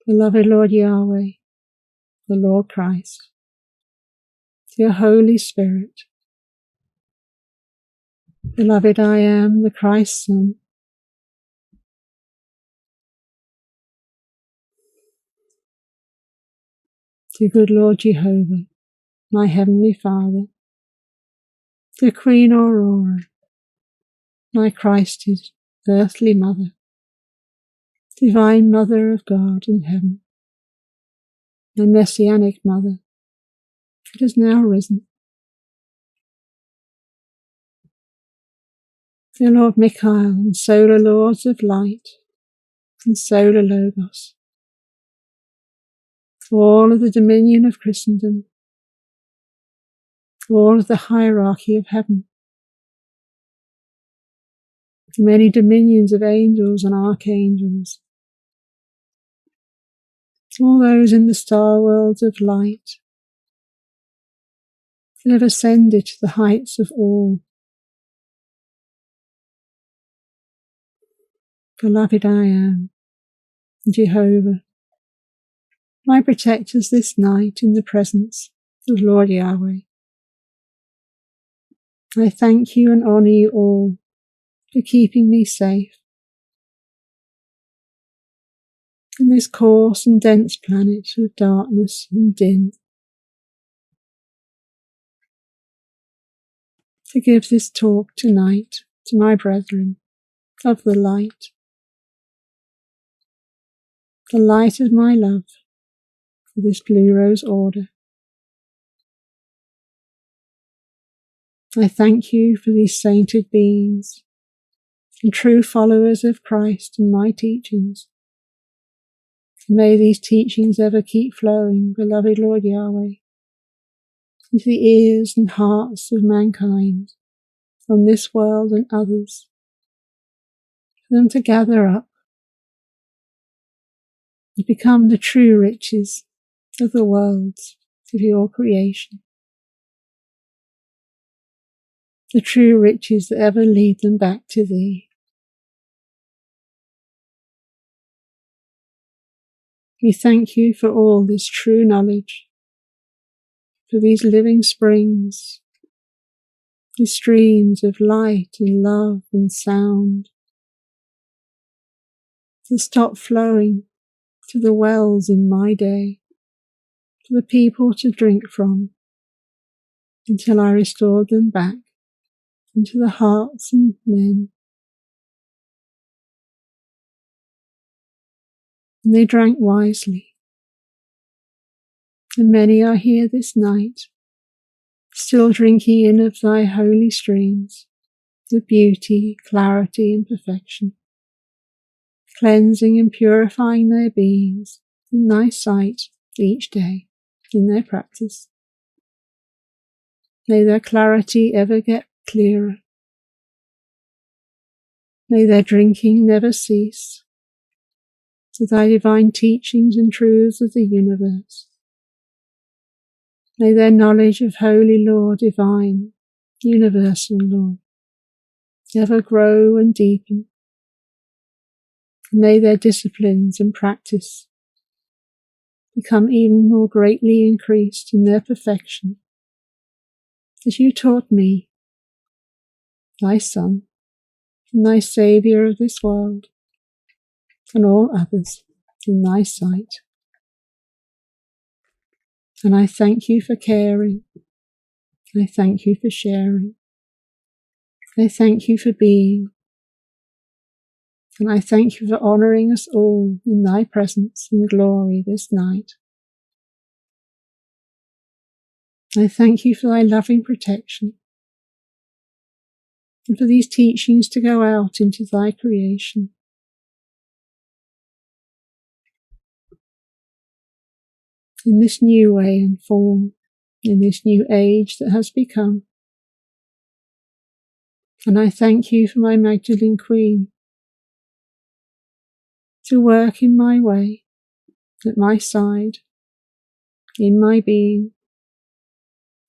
Beloved Lord Yahweh, the Lord Christ, your Holy Spirit, beloved I am, the Christ's Son, to good Lord Jehovah, my Heavenly Father, to Queen Aurora, my Christ's earthly Mother, Divine Mother of God in heaven, my Messianic mother, it has now risen. Dear Lord Michael and solar lords of light and solar logos, all of the dominion of Christendom, all of the hierarchy of heaven, the many dominions of angels and archangels, all those in the star worlds of light that have ascended to the heights of all. Beloved I am, Jehovah, my protectors this night in the presence of Lord Yahweh. I thank you and honour you all for keeping me safe in this coarse and dense planet of darkness and din. To give this talk tonight to my brethren of the light of my love for this Blue Rose Order. I thank you for these sainted beings and true followers of Christ and my teachings. May these teachings ever keep flowing, beloved Lord Yahweh, into the ears and hearts of mankind on this world and others, for them to gather up and become the true riches of the worlds of your creation, the true riches that ever lead them back to thee. We thank you for all this true knowledge, for these living springs, these streams of light and love and sound, to stop flowing to the wells in my day, for the people to drink from, until I restored them back into the hearts of men. And they drank wisely, and many are here this night, still drinking in of thy holy streams, the beauty, clarity and perfection, cleansing and purifying their beings in thy sight each day in their practice. May their clarity ever get clearer. May their drinking never cease to thy divine teachings and truths of the universe. May their knowledge of Holy Law, divine, universal law, ever grow and deepen. May their disciplines and practice become even more greatly increased in their perfection, as you taught me, thy Son, and thy Saviour of this world, and all others in thy sight. And I thank you for caring. I thank you for sharing. I thank you for being. And I thank you for honouring us all in thy presence and glory this night. I thank you for thy loving protection and for these teachings to go out into thy creation. In this new way and form, in this new age that has become. And I thank you for my Magdalene Queen to work in my way, at my side, in my being,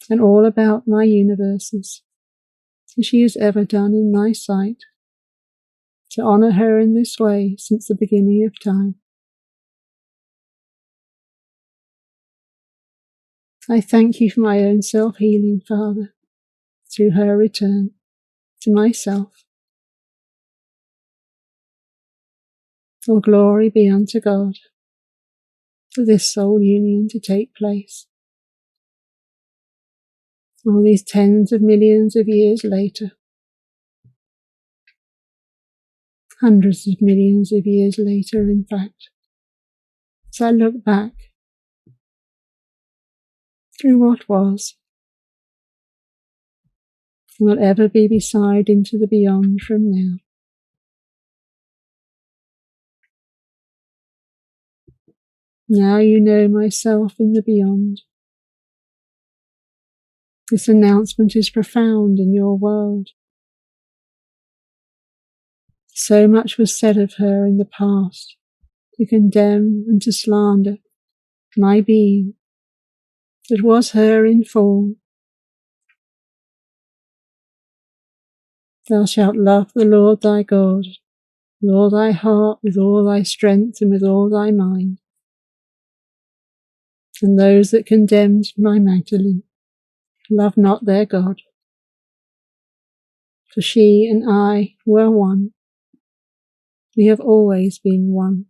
and all about my universes, as she has ever done in thy sight, to honour her in this way since the beginning of time. I thank you for my own self-healing, Father, through her return to myself. All glory be unto God for this soul union to take place. All these tens of millions of years later, hundreds of millions of years later, in fact, as I look back through what was, and will ever be beside into the beyond from now. Now you know myself in the beyond. This announcement is profound in your world. So much was said of her in the past to condemn and to slander my being that was her in form. Thou shalt love the Lord thy God with all thy heart, with all thy strength, and with all thy mind. And those that condemned my Magdalene love not their God. For she and I were one. We have always been one,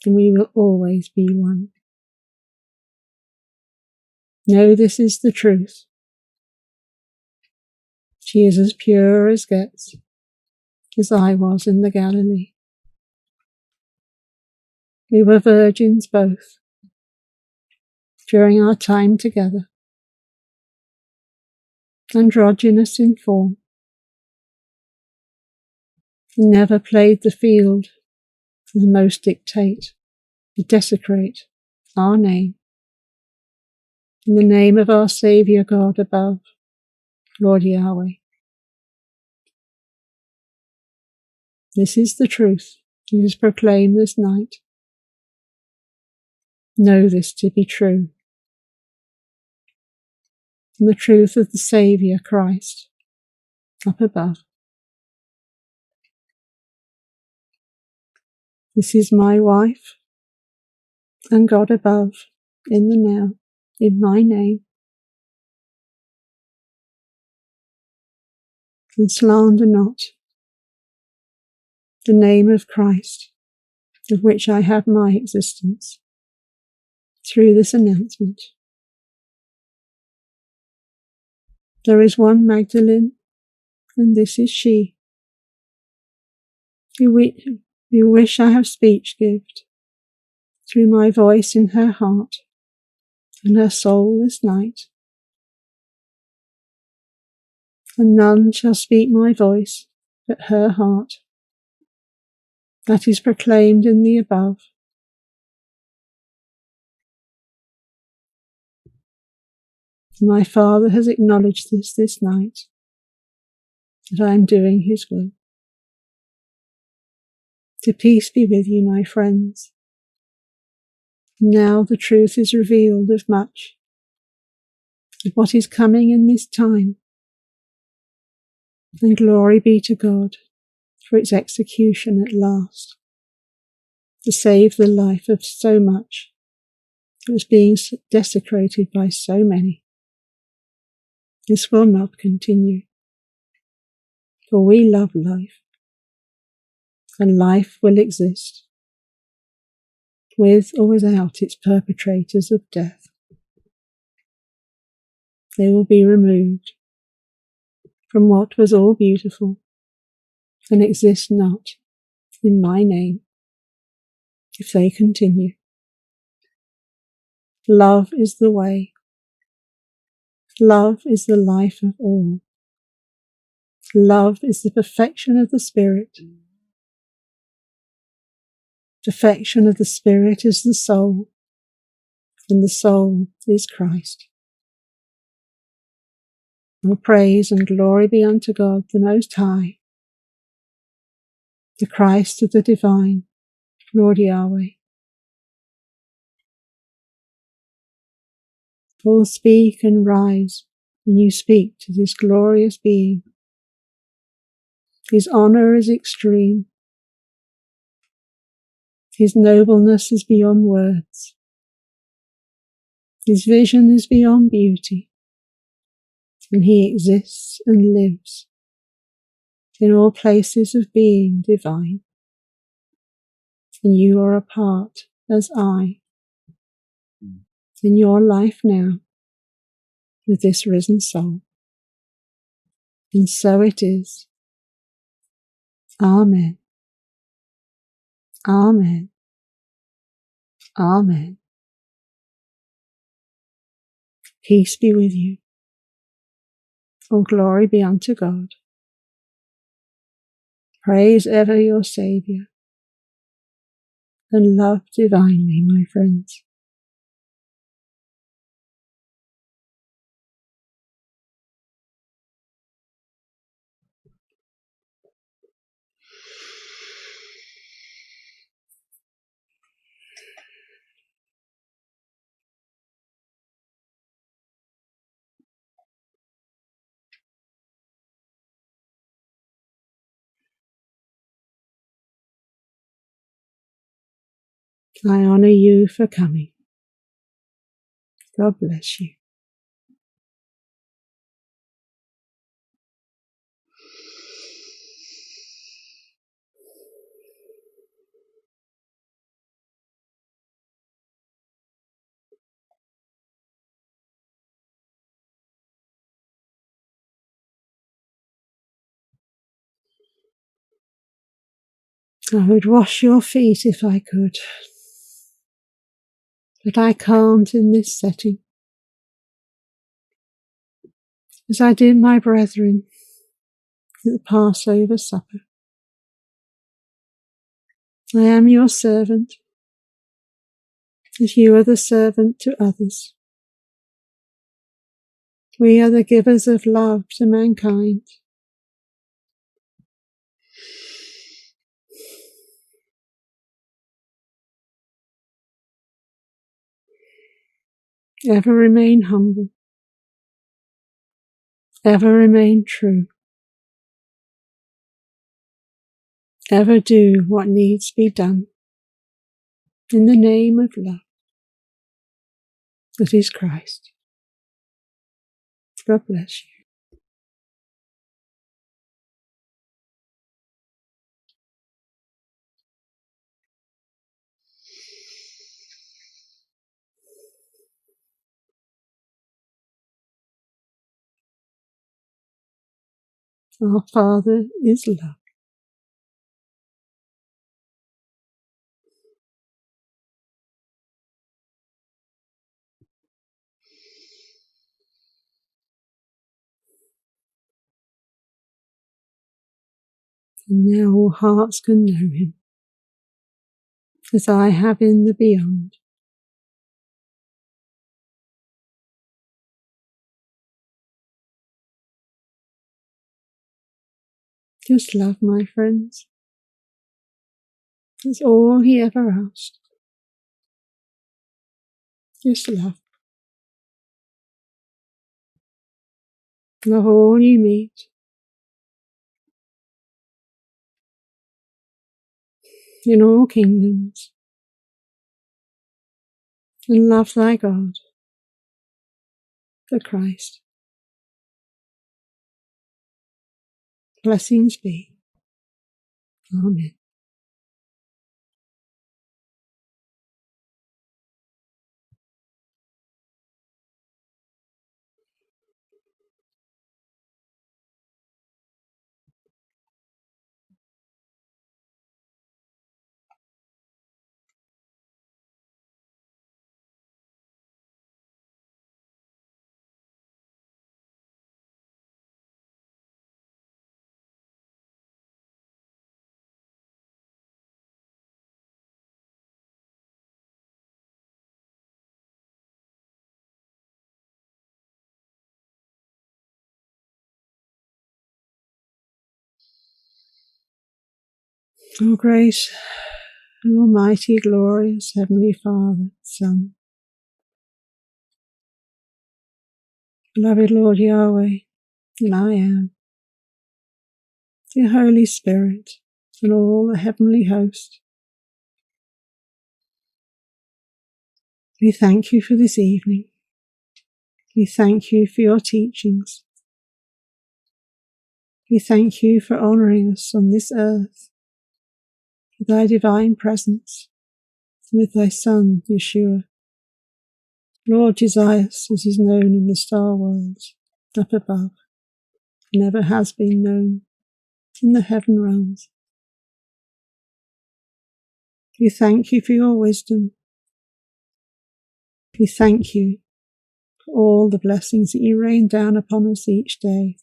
and we will always be one. Know this is the truth. She is as pure as gets, as I was in the Galilee. We were virgins both during our time together, androgynous in form. We never played the field for the most dictate to desecrate our name. In the name of our Saviour God above, Lord Yahweh. This is the truth that is proclaimed this night. Know this to be true. And the truth of the Saviour Christ up above. This is my wife and God above in the now, in my name. And slander not the name of Christ, of which I have my existence, through this announcement. There is one Magdalene, and this is she. You wish I have speech gift, through my voice in her heart and her soul this night. And none shall speak my voice but her heart, that is proclaimed in the above. My Father has acknowledged this night, that I am doing his will. To peace be with you, my friends. Now the truth is revealed of much, of what is coming in this time. And glory be to God for its execution at last, to save the life of so much that was being desecrated by so many. This will not continue, for we love life, and life will exist, with or without its perpetrators of death. They will be removed from what was all beautiful, and exist not in my name, if they continue. Love is the way. Love is the life of all. Love is the perfection of the Spirit. Perfection of the Spirit is the soul, and the soul is Christ. All praise and glory be unto God the Most High, the Christ of the Divine, Lord Yahweh. All speak and rise when you speak to this glorious being. His honour is extreme. His nobleness is beyond words. His vision is beyond beauty. And he exists and lives in all places of being divine. And you are a part, as I, in your life now, with this risen soul. And so it is. Amen. Amen. Amen. Peace be with you. All glory be unto God. Praise ever your Saviour, and love divinely, my friends. I honour you for coming. God bless you. I would wash your feet if I could, but I can't in this setting, as I did my brethren at the Passover supper. I am your servant, as you are the servant to others. We are the givers of love to mankind. Ever remain humble. Ever remain true. Ever do what needs to be done in the name of love, that is Christ. God bless you. Our Father is love. And now all hearts can know him, as I have in the beyond. Just love, my friends. That's all he ever asked. Just love. Love all you meet. In all kingdoms. And love thy God, the Christ. Blessings be. Amen. All grace, Almighty, glorious Heavenly Father, Son, beloved Lord Yahweh, and I am, the Holy Spirit, and all the heavenly host. We thank you for this evening. We thank you for your teachings. We thank you for honouring us on this earth with thy divine presence, with thy Son, YESHUA. Lord, desires, as is known in the star worlds up above, never has been known in the heaven realms. We thank you for your wisdom. We thank you for all the blessings that you rain down upon us each day,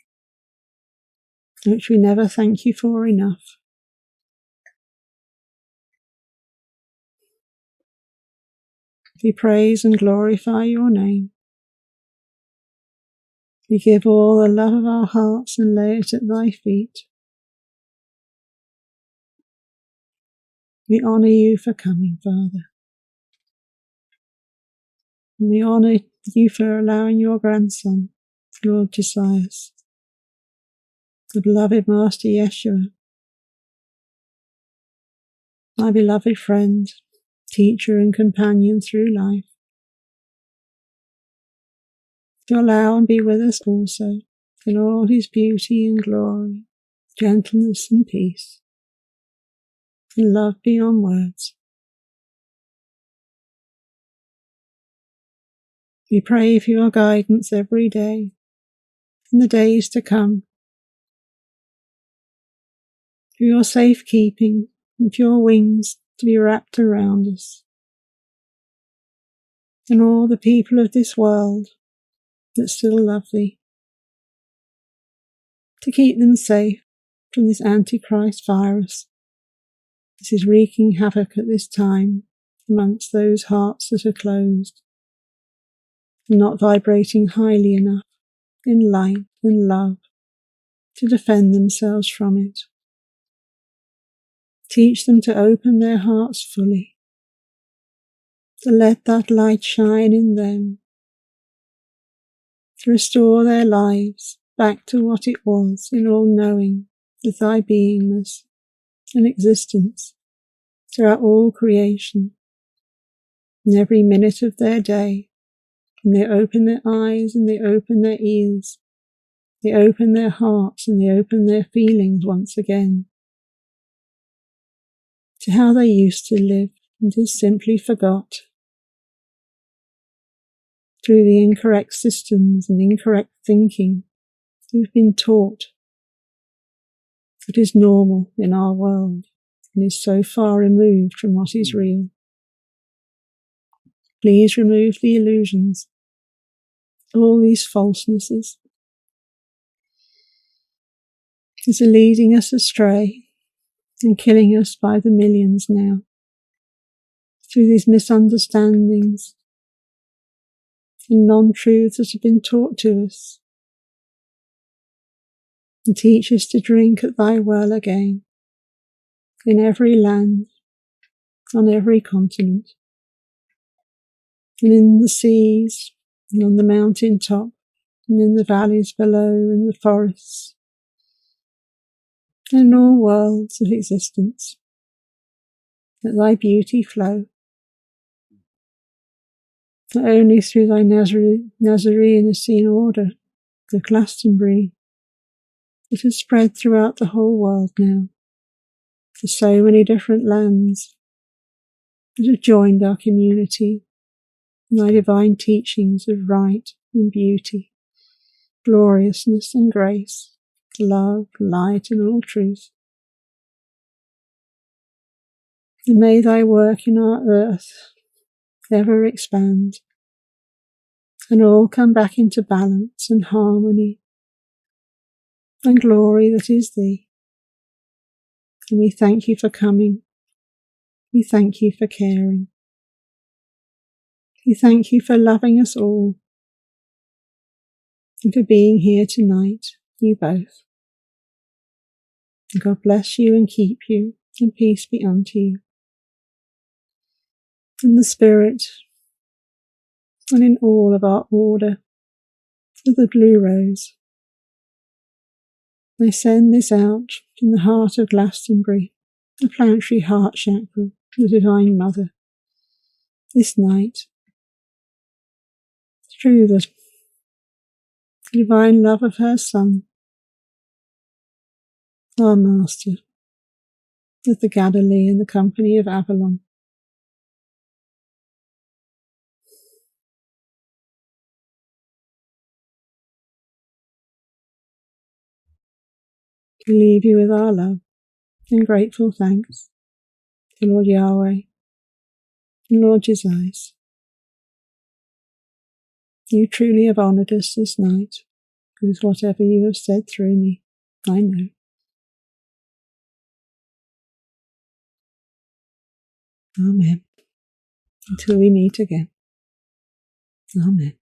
which we never thank you for enough. We praise and glorify your name. We give all the love of our hearts and lay it at thy feet. We honour you for coming, Father. And we honour you for allowing your grandson, Lord Josias, the beloved Master YESHUA, my beloved friend, teacher and companion through life, to allow and be with us also in all his beauty and glory, gentleness and peace, and love beyond words. We pray for your guidance every day, in the days to come, for your safekeeping and for your wings to be wrapped around us, and all the people of this world that still love thee, to keep them safe from this Antichrist virus. This is wreaking havoc at this time amongst those hearts that are closed, and not vibrating highly enough in light and love to defend themselves from it. Teach them to open their hearts fully, to let that light shine in them, to restore their lives back to what it was in all-knowing with thy beingness and existence throughout all creation. In every minute of their day, when they open their eyes and they open their ears, they open their hearts and they open their feelings once again to how they used to live and just simply forgot through the incorrect systems and incorrect thinking we've been taught that is normal in our world and is so far removed from what is real. Please remove the illusions, all these falsenesses that are leading us astray and killing us by the millions now through these misunderstandings and non-truths that have been taught to us. And teach us to drink at thy well again, in every land, on every continent, and in the seas, and on the mountain top, and in the valleys below, in the forests, and in all worlds of existence. Let thy beauty flow, not only through thy Nazarean Essene order, the Glastonbury, that has spread throughout the whole world now, to so many different lands that have joined our community in thy divine teachings of right and beauty, gloriousness and grace, love, light and all truth. And may thy work in our earth ever expand, and all come back into balance and harmony and glory that is thee. And we thank you for coming. We thank you for caring. We thank you for loving us all and for being here tonight, you both. And God bless you and keep you, and peace be unto you. In the Spirit and in all of our order of the Blue Rose, I send this out from the heart of Glastonbury, the planetary heart chakra, the Divine Mother, this night, through the divine love of her Son, our Master, of the Galilee and the company of Avalon. We leave you with our love and grateful thanks to Lord Yahweh and Lord Jesus. You truly have honoured us this night with whatever you have said through me, I know. Amen. Until we meet again. Amen.